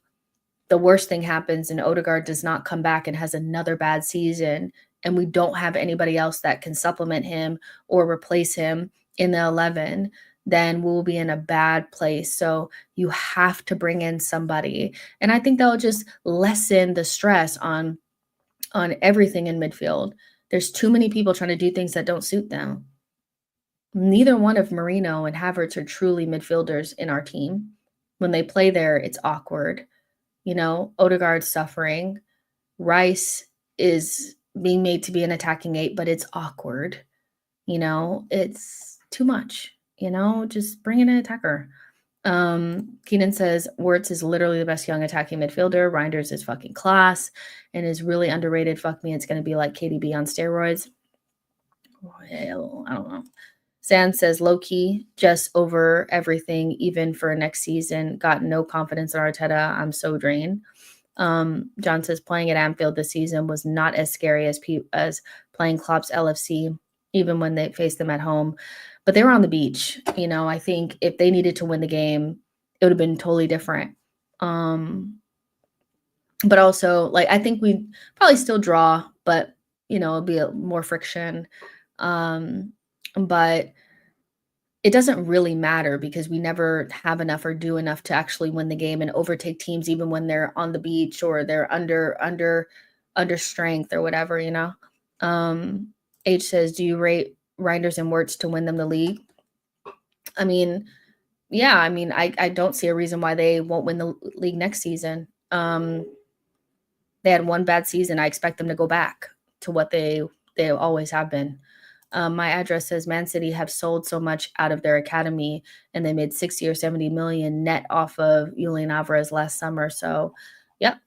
the worst thing happens and Odegaard does not come back and has another bad season and we don't have anybody else that can supplement him or replace him in the 11, then we'll be in a bad place. So you have to bring in somebody. And I think that'll just lessen the stress on everything in midfield. There's too many people trying to do things that don't suit them. Neither one of Marino and Havertz are truly midfielders in our team. When they play there, it's awkward. You know, Odegaard's suffering. Rice is being made to be an attacking 8, but it's awkward. You know, it's too much. You know, just bring in an attacker. Keenan says Wirtz is literally the best young attacking midfielder. Reinders is fucking class and is really underrated. Fuck me, it's going to be like KDB on steroids. Well, I don't know. Sand says low-key, just over everything, even for next season. Got no confidence in Arteta. I'm so drained. John says playing at Anfield this season was not as scary as playing Klopp's LFC, even when they faced them at home. But they were on the beach. You know, I think if they needed to win the game, it would have been totally different. But also, like, I think we'd probably still draw, but, you know, it'll be more friction. But it doesn't really matter because we never have enough or do enough to actually win the game and overtake teams, even when they're on the beach or they're under strength or whatever, you know. H says, do you rate Reinders and Wirtz to win them the league? I mean, yeah, I mean, I don't see a reason why they won't win the league next season. They had one bad season. I expect them to go back to what they always have been. My address says Man City have sold so much out of their academy, and they made 60 or 70 million net off of Julian Alvarez last summer. So, yep.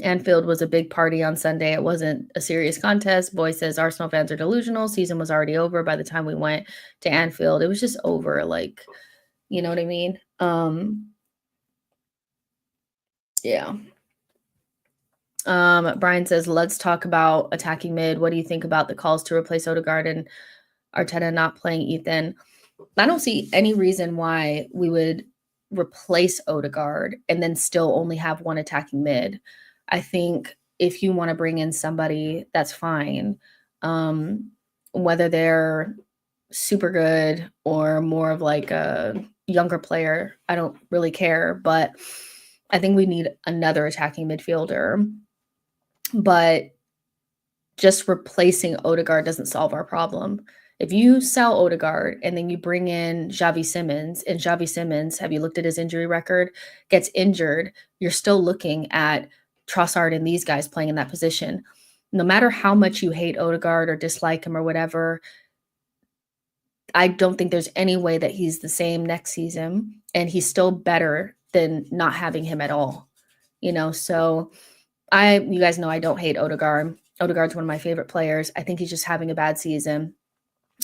Anfield was a big party on Sunday. It wasn't a serious contest. Boy says Arsenal fans are delusional. Season was already over by the time we went to Anfield. It was just over. Like, you know what I mean? Yeah. Brian says, let's talk about attacking mid. What do you think about the calls to replace Odegaard and Arteta not playing Ethan? I don't see any reason why we would replace Odegaard and then still only have one attacking mid. I think if you want to bring in somebody, that's fine. Whether they're super good or more of like a younger player, I don't really care. But I think we need another attacking midfielder. But just replacing Odegaard doesn't solve our problem. If you sell Odegaard and then you bring in Xavi Simons, and Xavi Simons, have you looked at his injury record, gets injured, you're still looking at Trossard and these guys playing in that position. No matter how much you hate Odegaard or dislike him or whatever, I don't think there's any way that he's the same next season, and he's still better than not having him at all. So you guys know I don't hate Odegaard. Odegaard's one of my favorite players. I think he's just having a bad season.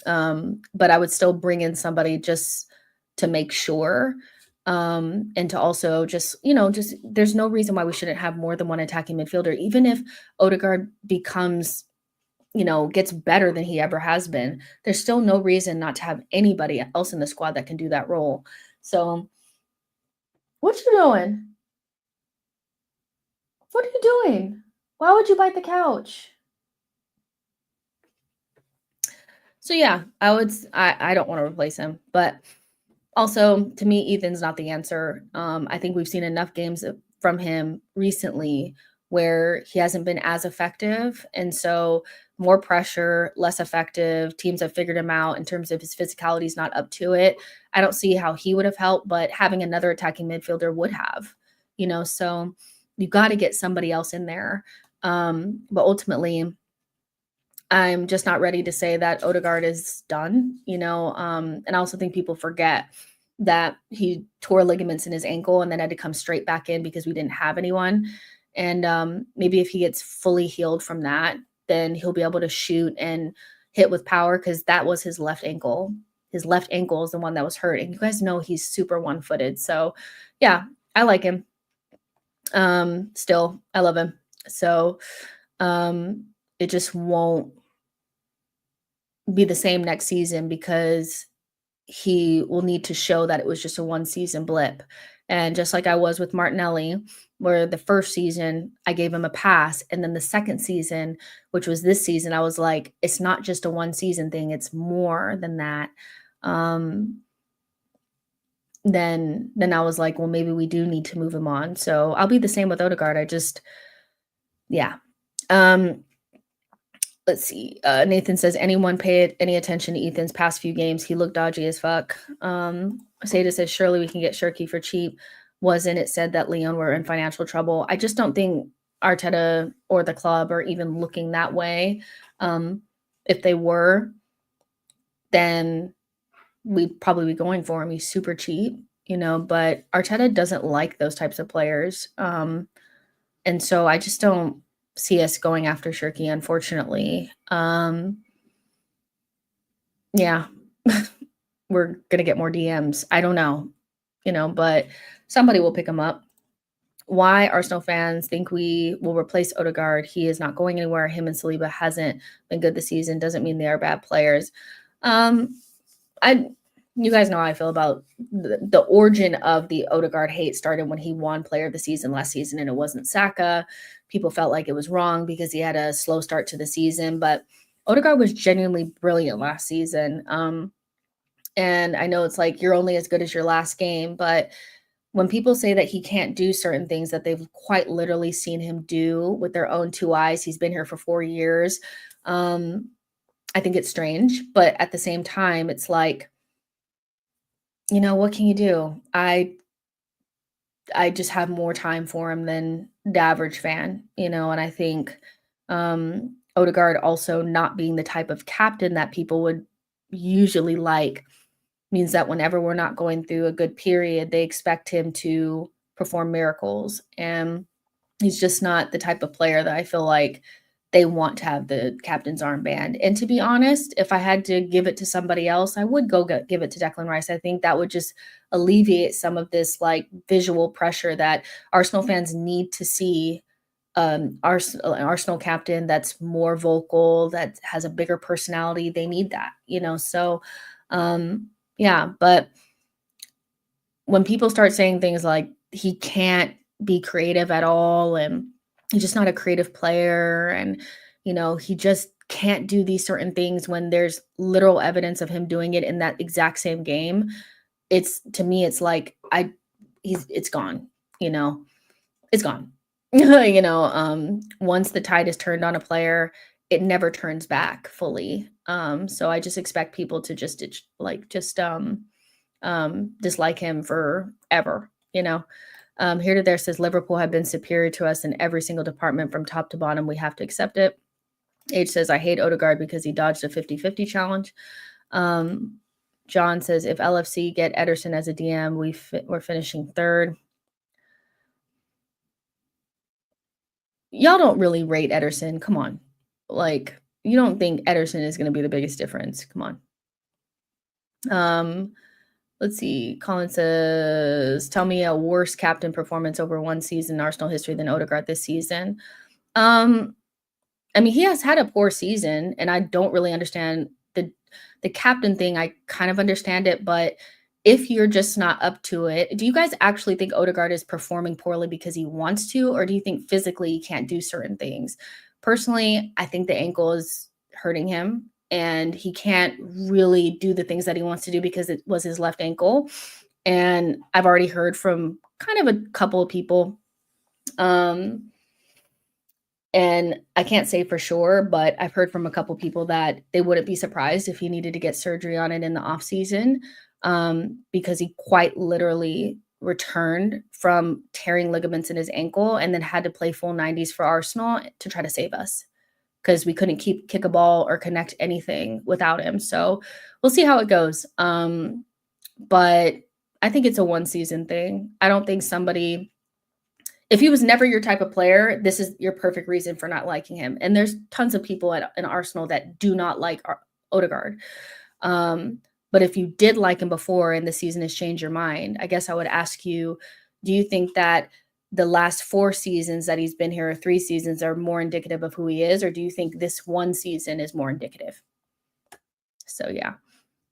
But I would still bring in somebody just to make sure. And to also just there's no reason why we shouldn't have more than one attacking midfielder, even if Odegaard becomes, gets better than he ever has been. There's still no reason not to have anybody else in the squad that can do that role. So what you doing? What are you doing? Why would you bite the couch? So yeah, I don't want to replace him, but also to me, Ethan's not the answer. I think we've seen enough games from him recently where he hasn't been as effective. And so more pressure, less effective. Teams have figured him out in terms of his physicality is not up to it. I don't see how he would have helped, but having another attacking midfielder would have, so you got to get somebody else in there. But ultimately, I'm just not ready to say that Odegaard is done, and I also think people forget that he tore ligaments in his ankle and then had to come straight back in because we didn't have anyone. And maybe if he gets fully healed from that, then he'll be able to shoot and hit with power, because that was his left ankle. His left ankle is the one that was hurt. And you guys know he's super one-footed. So yeah, I like him. Still, I love him. So it just won't be the same next season because he will need to show that it was just a one season blip. And just like I was with Martinelli, where the first season I gave him a pass, and then the second season, which was this season, I was like, it's not just a one season thing, it's more than that. Then I was like, well, maybe we do need to move him on. So I'll be the same with Odegaard. Yeah. Let's see. Nathan says, anyone pay any attention to Ethan's past few games? He looked dodgy as fuck. Seda says, surely we can get Shirky for cheap. Wasn't it said that Lyon were in financial trouble? I just don't think Arteta or the club are even looking that way. If they were, then we'd probably be going for him. He's super cheap, but Arteta doesn't like those types of players. And so I just don't see us going after Shirky, unfortunately. Yeah, we're gonna get more DMs. I don't know, but somebody will pick him up. Why Arsenal fans think we will replace Odegaard? He is not going anywhere. Him and Saliba hasn't been good this season. Doesn't mean they are bad players. You guys know how I feel about the origin of the Odegaard hate started when he won Player of the Season last season, and it wasn't Saka. People felt like it was wrong because he had a slow start to the season, but Odegaard was genuinely brilliant last season. And I know it's like you're only as good as your last game, but when people say that he can't do certain things that they've quite literally seen him do with their own two eyes, he's been here for 4 years. I think it's strange, but at the same time, it's like, what can you do? I just have more time for him than the average fan, and I think Odegaard also not being the type of captain that people would usually like means that whenever we're not going through a good period, they expect him to perform miracles. And he's just not the type of player that I feel like they want to have the captain's armband. And to be honest, if I had to give it to somebody else, I would give it to Declan Rice. I think that would just alleviate some of this like visual pressure that Arsenal fans need to see an Arsenal captain that's more vocal, that has a bigger personality. They need that, you know. So yeah, but when people start saying things like he can't be creative at all and he's just not a creative player and you know he just can't do these certain things when there's literal evidence of him doing it in that exact same game, it's to me it's like it's gone, you know, it's gone. You know, once the tide is turned on a player, it never turns back fully. So I just expect people to just dislike him forever, you know. Here to there says Liverpool have been superior to us in every single department from top to bottom. We have to accept it. H says, I hate Odegaard because he dodged a 50-50 challenge. John says, if LFC get Ederson as a DM, we're finishing third. Y'all don't really rate Ederson. Come on. Like, you don't think Ederson is going to be the biggest difference. Come on. Let's see. Colin says, tell me a worse captain performance over one season in Arsenal history than Odegaard this season. I mean, he has had a poor season, and I don't really understand the captain thing. I kind of understand it, but if you're just not up to it, do you guys actually think Odegaard is performing poorly because he wants to, or do you think physically he can't do certain things? Personally, I think the ankle is hurting him and he can't really do the things that he wants to do because it was his left ankle. And I've already heard from kind of a couple of people. And I can't say for sure, but I've heard from a couple people that they wouldn't be surprised if he needed to get surgery on it in the off season, because he quite literally returned from tearing ligaments in his ankle and then had to play full 90s for Arsenal to try to save us because we couldn't kick a ball or connect anything without him. So we'll see how it goes. But I think it's a one season thing. I don't think if he was never your type of player, this is your perfect reason for not liking him. And there's tons of people in Arsenal that do not like Odegaard. But if you did like him before and the season has changed your mind, I guess I would ask you, do you think that the last 4 seasons that he's been here, or 3 seasons, are more indicative of who he is? Or do you think this one season is more indicative? So, yeah.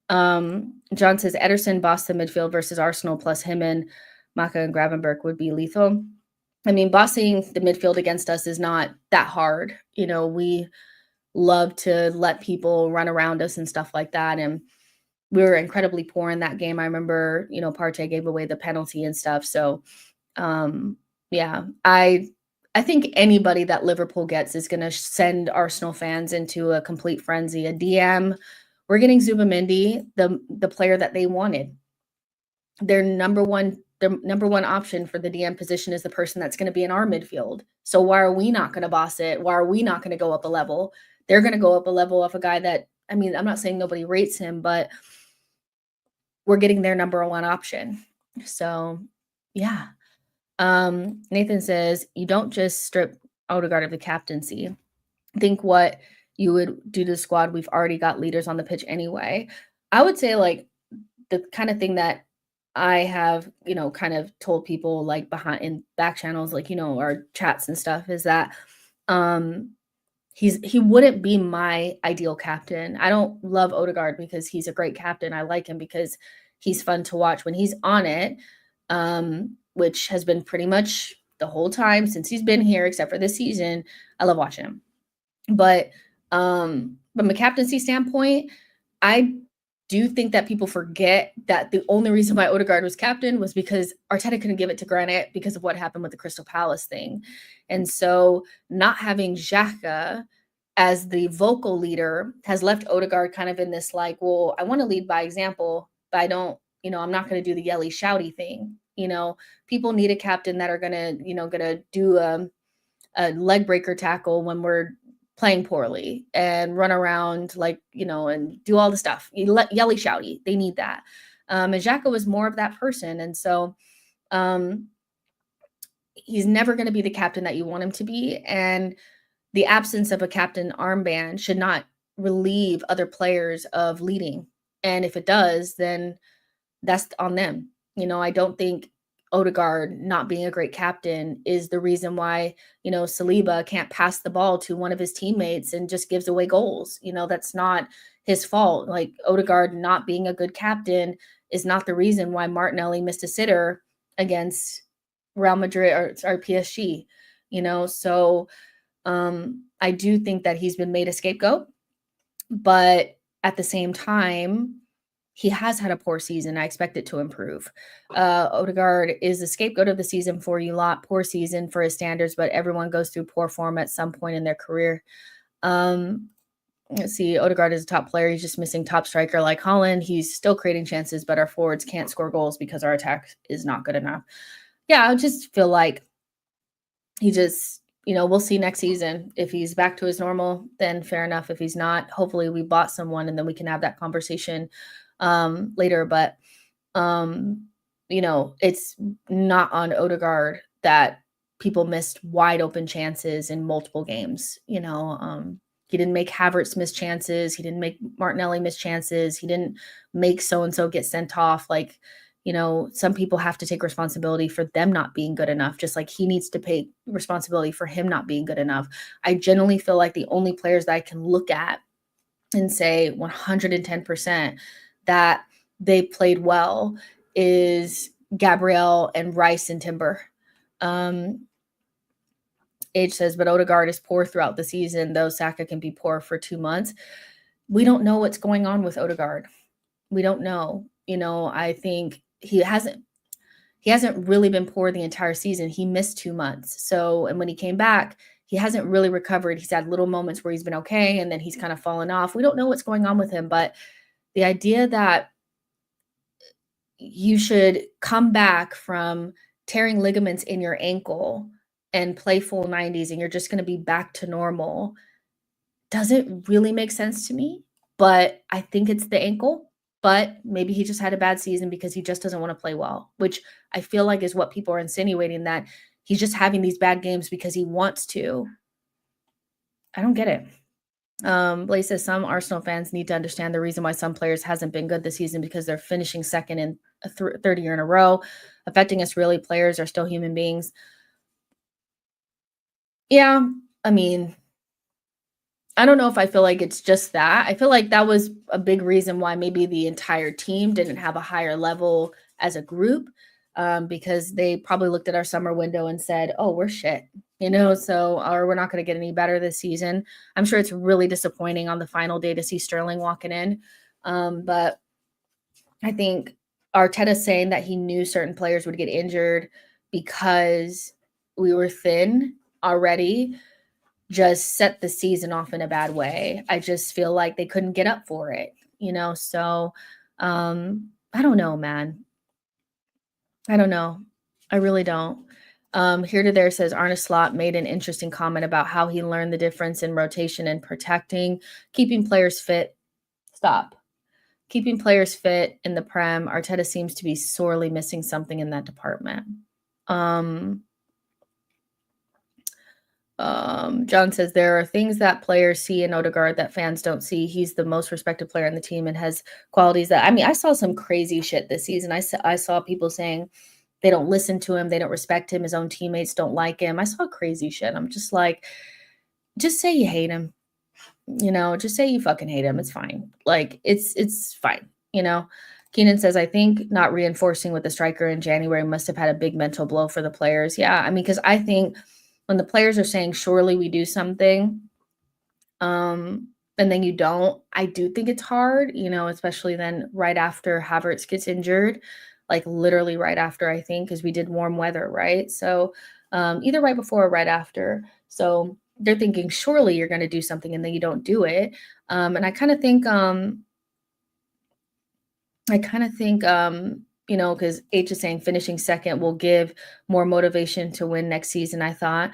John says Ederson, Boston midfield versus Arsenal plus him and Maka and Gravenberch would be lethal. I mean, bossing the midfield against us is not that hard. You know, we love to let people run around us and stuff like that. And we were incredibly poor in that game. I remember, you know, Partey gave away the penalty and stuff. So, yeah, I think anybody that Liverpool gets is going to send Arsenal fans into a complete frenzy. A DM, we're getting Zubimendi, the player that they wanted. Their number one option for the DM position is the person that's going to be in our midfield. So why are we not going to boss it? Why are we not going to go up a level? They're going to go up a level of a guy that, I mean, I'm not saying nobody rates him, but we're getting their number one option. So, yeah. Nathan says, you don't just strip Odegaard of the captaincy. Think what you would do to the squad. We've already got leaders on the pitch anyway. I would say like the kind of thing that I have, you know, kind of told people like behind in back channels, like, you know, our chats and stuff is that he wouldn't be my ideal captain. I don't love Odegaard because he's a great captain. I like him because he's fun to watch when he's on it, which has been pretty much the whole time since he's been here, except for this season. I love watching him. But from a captaincy standpoint, I do think that people forget that the only reason why Odegaard was captain was because Arteta couldn't give it to Granit because of what happened with the Crystal Palace thing. And so not having Xhaka as the vocal leader has left Odegaard kind of in this like, well, I want to lead by example, but I don't, you know, I'm not going to do the yelly shouty thing. You know, people need a captain that are going to, you know, going to do a leg breaker tackle when we're playing poorly and run around like, and do all the stuff. Yelly shouty. They need that. And Xhaka was more of that person. And so he's never going to be the captain that you want him to be. And the absence of a captain armband should not relieve other players of leading. And if it does, then that's on them. I don't think Odegaard not being a great captain is the reason why, Saliba can't pass the ball to one of his teammates and just gives away goals. That's not his fault. Like Odegaard not being a good captain is not the reason why Martinelli missed a sitter against Real Madrid or PSG, so I do think that he's been made a scapegoat, but at the same time, he has had a poor season. I expect it to improve. Odegaard is the scapegoat of the season for you lot. Poor season for his standards, but everyone goes through poor form at some point in their career. Let's see. Odegaard is a top player. He's just missing top striker like Haaland. He's still creating chances, but our forwards can't score goals because our attack is not good enough. Yeah, I just feel like he just, we'll see next season. If he's back to his normal, then fair enough. If he's not, hopefully we bought someone and then we can have that conversation later. But, it's not on Odegaard that people missed wide open chances in multiple games. He didn't make Havertz miss chances. He didn't make Martinelli miss chances. He didn't make so-and-so get sent off. Like, some people have to take responsibility for them not being good enough, just like he needs to take responsibility for him not being good enough. I generally feel like the only players that I can look at and say 110% that they played well is Gabriel and Rice and Timber. Age says, but Odegaard is poor throughout the season, though Saka can be poor for 2 months. We don't know what's going on with Odegaard. We don't know. I think he hasn't really been poor the entire season. He missed 2 months. So, and when he came back, he hasn't really recovered. He's had little moments where he's been okay, and then he's kind of fallen off. We don't know what's going on with him, but the idea that you should come back from tearing ligaments in your ankle and play full 90s and you're just going to be back to normal doesn't really make sense to me. But I think it's the ankle. But maybe he just had a bad season because he just doesn't want to play well, which I feel like is what people are insinuating, that he's just having these bad games because he wants to. I don't get it. Blaze says some Arsenal fans need to understand the reason why some players hasn't been good this season because they're finishing second in a third year in a row, affecting us really. Players are still human beings. Yeah, I mean, I don't know if I feel like it's just that. I feel like that was a big reason why maybe the entire team didn't have a higher level as a group, because they probably looked at our summer window and said, oh, we're shit, so, or we're not going to get any better this season. I'm sure it's really disappointing on the final day to see Sterling walking in. But I think Arteta saying that he knew certain players would get injured because we were thin already just set the season off in a bad way. I just feel like they couldn't get up for it, so I don't know, man. I don't know. I really don't. Here to there says Arne Slot made an interesting comment about how he learned the difference in rotation and protecting, keeping players fit. Stop. Keeping players fit in the Prem. Arteta seems to be sorely missing something in that department. John says there are things that players see in Odegaard that fans don't see. He's the most respected player in the team and has qualities that, I saw some crazy shit this season. I saw people saying they don't listen to him. They don't respect him. His own teammates don't like him. I saw crazy shit. I'm just like, just say you hate him, just say you fucking hate him. It's fine. Like it's fine. Keenan says, I think not reinforcing with the striker in January must have had a big mental blow for the players. Yeah. Because I think when the players are saying, surely we do something, and then you don't, I do think it's hard, especially then right after Havertz gets injured, like literally right after, I think, because we did warm weather, right? So either right before or right after. So they're thinking, surely you're going to do something, and then you don't do it. And I kind of think, because H is saying finishing second will give more motivation to win next season, I thought.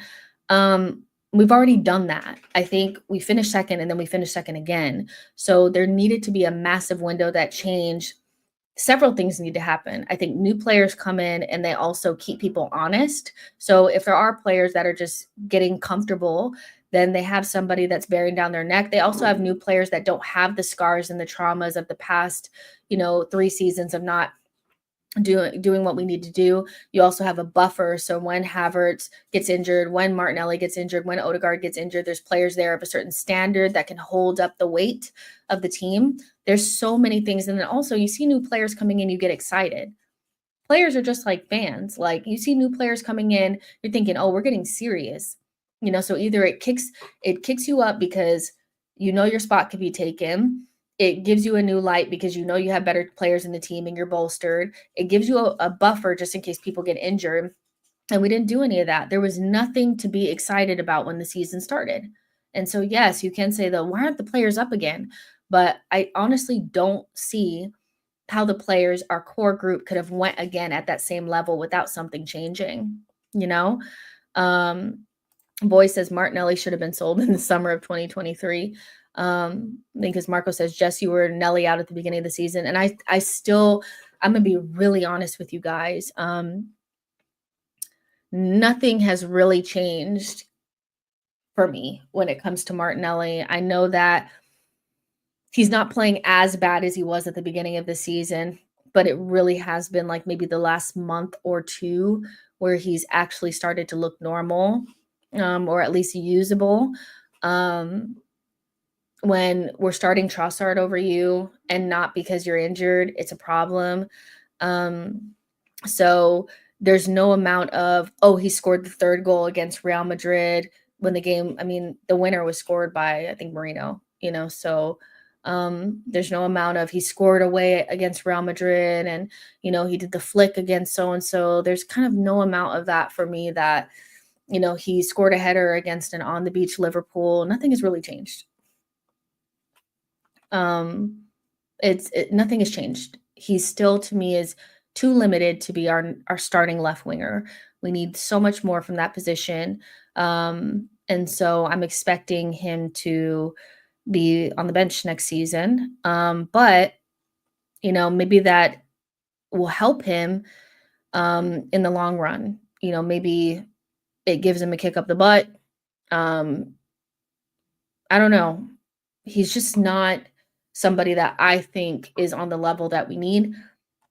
we've already done that. I think we finished second and then we finished second again. So there needed to be a massive window that changed. Several things need to happen. I think new players come in and they also keep people honest. So if there are players that are just getting comfortable, then they have somebody that's bearing down their neck. They also have new players that don't have the scars and the traumas of the past, 3 seasons of not doing what we need to do. You also have a buffer. So when Havertz gets injured, when Martinelli gets injured, when Odegaard gets injured, there's players there of a certain standard that can hold up the weight of the team. There's so many things. And then also you see new players coming in, you get excited. Players are just like fans. Like you see new players coming in, you're thinking, oh, we're getting serious. So either it kicks you up because your spot can be taken. It gives you a new light because you have better players in the team and you're bolstered. It gives you a buffer just in case people get injured. And we didn't do any of that. There was nothing to be excited about when the season started. And so, yes, you can say, though, why aren't the players up again? But I honestly don't see how the players, our core group, could have went again at that same level without something changing, Boy says Martinelli should have been sold in the summer of 2023. Because Marco says, Jess, you were Nelly out at the beginning of the season. And I'm going to be really honest with you guys. Nothing has really changed for me when it comes to Martinelli. I know that he's not playing as bad as he was at the beginning of the season, but it really has been like maybe the last month or two where he's actually started to look normal, or at least usable. When we're starting Trossard over you and not because you're injured, it's a problem. So there's no amount of, he scored the third goal against Real Madrid when the winner was scored by, I think, Merino, so there's no amount of he scored away against Real Madrid and, he did the flick against so-and-so. There's kind of no amount of that for me that, he scored a header against an on the beach Liverpool. Nothing has really changed. Nothing has changed. He still, to me, is too limited to be our starting left winger. We need so much more from that position. And so I'm expecting him to be on the bench next season. But, maybe that will help him in the long run. Maybe it gives him a kick up the butt. I don't know. He's just not somebody that I think is on the level that we need.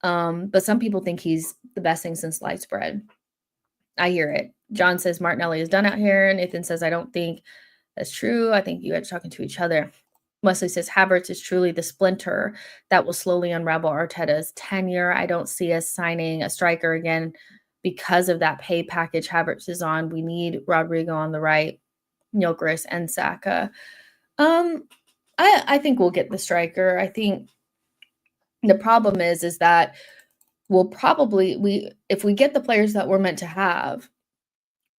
But some people think he's the best thing since sliced bread. I hear it. John says Martinelli is done out here. Nathan says, I don't think that's true. I think you guys are talking to each other. Wesley says Havertz is truly the splinter that will slowly unravel Arteta's tenure. I don't see us signing a striker again because of that pay package Havertz is on. We need Rodrigo on the right, Gyökeres and Saka. I think we'll get the striker. I think the problem is that we'll probably if we get the players that we're meant to have,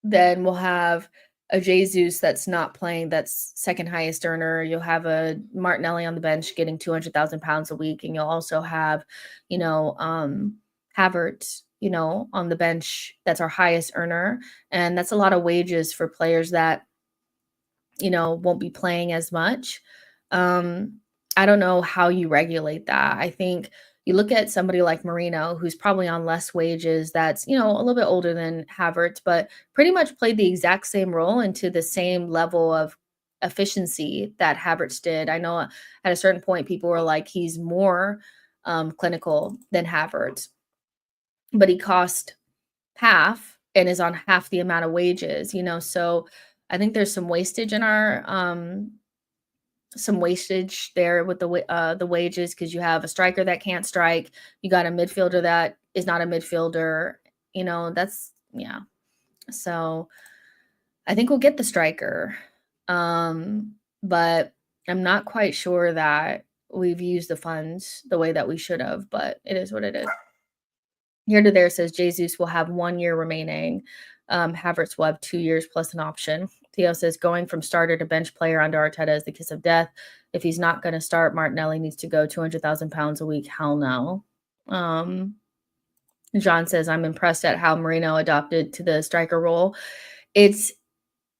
then we'll have a Jesus that's not playing, that's second highest earner. You'll have a Martinelli on the bench getting 200,000 pounds a week, and you'll also have, Havertz, on the bench that's our highest earner, and that's a lot of wages for players that won't be playing as much. I don't know how you regulate that. I think you look at somebody like Merino, who's probably on less wages, that's, a little bit older than Havertz, but pretty much played the exact same role and to the same level of efficiency that Havertz did. I know at a certain point, people were like, he's more clinical than Havertz, but he cost half and is on half the amount of wages, so I think there's some wastage in our some wastage there with the wages, because you have a striker that can't strike, you got a midfielder that is not a midfielder, so I think we'll get the striker, but I'm not quite sure that we've used the funds the way that we should have, but it is what it is. Here to there says Jesus will have 1 year remaining. Havertz will have 2 years plus an option. Theo says going from starter to bench player under Arteta is the kiss of death. If he's not going to start, Martinelli needs to go 200,000 pounds a week. Hell no. John says, I'm impressed at how Merino adopted to the striker role. It's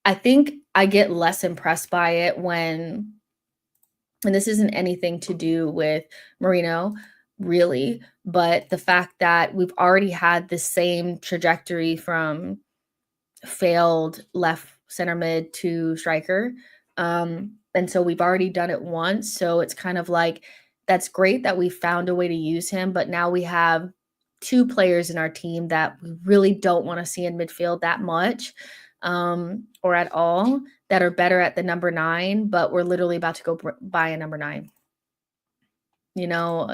I think I get less impressed by it when, and this isn't anything to do with Marino, really, but the fact that we've already had the same trajectory from failed left center mid to striker. And so we've already done it once. So it's kind of like, that's great that we found a way to use him, but now we have two players in our team that we really don't want to see in midfield that much, or at all, that are better at the number 9, but we're literally about to go buy a number 9. You know,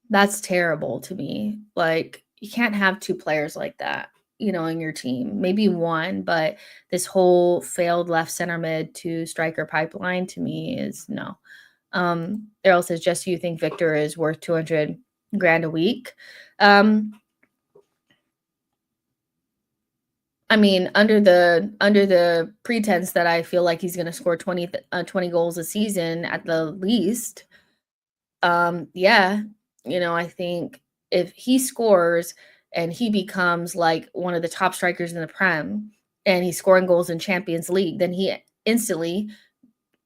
that's terrible to me. Like, you can't have two players like that, you know, in your team. Maybe one, but this whole failed left center mid to striker pipeline to me is no. Errol says, just so you think Victor is worth 200 grand a week. I mean, under the pretense that I feel like he's going to score 20 goals a season at the least. Yeah, you know, I think if he scores and he becomes like one of the top strikers in the Prem and he's scoring goals in Champions League, then he instantly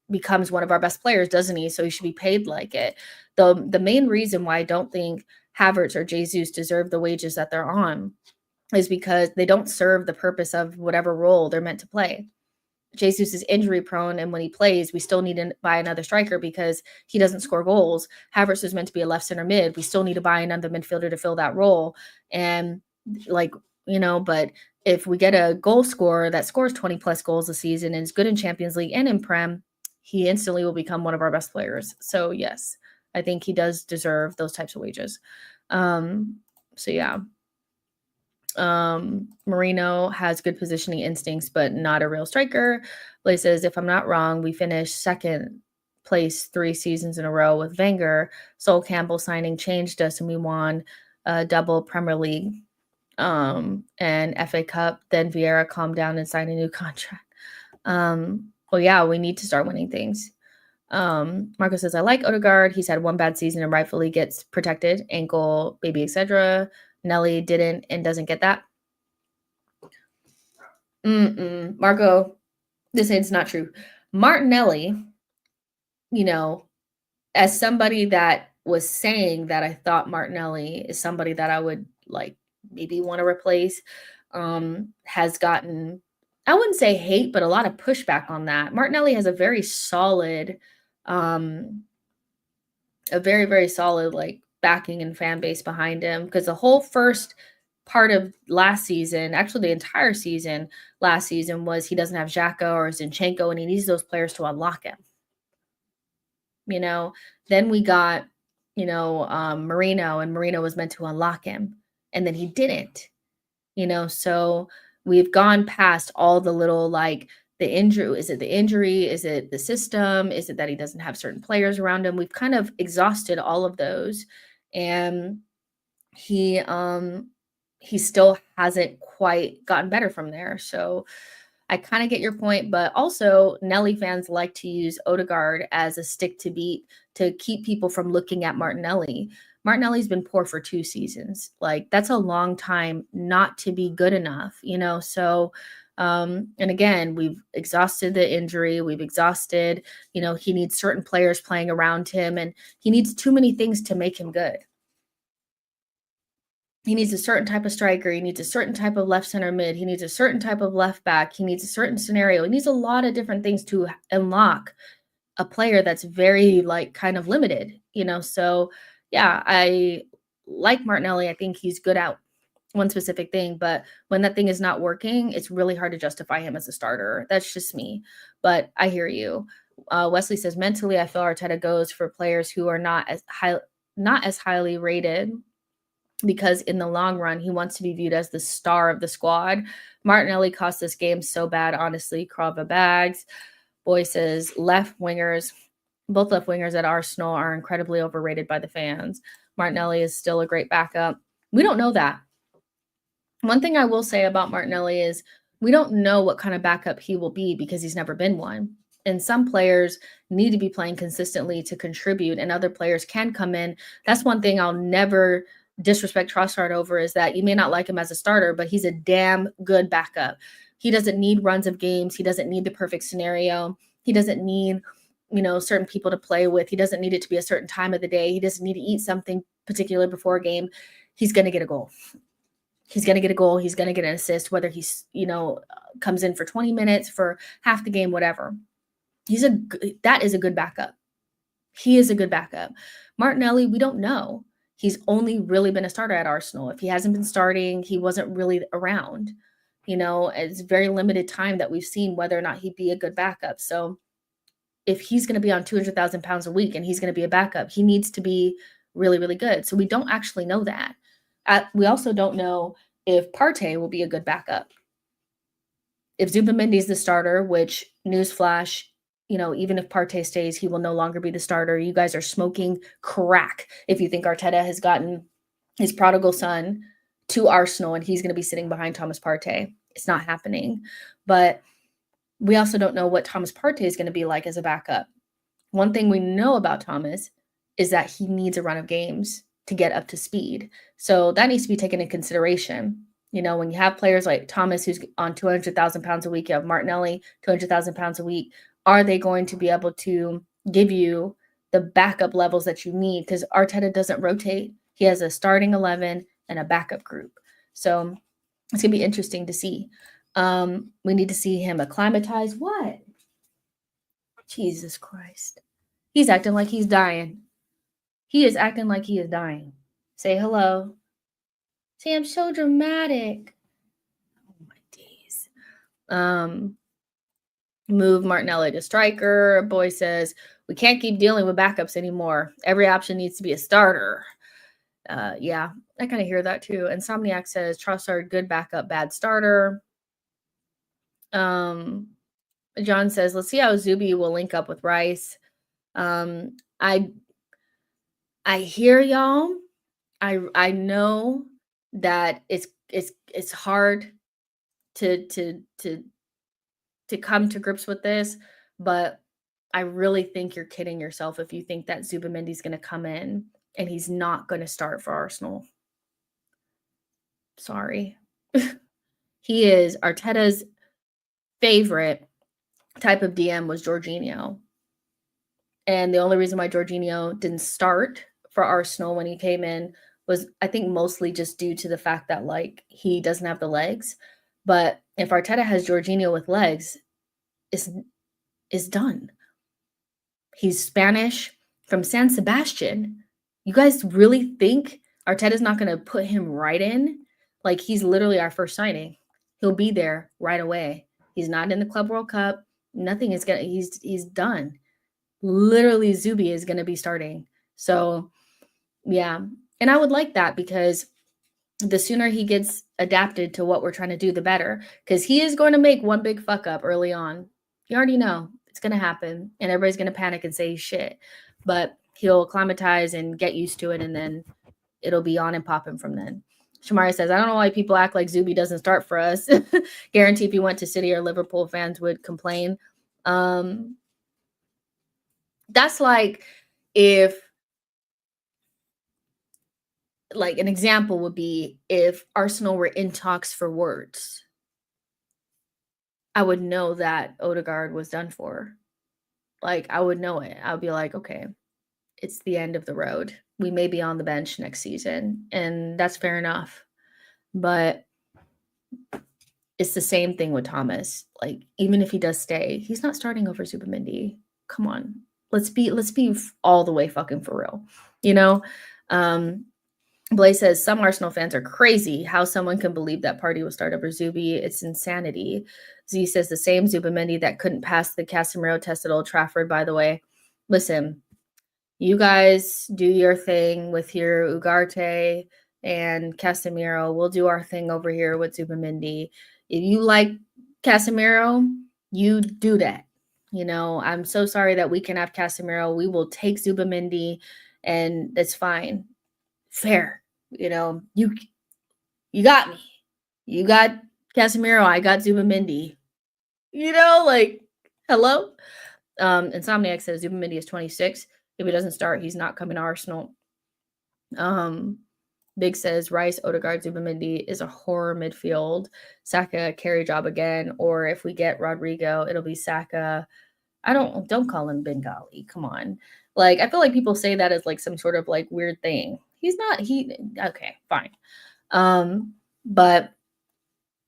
becomes one of our best players, doesn't he? So he should be paid like it. The main reason why I don't think Havertz or Jesus deserve the wages that they're on is because they don't serve the purpose of whatever role they're meant to play. Jesus is injury prone, and when he plays, we still need to buy another striker because he doesn't score goals. Havertz is meant to be a left center mid. We still need to buy another midfielder to fill that role. And like, you know, but if we get a goal scorer that scores 20 plus goals a season and is good in Champions League and in Prem, he instantly will become one of our best players. So yes, I think he does deserve those types of wages. So yeah. Marino has good positioning instincts, but not a real striker. Blake says, if I'm not wrong, we finished second place 3 seasons in a row with Wenger. Sol Campbell signing changed us, and we won a double Premier League and FA Cup. Then Vieira calmed down and signed a new contract. Well, yeah, we need to start winning things. Marco says, I like Odegaard. He's had one bad season and rightfully gets protected, ankle, baby, etc. Nelly didn't and doesn't get that. Marco, this is not true. Martinelli, you know, as somebody that was saying that I thought Martinelli is somebody that I would like maybe want to replace, has gotten, I wouldn't say hate, but a lot of pushback on that. Martinelli has a very solid, a very, very solid like backing and fan base behind him, because the whole first part of last season, actually the entire season last season, was he doesn't have Xhaka or Zinchenko, and he needs those players to unlock him. You know, then we got, you know, Marino, and Marino was meant to unlock him, and then he didn't, you know, so we've gone past all the little like the injury. Is it the injury? Is it the system? Is it that he doesn't have certain players around him? We've kind of exhausted all of those. And he still hasn't quite gotten better from there. So I kind of get your point, but also Nelly fans like to use Odegaard as a stick to beat to keep people from looking at Martinelli. Martinelli's been poor for 2 seasons. Like, that's a long time not to be good enough, you know? So, and again, we've exhausted the injury. We've exhausted, you know, he needs certain players playing around him, and he needs too many things to make him good. He needs a certain type of striker. He needs a certain type of left center mid. He needs a certain type of left back. He needs a certain scenario. He needs a lot of different things to unlock a player that's very like kind of limited, you know? So yeah, I like Martinelli. I think he's good at one specific thing, but when that thing is not working, it's really hard to justify him as a starter. That's just me, but I hear you. Wesley says, mentally, I feel Arteta goes for players who are not as highly rated, because in the long run, he wants to be viewed as the star of the squad. Martinelli cost this game so bad, honestly. Krava bags. Boy says, both left wingers at Arsenal are incredibly overrated by the fans. Martinelli is still a great backup. We don't know that. One thing I will say about Martinelli is we don't know what kind of backup he will be because he's never been one. And some players need to be playing consistently to contribute, and other players can come in. That's one thing I'll never disrespect Trossard over, is that you may not like him as a starter, but he's a damn good backup. He doesn't need runs of games. He doesn't need the perfect scenario. He doesn't need, certain people to play with. He doesn't need it to be a certain time of the day. He doesn't need to eat something particular before a game. He's going to get a goal. He's going to get a goal. He's going to get an assist, whether he's, comes in for 20 minutes, for half the game, whatever. That is a good backup. He is a good backup. Martinelli, we don't know. He's only really been a starter at Arsenal. If he hasn't been starting, he wasn't really around. It's very limited time that we've seen whether or not he'd be a good backup. So if he's going to be on 200,000 pounds a week and he's going to be a backup, he needs to be really, really good. So we don't actually know that. We also don't know if Partey will be a good backup. If Zubimendi is the starter, which, newsflash, even if Partey stays, he will no longer be the starter. You guys are smoking crack if you think Arteta has gotten his prodigal son to Arsenal and he's going to be sitting behind Thomas Partey. It's not happening. But we also don't know what Thomas Partey is going to be like as a backup. One thing we know about Thomas is that he needs a run of games to get up to speed. So that needs to be taken into consideration. When you have players like Thomas, who's on 200,000 pounds a week, you have Martinelli, 200,000 pounds a week. Are they going to be able to give you the backup levels that you need? Because Arteta doesn't rotate. He has a starting 11 and a backup group. So it's going to be interesting to see. We need to see him acclimatize. What? Jesus Christ. He's acting like he's dying. He is acting like he is dying. Say hello. See, I'm so dramatic. Oh, my days. Move Martinelli to striker. Boy says, we can't keep dealing with backups anymore. Every option needs to be a starter. Yeah, I kind of hear that too. Insomniac says, Trossard, good backup, bad starter. John says, let's see how Zuby will link up with Rice. I hear y'all. I know that it's hard to come to grips with this, but I really think you're kidding yourself if you think that Zubimendi's going to come in and he's not going to start for Arsenal. Sorry. He is Arteta's favorite type of DM was Jorginho. And the only reason why Jorginho didn't start for Arsenal when he came in was, I think, mostly just due to the fact that, he doesn't have the legs. But if Arteta has Jorginho with legs, is done. He's Spanish from San Sebastian. You guys really think Arteta's not going to put him right in? He's literally our first signing. He'll be there right away. He's not in the Club World Cup. Nothing is going to, he's done. Literally, Zuby is going to be starting. So, yeah. And I would like that because the sooner he gets adapted to what we're trying to do, the better. Because he is going to make one big fuck up early on. You already know it's going to happen. And everybody's going to panic and say shit. But he'll acclimatize and get used to it. And then it'll be on and popping from then. Shamari says, I don't know why people act like Zuby doesn't start for us. Guarantee if he went to City or Liverpool, fans would complain. That's like if, an example would be if Arsenal were in talks for Wirtz. I would know that Odegaard was done for. I would know it. I would be like, okay, it's the end of the road. We may be on the bench next season, and that's fair enough. But it's the same thing with Thomas. Even if he does stay, he's not starting over Zubimendi. Come on. Let's be all the way fucking for real. Blaze says, some Arsenal fans are crazy. How someone can believe that Partey will start over Zuby. It's insanity. Z says the same Zubimendi that couldn't pass the Casemiro test at Old Trafford, by the way. Listen, you guys do your thing with your Ugarte and Casemiro. We'll do our thing over here with Zubimendi. If you like Casemiro, you do that. I'm so sorry that we can have Casemiro. We will take Zubimendi, and that's fine. Fair. You got me. You got Casemiro. I got Zubimendi. Hello? Insomniac says Zubimendi is 26. If he doesn't start, he's not coming to Arsenal. Big says Rice, Odegaard, Zubimendi is a horror midfield. Saka carry job again, or if we get Rodrigo, it'll be Saka. Don't call him Bengali. Come on. Like, I feel like people say that as like some sort of like weird thing. He's not, okay, fine. But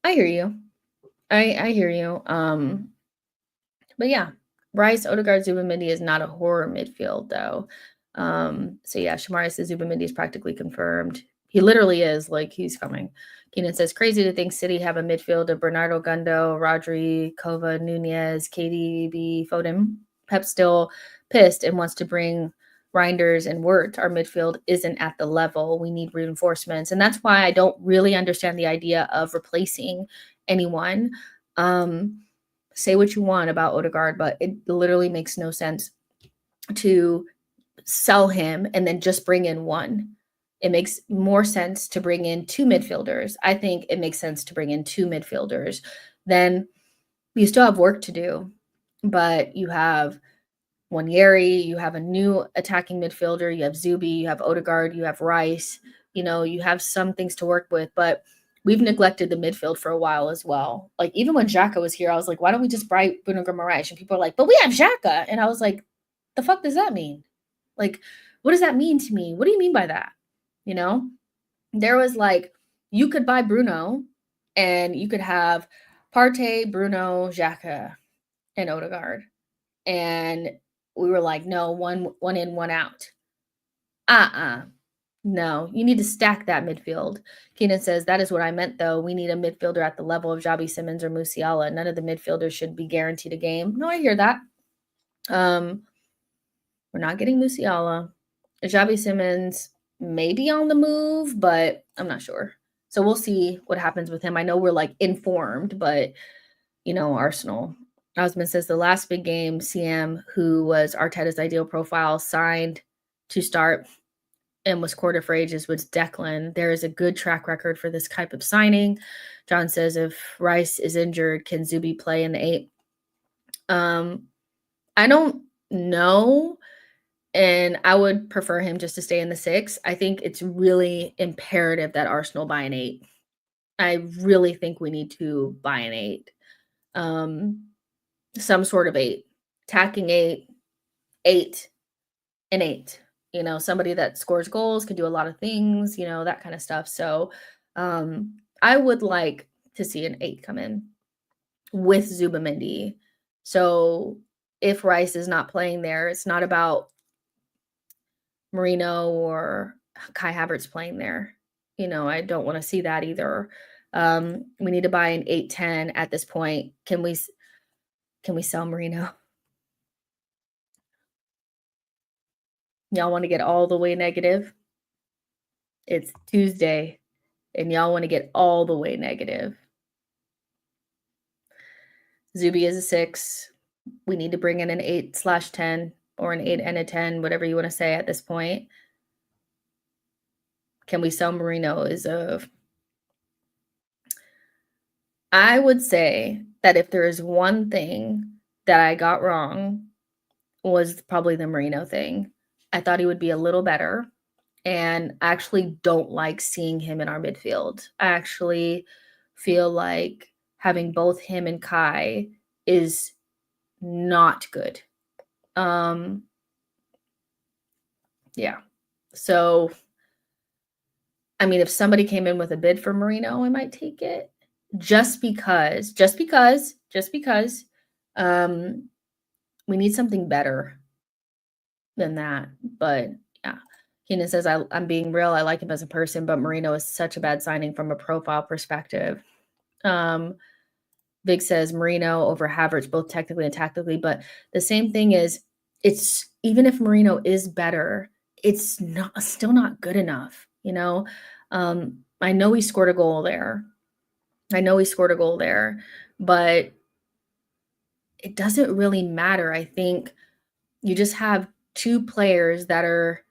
I hear you. I hear you. But yeah, Rice, Odegaard, Zubimendi is not a horror midfield though. So yeah, Shamari says Zubimendi is practically confirmed. He literally is, like, he's coming. Keenan says, crazy to think City have a midfield of Bernardo Gundo, Rodri, Kova, Nunez, KDB, Foden. Pep's still pissed and wants to bring Reinders and Wirt. Our midfield isn't at the level. We need reinforcements. And that's why I don't really understand the idea of replacing anyone. Say what you want about Odegaard, but it literally makes no sense to sell him and then just bring in one. It makes more sense to bring in two midfielders. I think it makes sense to bring in two midfielders. Then you still have work to do, but you have Wanyeri, you have a new attacking midfielder, you have Zubi, you have Odegaard, you have Rice. You have some things to work with, but we've neglected the midfield for a while as well. Like, even when Xhaka was here, I was like, why don't we just buy Bruno Guimaraes? And people are like, but we have Xhaka. And I was like, the fuck does that mean? Like, what does that mean to me? What do you mean by that? There was like, you could buy Bruno and you could have Partey, Bruno, Xhaka, and Odegaard. And we were like, no, one in, one out. No, you need to stack that midfield. Keenan says, that is what I meant, though. We need a midfielder at the level of Xabi Simons or Musiala. None of the midfielders should be guaranteed a game. No, I hear that. We're not getting Musiala. Xabi Simons may be on the move, but I'm not sure. So we'll see what happens with him. I know we're like informed, but Arsenal. Osman says the last big game, CM, who was Arteta's ideal profile, signed to start and was quarter for ages, was Declan. There is a good track record for this type of signing. John says, if Rice is injured, can Zubi play in the 8? I don't know. And I would prefer him just to stay in the 6. I think it's really imperative that Arsenal buy an 8. I really think we need to buy an 8. Some sort of 8. Attacking 8, 8, and 8. Somebody that scores goals, can do a lot of things, that kind of stuff. So I would like to see an 8 come in with Zubimendi. So if Rice is not playing there, it's not about Marino or Kai Havertz playing there. I don't want to see that either. We need to buy an 8-10 at this point. Can we sell Marino? Y'all want to get all the way negative? It's Tuesday, and y'all want to get all the way negative. Zubi is a 6. We need to bring in an 8/10 or an 8 and a 10, whatever you want to say at this point. Can we sell Marino? I would say that if there is one thing that I got wrong, was probably the Marino thing. I thought he would be a little better, and I actually don't like seeing him in our midfield. I actually feel like having both him and Kai is not good. Yeah. So, I mean, if somebody came in with a bid for Marino, I might take it. Just because we need something better than that. But yeah, Keenan says, I'm being real. I like him as a person, but Marino is such a bad signing from a profile perspective. Vic says Marino over Havertz, both technically and tactically. But the same thing is, it's even if Marino is better, it's still not good enough. I know he scored a goal there. But it doesn't really matter. I think you just have two players that are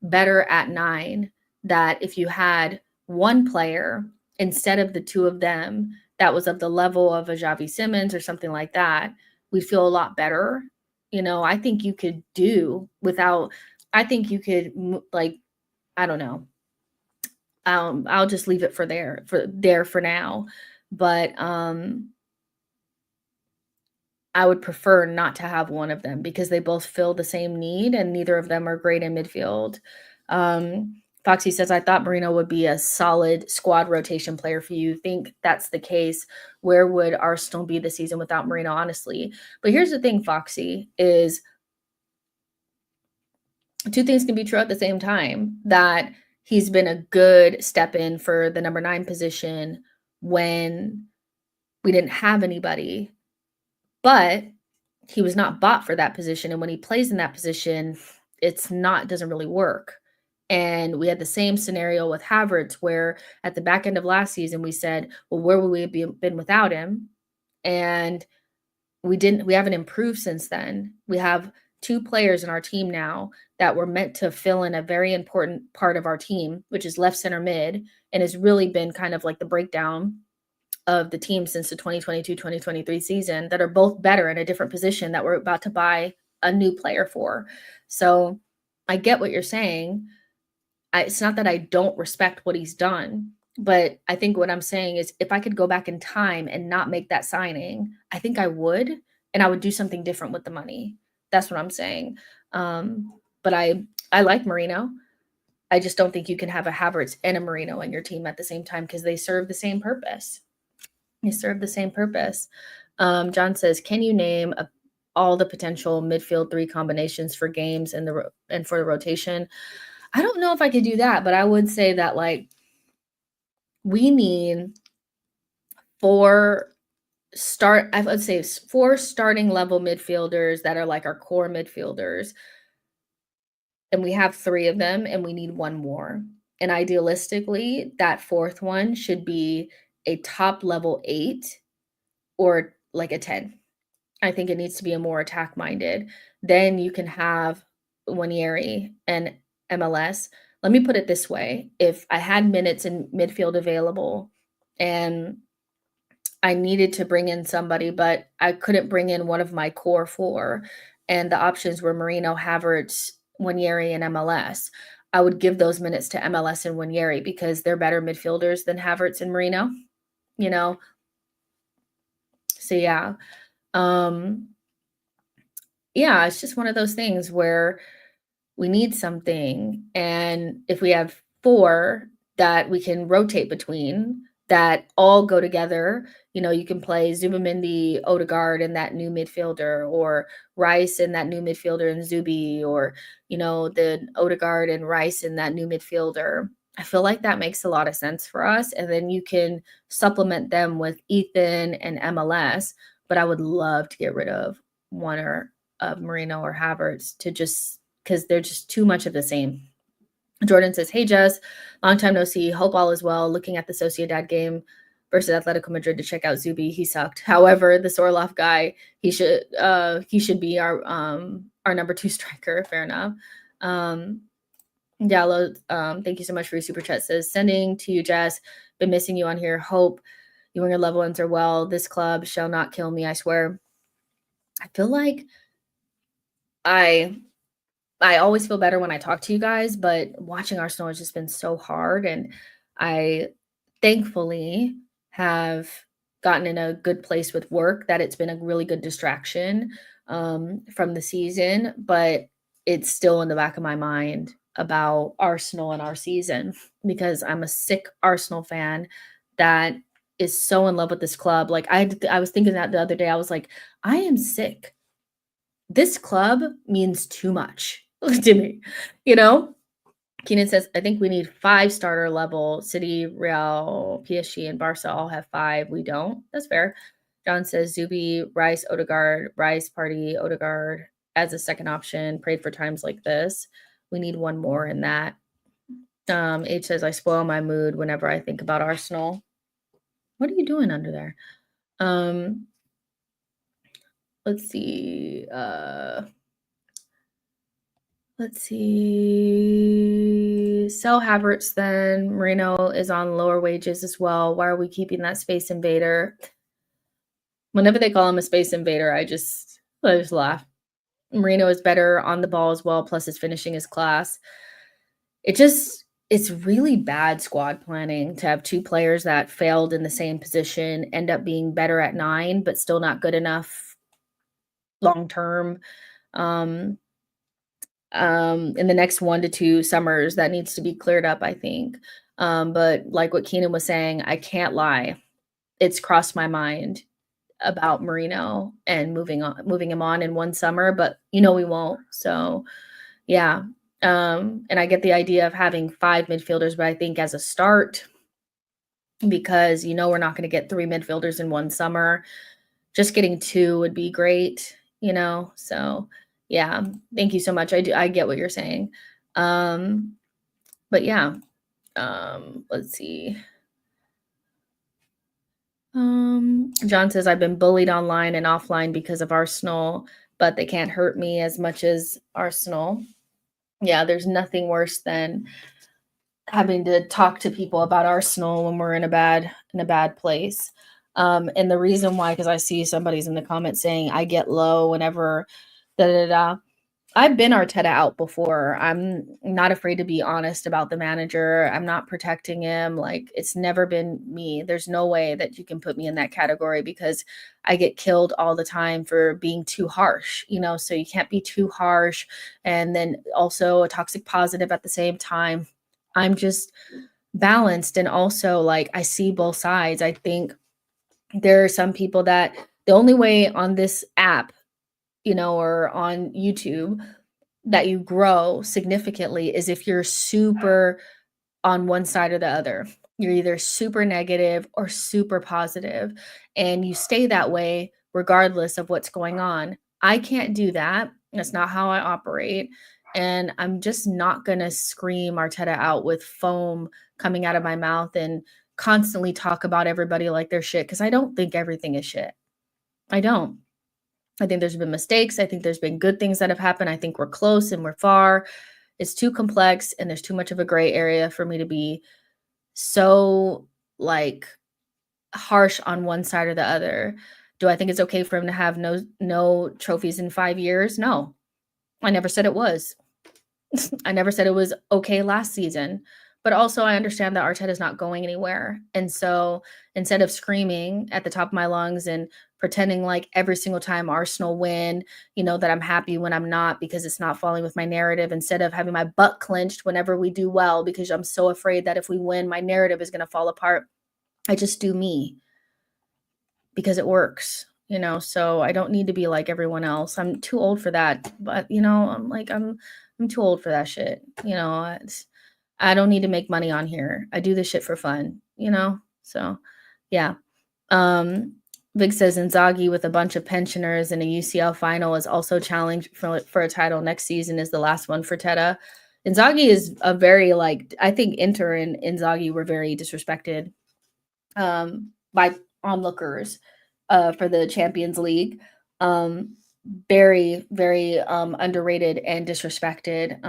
better at 9, that if you had one player instead of the two of them that was of the level of a Xavi Simons or something like that, we'd feel a lot better. I think you could do without, I think you could, like, I don't know, I'll just leave it for there for now. But I would prefer not to have one of them because they both fill the same need and neither of them are great in midfield. Foxy says, I thought Marino would be a solid squad rotation player for you. Think that's the case. Where would Arsenal be this season without Marino, honestly? But here's the thing, Foxy, is two things can be true at the same time. That he's been a good step in for the number 9 position when we didn't have anybody. But he was not bought for that position. And when he plays in that position, doesn't really work. And we had the same scenario with Havertz, where at the back end of last season, we said, well, where would we have been without him? And we haven't improved since then. We have 2 players in our team now that were meant to fill in a very important part of our team, which is left center mid, and has really been kind of like the breakdown of the team since the 2022-2023 season, that are both better in a different position that we're about to buy a new player for. So I get what you're saying. It's not that I don't respect what he's done, but I think what I'm saying is if I could go back in time and not make that signing, I think I would, and I would do something different with the money. That's what I'm saying. But I like Marino. I just don't think you can have a Havertz and a Marino in your team at the same time because they serve the same purpose. John says, can you name all the potential midfield 3 combinations for games and for the rotation? I don't know if I could do that, but I would say that like we need 4 starting level midfielders that are like our core midfielders. And we have 3 of them and we need 1 more. And idealistically, that 4th one should be a top level 8 or like a 10. I think it needs to be a more attack minded. Then you can have Winieri and MLS. Let me put it this way. If I had minutes in midfield available and I needed to bring in somebody, but I couldn't bring in one of my core 4, and the options were Marino, Havertz, Winieri, and MLS, I would give those minutes to MLS and Winieri because they're better midfielders than Havertz and Marino, you know? So yeah. Yeah, it's just one of those things where we need something. And if we have 4 that we can rotate between that all go together, you can play Zubimendi, Odegaard, and that new midfielder, or Rice and that new midfielder and Zubi, or, the Odegaard and Rice and that new midfielder. I feel like that makes a lot of sense for us. And then you can supplement them with Ethan and MLS. But I would love to get rid of one of Marino or Havertz because they're just too much of the same. Jordan says, hey, Jess, long time no see. Hope all is well. Looking at the Sociedad game versus Atletico Madrid to check out Zubi. He sucked. However, the Orlov guy, he should be our number 2 striker. Fair enough. Dallo, thank you so much for your super chat. Says, sending to you, Jess. Been missing you on here. Hope you and your loved ones are well. This club shall not kill me, I swear. I feel like I always feel better when I talk to you guys, but watching Arsenal has just been so hard. And I thankfully have gotten in a good place with work that it's been a really good distraction from the season, but it's still in the back of my mind about Arsenal and our season because I'm a sick Arsenal fan that is so in love with this club. Like I was thinking that the other day, I was like, I am sick. This club means too much to me, Keenan says, I think we need 5 starter level. City, Real, PSG, and Barca all have 5. We don't. That's fair. John says, Zubi, Rice, Odegaard, Rice, Party, Odegaard as a second option. Prayed for times like this. We need 1 more in that. H says, I spoil my mood whenever I think about Arsenal. What are you doing under there? Let's see. Sell Havertz then. Marino is on lower wages as well. Why are we keeping that space invader? Whenever they call him a space invader, I just laugh. Marino is better on the ball as well, plus his finishing is class. It just it's really bad squad planning to have 2 players that failed in the same position end up being better at 9, but still not good enough long term. Um, in the next 1 to 2 summers, that needs to be cleared up, I think. But like what Keenan was saying, I can't lie. It's crossed my mind about Marino and moving him on in 1 summer, but, we won't. So, yeah. And I get the idea of having 5 midfielders, but I think as a start, because we're not gonna get 3 midfielders in 1 summer, just getting 2 would be great, So, yeah, thank you so much. I get what you're saying. Um, but yeah, let's see. John says, "I've been bullied online and offline because of Arsenal, but they can't hurt me as much as Arsenal." Yeah, there's nothing worse than having to talk to people about Arsenal when we're in a bad place. And the reason why, because I see somebody's in the comments saying I get low whenever da da da. I've been Arteta out before. I'm not afraid to be honest about the manager. I'm not protecting him. Like, it's never been me. There's no way that you can put me in that category because I get killed all the time for being too harsh. So you can't be too harsh and then also a toxic positive at the same time. I'm just balanced, and also, like, I see both sides. I think there are some people that the only way on this app, or on YouTube, that you grow significantly is if you're super on one side or the other. You're either super negative or super positive, and you stay that way regardless of what's going on. I can't do that. That's not how I operate. And I'm just not going to scream Arteta out with foam coming out of my mouth and constantly talk about everybody like they're shit, because I don't think everything is shit. I don't. I think there's been mistakes. I think there's been good things that have happened. I think we're close and we're far. It's too complex and there's too much of a gray area for me to be so, like, harsh on one side or the other. Do I think it's okay for him to have no trophies in 5 years? No. I never said it was. I never said it was okay last season. But also, I understand that Arteta's not going anywhere. And so instead of screaming at the top of my lungs and pretending like every single time Arsenal win, that I'm happy when I'm not because it's not falling with my narrative, instead of having my butt clenched whenever we do well because I'm so afraid that if we win, my narrative is going to fall apart, I just do me because it works. So I don't need to be like everyone else. I'm too old for that. But I'm too old for that shit. I don't need to make money on here. I do this shit for fun. So yeah. Vic says Inzaghi with a bunch of pensioners in a UCL final is also challenged for a title next season, is the last one for Teta. Inzaghi is a very, like, I think Inter and Inzaghi were very disrespected by onlookers for the Champions League. Very, very underrated and disrespected.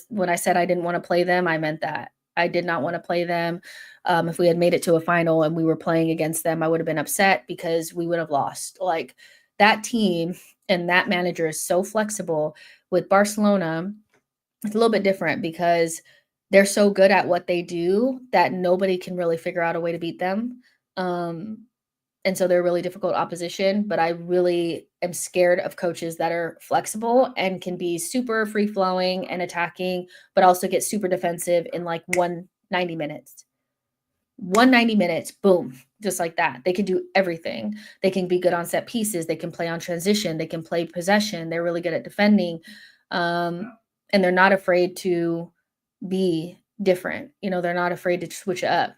When I said I didn't want to play them, I meant that. I did not want to play them. If we had made it to a final and we were playing against them, I would have been upset because we would have lost. Like, that team and that manager is so flexible. With Barcelona, it's a little bit different because they're so good at what they do that nobody can really figure out a way to beat them. And so they're really difficult opposition, but I really am scared of coaches that are flexible and can be super free flowing and attacking, but also get super defensive in like 190 minutes. 190 minutes, boom, just like that. They can do everything. They can be good on set pieces. They can play on transition. They can play possession. They're really good at defending. And they're not afraid to be different. They're not afraid to switch it up.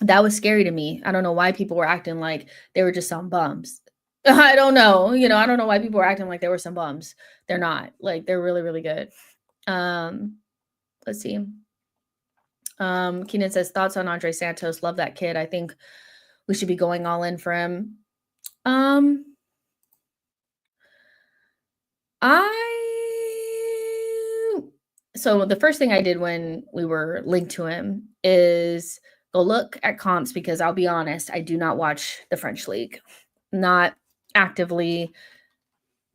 That was scary to me. I don't know why people were acting like they were just some bums. I don't know. I don't know why people were acting like they were some bums. They're not. Like, they're really, really good. Let's see. Keenan says, thoughts on Andre Santos. Love that kid. I think we should be going all in for him. So the first thing I did when we were linked to him is go look at comps, because I'll be honest, I do not watch the French league, not actively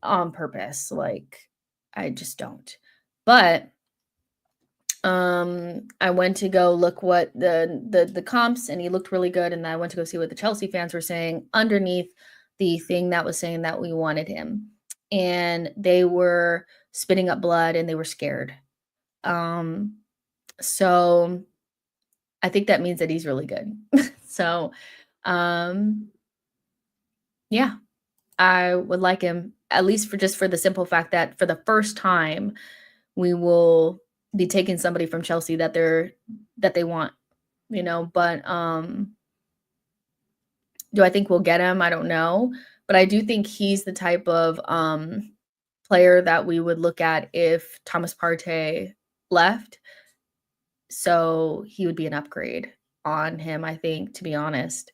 on purpose. Like, I just don't. But I went to go look what the comps, and he looked really good. And I went to go see what the Chelsea fans were saying underneath the thing that was saying that we wanted him. And they were spitting up blood and they were scared. So I think that means that he's really good. So, yeah, I would like him, at least for the simple fact that for the first time, we will be taking somebody from Chelsea that they want, but, do I think we'll get him? I don't know, but I do think he's the type of, player that we would look at if Thomas Partey left. So he would be an upgrade on him, I think, to be honest.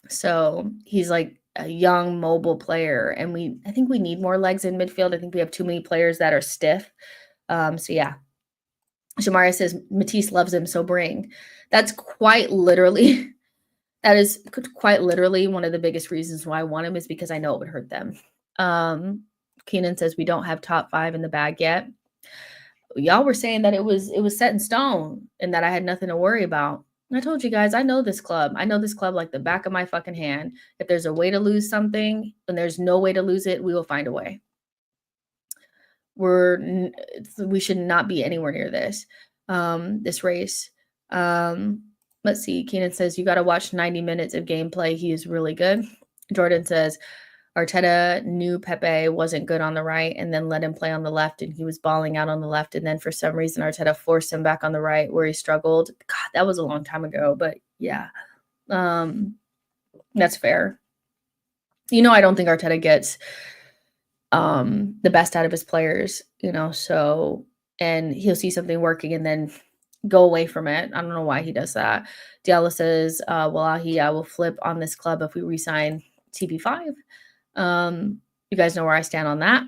So he's like a young mobile player, and I think we need more legs in midfield. I think we have too many players that are stiff. So yeah. Shamara says Matisse loves him, so bring. That's quite literally that is quite literally one of the biggest reasons why I want him, is because I know it would hurt them. Keenan says we don't have top 5 in the bag yet. Y'all were saying that it was set in stone and that I had nothing to worry about. I told you guys, I know this club. I know this club like the back of my fucking hand. If there's a way to lose something and there's no way to lose it, we will find a way. We should not be anywhere near this race. Let's see. Keenan says, you got to watch 90 minutes of gameplay. He is really good. Jordan says, Arteta knew Pepe wasn't good on the right and then let him play on the left, and he was balling out on the left. And then for some reason, Arteta forced him back on the right where he struggled. God, that was a long time ago, but yeah, that's fair. I don't think Arteta gets the best out of his players, so, and he'll see something working and then go away from it. I don't know why he does that. Diallo says, Wallahi, I will flip on this club if we resign TP5. You guys know where I stand on that.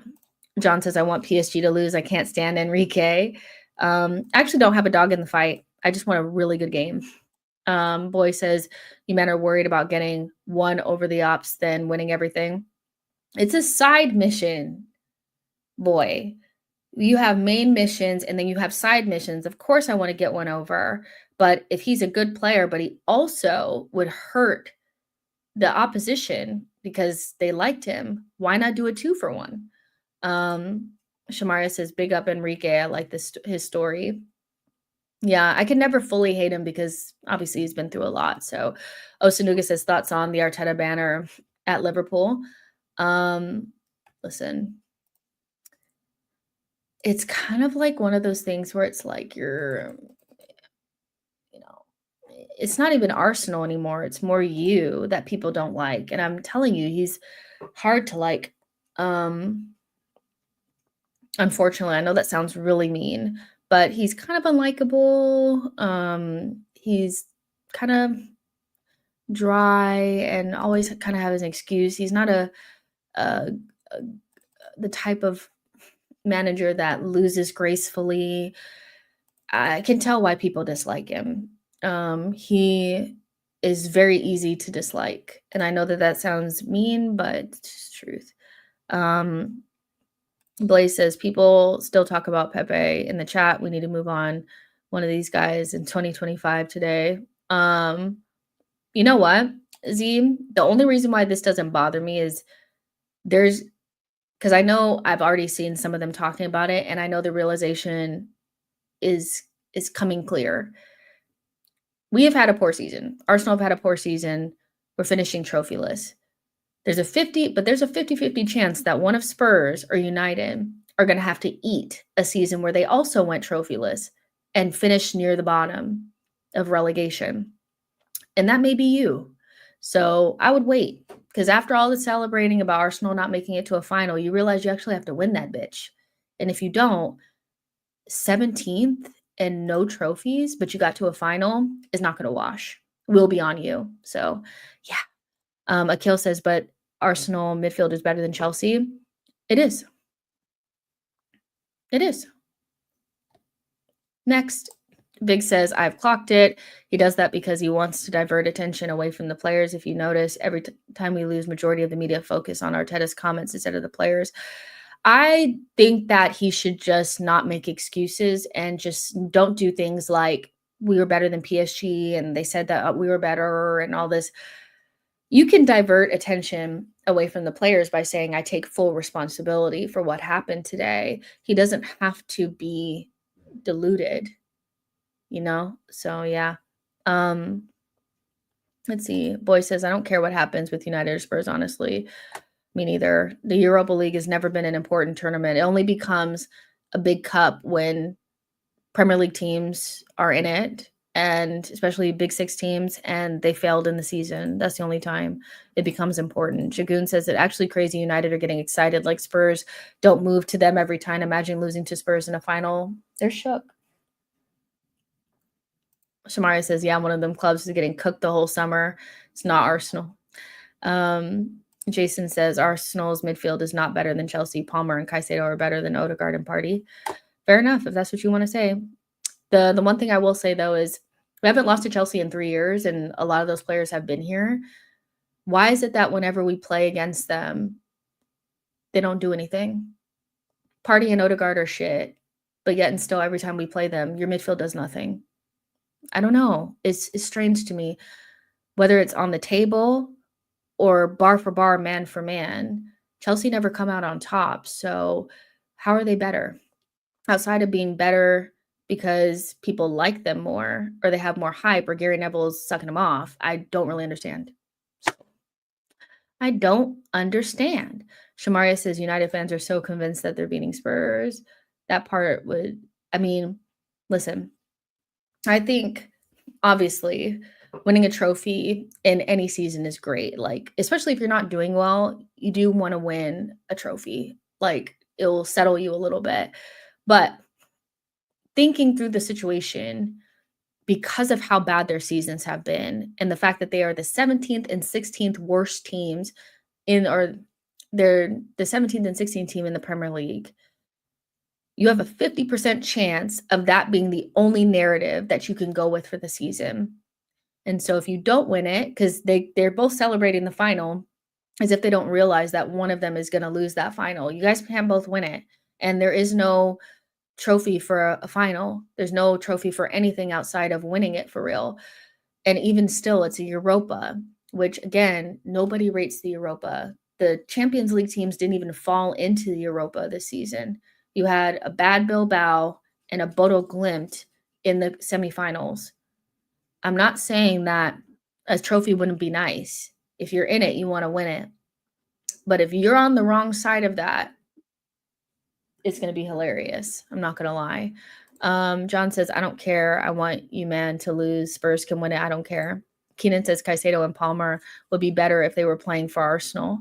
John says, I want PSG to lose. I can't stand Enrique. I actually don't have a dog in the fight. I just want a really good game. Boy says, you men are worried about getting one over the ops than winning everything. It's a side mission, boy. You have main missions and then you have side missions. Of course, I want to get one over. But if he's a good player, but he also would hurt the opposition because they liked him, why not do a 2-for-1? Shamaria says, big up Enrique. I like his story. Yeah, I can never fully hate him because obviously he's been through a lot. So Osanuga says, thoughts on the Arteta banner at Liverpool. Listen, it's kind of like one of those things where it's like it's not even Arsenal anymore. It's more you that people don't like. And I'm telling you, he's hard to like. Unfortunately, I know that sounds really mean, but he's kind of unlikable. He's kind of dry and always kind of have an excuse. He's not the type of manager that loses gracefully. I can tell why people dislike him. He is very easy to dislike. And I know that sounds mean, but it's truth. Blaze says, people still talk about Pepe in the chat. We need to move on. One of these guys in 2025 today. You know what, Z? The only reason why this doesn't bother me is because I know I've already seen some of them talking about it, and I know the realization is coming clear. We have had a poor season. Arsenal have had a poor season. We're finishing trophyless. There's a 50-50 chance that one of Spurs or United are going to have to eat a season where they also went trophyless and finished near the bottom of relegation. And that may be you. So I would wait, because after all the celebrating about Arsenal not making it to a final, you realize you actually have to win that bitch. And if you don't, 17th and no trophies, but you got to a final is not going to wash. Will be on you. So, yeah. Akil says, but Arsenal midfield is better than Chelsea. It is. It is. Next, Big says, I've clocked it. He does that because he wants to divert attention away from the players. If you notice, every time we lose, majority of the media focus on Arteta's comments instead of the players. I think that he should just not make excuses and just don't do things like we were better than PSG and they said that we were better and all this. You can divert attention away from the players by saying, I take full responsibility for what happened today. He doesn't have to be deluded, you know? So, yeah. Um, let's see. Boy says, I don't care what happens with United or Spurs, honestly. Me neither. The Europa League has never been an important tournament. It only becomes a big cup when Premier League teams are in it, and especially Big Six teams, and they failed in the season. That's the only time it becomes important. Shagun says that actually crazy United are getting excited like Spurs don't move to them every time. Imagine losing to Spurs in a final. They're shook. Shamari says, yeah, one of them clubs is getting cooked the whole summer. It's not Arsenal. Jason says Arsenal's midfield is not better than Chelsea. Palmer and Caicedo are better than Odegaard and Partey. Fair enough, if that's what you want to say. The one thing I will say, though, is we haven't lost to Chelsea in 3 years, and a lot of those players have been here. Why is it that whenever we play against them, they don't do anything? Partey and Odegaard are shit, but yet and still every time we play them, your midfield does nothing. I don't know. It's strange to me. Whether it's on the table or bar for bar, man for man, Chelsea never come out on top. So how are they better? Outside of being better because people like them more or they have more hype or Gary Neville's sucking them off, I don't really understand. I don't understand. Shamaria says United fans are so convinced that they're beating Spurs. That part would, I mean, listen, I think obviously winning a trophy in any season is great. Like, especially if you're not doing well, you do want to win a trophy. Like, it'll settle you a little bit. But thinking through the situation, because of how bad their seasons have been and the fact that they are the 17th and 16th worst teams or they're the 17th and 16th team in the Premier League, you have a 50% chance of that being the only narrative that you can go with for the season. And so if you don't win it, because they're both celebrating the final as if they don't realize that one of them is going to lose that final. You guys can both win it. And there is no trophy for a final. There's no trophy for anything outside of winning it for real. And even still, it's a Europa, which again, nobody rates the Europa. The Champions League teams didn't even fall into the Europa this season. You had a bad Bilbao and a Bodo Glimt in the semifinals. I'm not saying that a trophy wouldn't be nice. If you're in it, you want to win it. But if you're on the wrong side of that, it's going to be hilarious. I'm not going to lie. John says, I don't care. I want you, man, to lose. Spurs can win it. I don't care. Keenan says Caicedo and Palmer would be better if they were playing for Arsenal.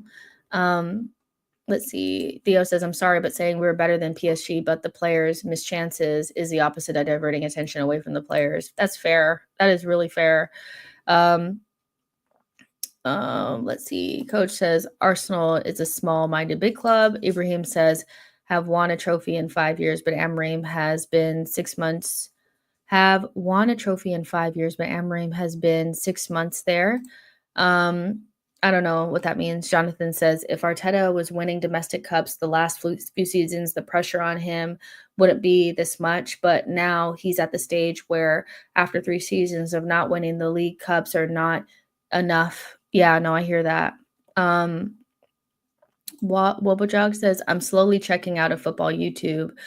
Let's see. Theo says, I'm sorry, but saying we're better than PSG, but the players miss chances is the opposite of diverting attention away from the players. That's fair. That is really fair. Let's see. Coach says Arsenal is a small-minded big club. Ibrahim says have won a trophy in 5 years, but Amorim has been 6 months. Have won a trophy in 5 years, but Amorim has been 6 months there. I don't know what that means. Jonathan says, if Arteta was winning domestic cups the last few seasons, the pressure on him wouldn't be this much. But now he's at the stage where after 3 seasons of not winning, the league cups are not enough. Yeah, no, I hear that. Wobojog says, I'm slowly checking out of football YouTube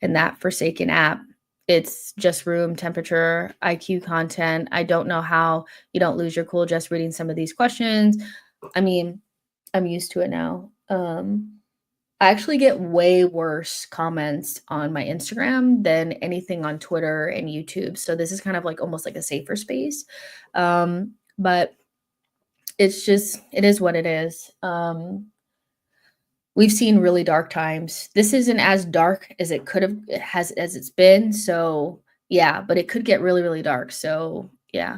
and that forsaken app. It's just room temperature, IQ content. I don't know how you don't lose your cool just reading some of these questions. I mean, I'm used to it now. I actually get way worse comments on my Instagram than anything on Twitter and YouTube. So this is kind of like almost like a safer space. But it's just, it is what it is. We've seen really dark times. This isn't as dark as it could have as it's been. So yeah, but it could get really, really dark. So yeah.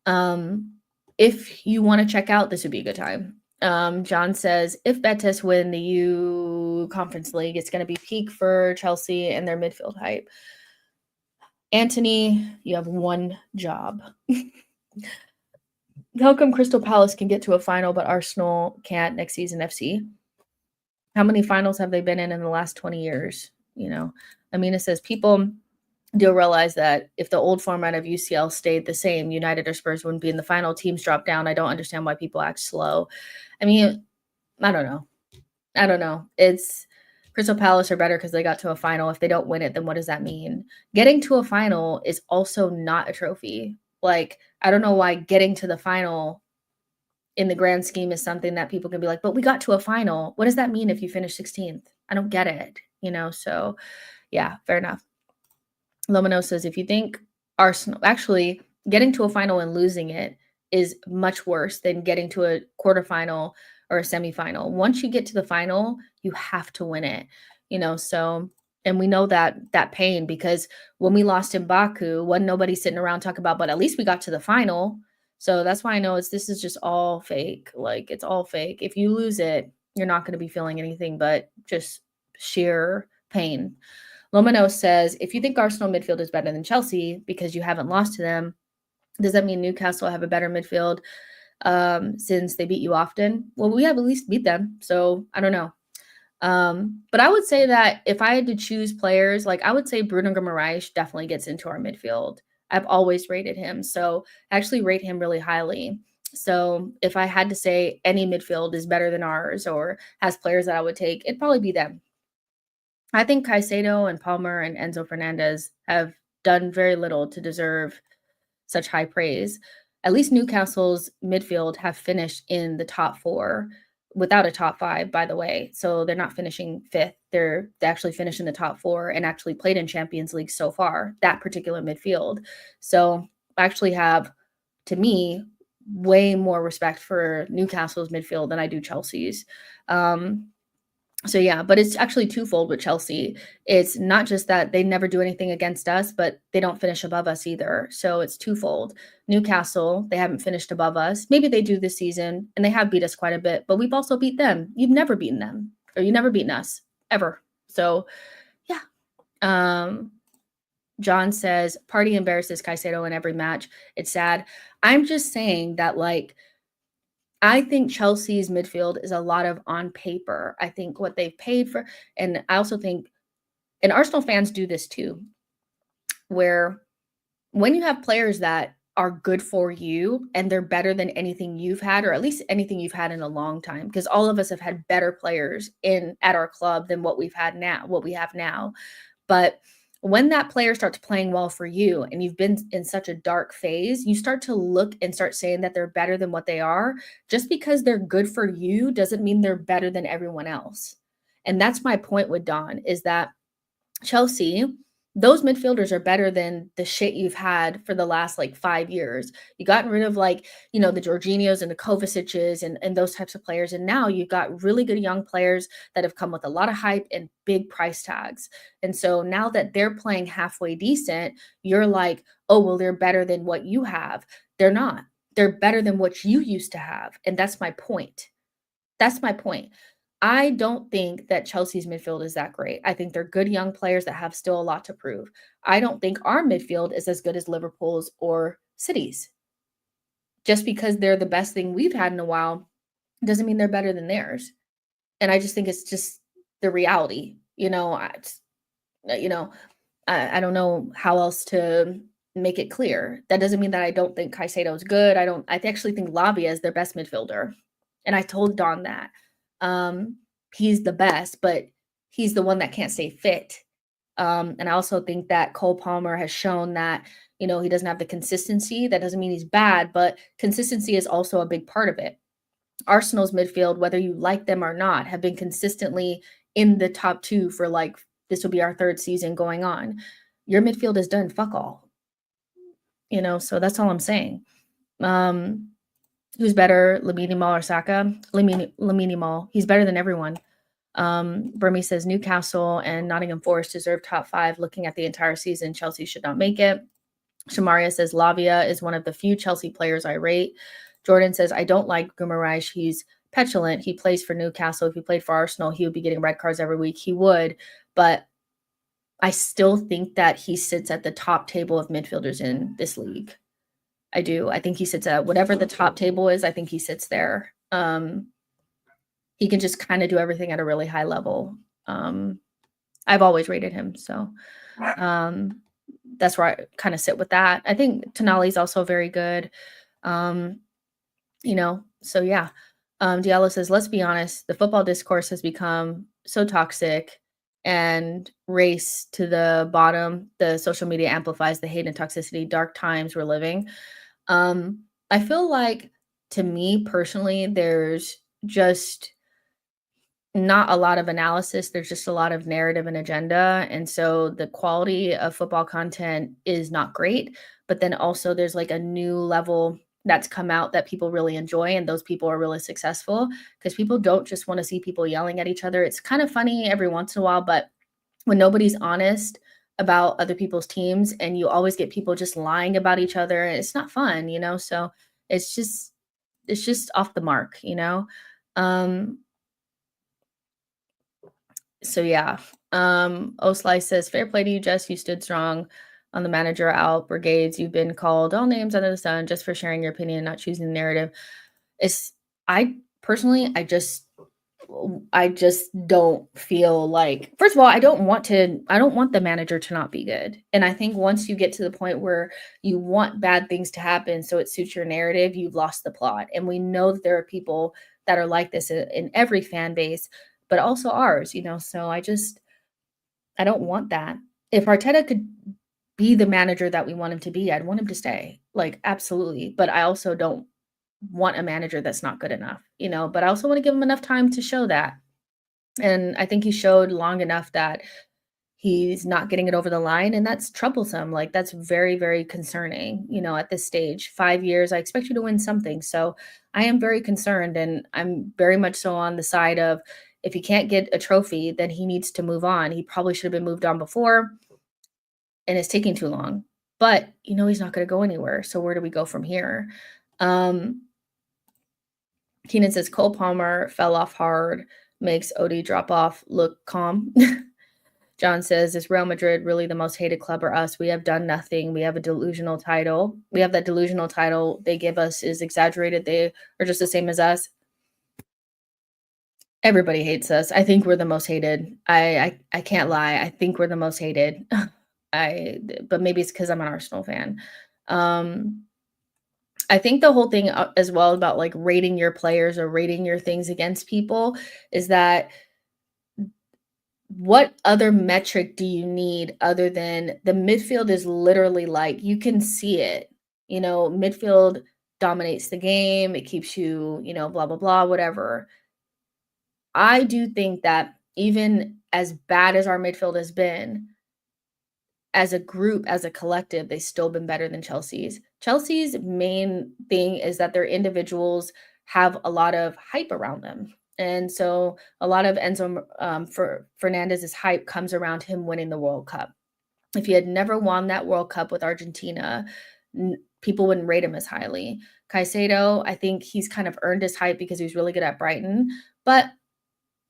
If you want to check out, this would be a good time. John says, if Betis win the U Conference League, it's going to be peak for Chelsea and their midfield hype. Anthony, you have one job. How come Crystal Palace can get to a final, but Arsenal can't next season, FC? How many finals have they been in the last 20 years? Amina says people do realize that if the old format of UCL stayed the same, United or Spurs wouldn't be in the final. Teams drop down. I don't understand why people act slow. I mean, I don't know. It's Crystal Palace are better because they got to a final. If they don't win it, then what does that mean? Getting to a final is also not a trophy. Like, I don't know why getting to the final in the grand scheme is something that people can be like, but we got to a final. What does that mean if you finish 16th? I don't get it, So, yeah, fair enough. Lomino says, if you think Arsenal, actually, getting to a final and losing it is much worse than getting to a quarterfinal or a semifinal. Once you get to the final, you have to win it, So, and we know that pain because when we lost in Baku, wasn't nobody sitting around talking about, but at least we got to the final. So that's why I know this is just all fake. Like, it's all fake. If you lose it, you're not going to be feeling anything but just sheer pain. Lomino says, if you think Arsenal midfield is better than Chelsea because you haven't lost to them, does that mean Newcastle have a better midfield since they beat you often? Well, we have at least beat them, so I don't know. But I would say that if I had to choose players, like I would say Bruno Guimaraes definitely gets into our midfield. I've always rated him, so I actually rate him really highly. So if I had to say any midfield is better than ours or has players that I would take, it'd probably be them. I think Caicedo and Palmer and Enzo Fernandez have done very little to deserve such high praise. At least Newcastle's midfield have finished in the top 4 without a top 5, by the way. So they're not finishing 5th. They actually finished in the top 4 and actually played in Champions League so far, that particular midfield. So I actually have, to me, way more respect for Newcastle's midfield than I do Chelsea's. So yeah, but it's actually twofold with Chelsea. It's not just that they never do anything against us, but they don't finish above us either. So it's twofold. Newcastle, they haven't finished above us. Maybe they do this season, and they have beat us quite a bit, but we've also beat them. You've never beaten them, or you've never beaten us, ever. So yeah. John says, Party embarrasses Caicedo in every match. It's sad. I'm just saying that, like, I think Chelsea's midfield is a lot of on paper. I think what they've paid for, and I also think, and Arsenal fans do this too, where when you have players that are good for you and they're better than anything you've had, or at least anything you've had in a long time, because all of us have had better players at our club than what we have now. But when that player starts playing well for you and you've been in such a dark phase, you start to look and start saying that they're better than what they are. Just because they're good for you doesn't mean they're better than everyone else. And that's my point with Don, is that Chelsea, those midfielders are better than the shit you've had for the last like 5 years. You gotten rid of the Jorginhos and the Kovacic's and those types of players. And now you've got really good young players that have come with a lot of hype and big price tags. And so now that they're playing halfway decent, you're like, oh, well, they're better than what you have. They're not. They're better than what you used to have. And that's my point. That's my point. I don't think that Chelsea's midfield is that great. I think they're good young players that have still a lot to prove. I don't think our midfield is as good as Liverpool's or City's. Just because they're the best thing we've had in a while doesn't mean they're better than theirs. And I just think it's just the reality. I don't know how else to make it clear. That doesn't mean that I don't think Caicedo is good. I actually think Lavia is their best midfielder. And I told Don that. He's the best, but he's the one that can't stay fit. And I also think that Cole Palmer has shown that, he doesn't have the consistency. That doesn't mean he's bad, but consistency is also a big part of it. Arsenal's midfield, whether you like them or not, have been consistently in the top 2 for this will be our 3rd season going on. Your midfield has done fuck all. So that's all I'm saying. Who's better, Lamine Yamal or Saka? Lamine Yamal. He's better than everyone. Burmese says Newcastle and Nottingham Forest deserve top 5. Looking at the entire season, Chelsea should not make it. Shamaria says Lavia is one of the few Chelsea players I rate. Jordan says, I don't like Guimaraes. He's petulant. He plays for Newcastle. If he played for Arsenal, he would be getting red cards every week. He would, but I still think that he sits at the top table of midfielders in this league. I do. I think he sits at whatever the top table is. I think he sits there. he can just kind of do everything at a really high level. I've always rated him. So um, that's where I kind of sit with that. I think Tonali's also very good. Um, so yeah. Diallo says, let's be honest, the football discourse has become so toxic and race to the bottom. The social media amplifies the hate and toxicity, dark times we're living. I feel like, to me personally, there's just not a lot of analysis. There's just a lot of narrative and agenda. And so the quality of football content is not great. But then also there's like a new level that's come out that people really enjoy. And those people are really successful because people don't just want to see people yelling at each other. It's kind of funny every once in a while, but when nobody's honest about other people's teams and you always get people just lying about each other, it's not fun. So it's just off the mark. Um, So yeah. Oslice says, fair play to you, Jess. You stood strong on the manager out brigades. You've been called all names under the sun just for sharing your opinion, not choosing the narrative. It's I personally, I just don't feel like, first of all, I don't want the manager to not be good. And I think once you get to the point where you want bad things to happen so it suits your narrative, you've lost the plot. And we know that there are people that are like this in every fan base, but also ours. So I don't want that. If Arteta could be the manager that we want him to be, I'd want him to stay. Like, absolutely. But I also don't want a manager that's not good enough. But I also want to give him enough time to show that. And I think he showed long enough that he's not getting it over the line. And that's troublesome. Like, that's very, very concerning, at this stage. 5 years, I expect you to win something. So I am very concerned. And I'm very much so on the side of, if he can't get a trophy, then he needs to move on. He probably should have been moved on before, and it's taking too long. But he's not going to go anywhere. So where do we go from here? Keenan says Cole Palmer fell off hard, makes Odie drop off look calm. John says, is Real Madrid really the most hated club or us? We have done nothing. We have a delusional title. We have that delusional title they give us is exaggerated. They are just the same as us. Everybody hates us. I think we're the most hated. I can't lie. I think we're the most hated. But maybe it's because I'm an Arsenal fan. I think the whole thing as well about like rating your players or rating your things against people is that, what other metric do you need other than the midfield is literally like, you can see it. Midfield dominates the game. It keeps you, blah, blah, blah, whatever. I do think that even as bad as our midfield has been, as a group, as a collective, they've still been better than Chelsea's. Chelsea's main thing is that their individuals have a lot of hype around them. And so a lot of Enzo Fernandez's hype comes around him winning the World Cup. If he had never won that World Cup with Argentina, people wouldn't rate him as highly. Caicedo, I think he's kind of earned his hype because he was really good at Brighton. But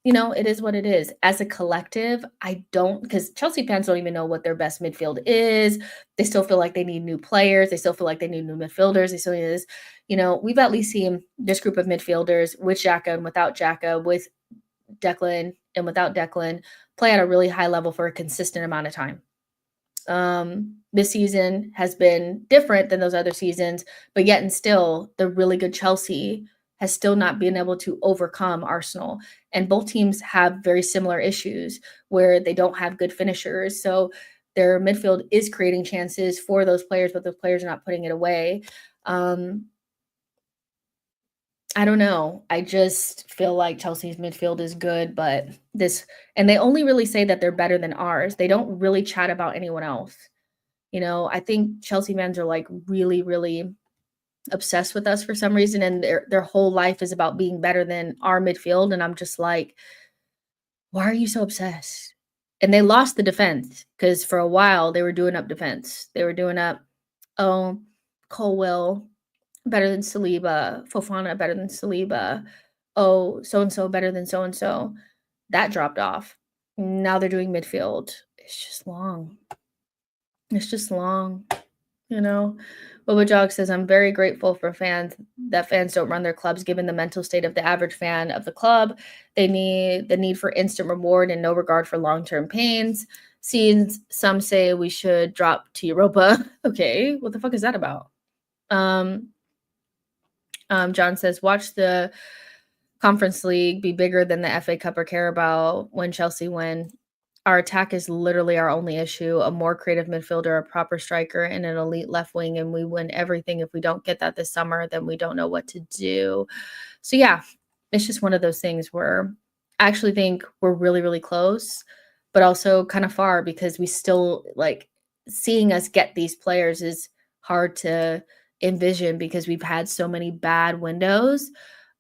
it is what it is. As a collective, I don't, because Chelsea fans don't even know what their best midfield is. They still feel like they need new players. They still feel like they need new midfielders. They still need this. We've at least seen this group of midfielders with Xhaka and without Xhaka, with Declan and without Declan, play at a really high level for a consistent amount of time. This season has been different than those other seasons, but yet and still, the really good Chelsea has still not been able to overcome Arsenal. And both teams have very similar issues where they don't have good finishers. So their midfield is creating chances for those players, but those players are not putting it away. I don't know. I just feel like Chelsea's midfield is good, but and they only really say that they're better than ours. They don't really chat about anyone else. I think Chelsea fans are like really, really obsessed with us for some reason, and their whole life is about being better than our midfield. And I'm just like, why are you so obsessed? And they lost the defense because for a while they were doing up defense. They were doing up, oh, Colwill better than Saliba, Fofana better than Saliba, oh, so-and-so better than so-and-so. That dropped off. Now they're doing midfield. It's just long. It's just long. What Boba Jog says, I'm very grateful for fans don't run their clubs given the mental state of the average fan of the club. They need the need for instant reward and no regard for long-term pains. Seems some say we should drop to Europa. Okay, what the fuck is that about? John says, watch the Conference League be bigger than the FA Cup or Carabao when Chelsea win. Our attack is literally our only issue. A more creative midfielder, a proper striker, and an elite left wing, and we win everything. If we don't get that this summer, then we don't know what to do. So yeah, it's just one of those things where I actually think we're really, really close, but also kind of far because we still like seeing us get these players is hard to envision because we've had so many bad windows.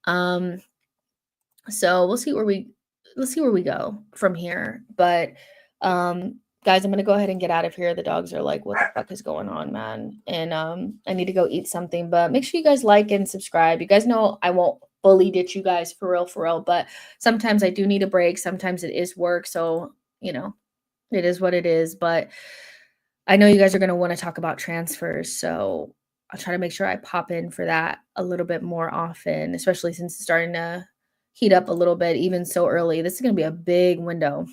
So let's see where we go from here. But guys, I'm gonna go ahead and get out of here. The dogs are like, what the fuck is going on, man? And I need to go eat something. But make sure you guys like and subscribe. You guys know I won't fully ditch you guys for real, but sometimes I do need a break. Sometimes it is work. So, it is what it is. But I know you guys are gonna want to talk about transfers. So I'll try to make sure I pop in for that a little bit more often, especially since it's starting to heat up a little bit, even so early. This is going to be a big window.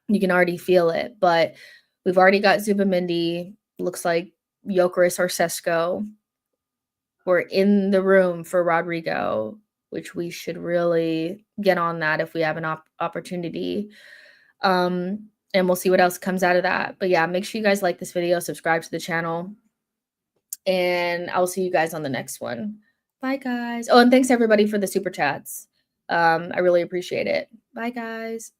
You can already feel it, but we've already got Zubimendi. Looks like Gyökeres or Sesko. We're in the room for Rodrigo, which we should really get on that if we have an opportunity. And we'll see what else comes out of that. But yeah, make sure you guys like this video, subscribe to the channel, and I'll see you guys on the next one. Bye, guys. Oh, and thanks everybody for the super chats. I really appreciate it. Bye, guys.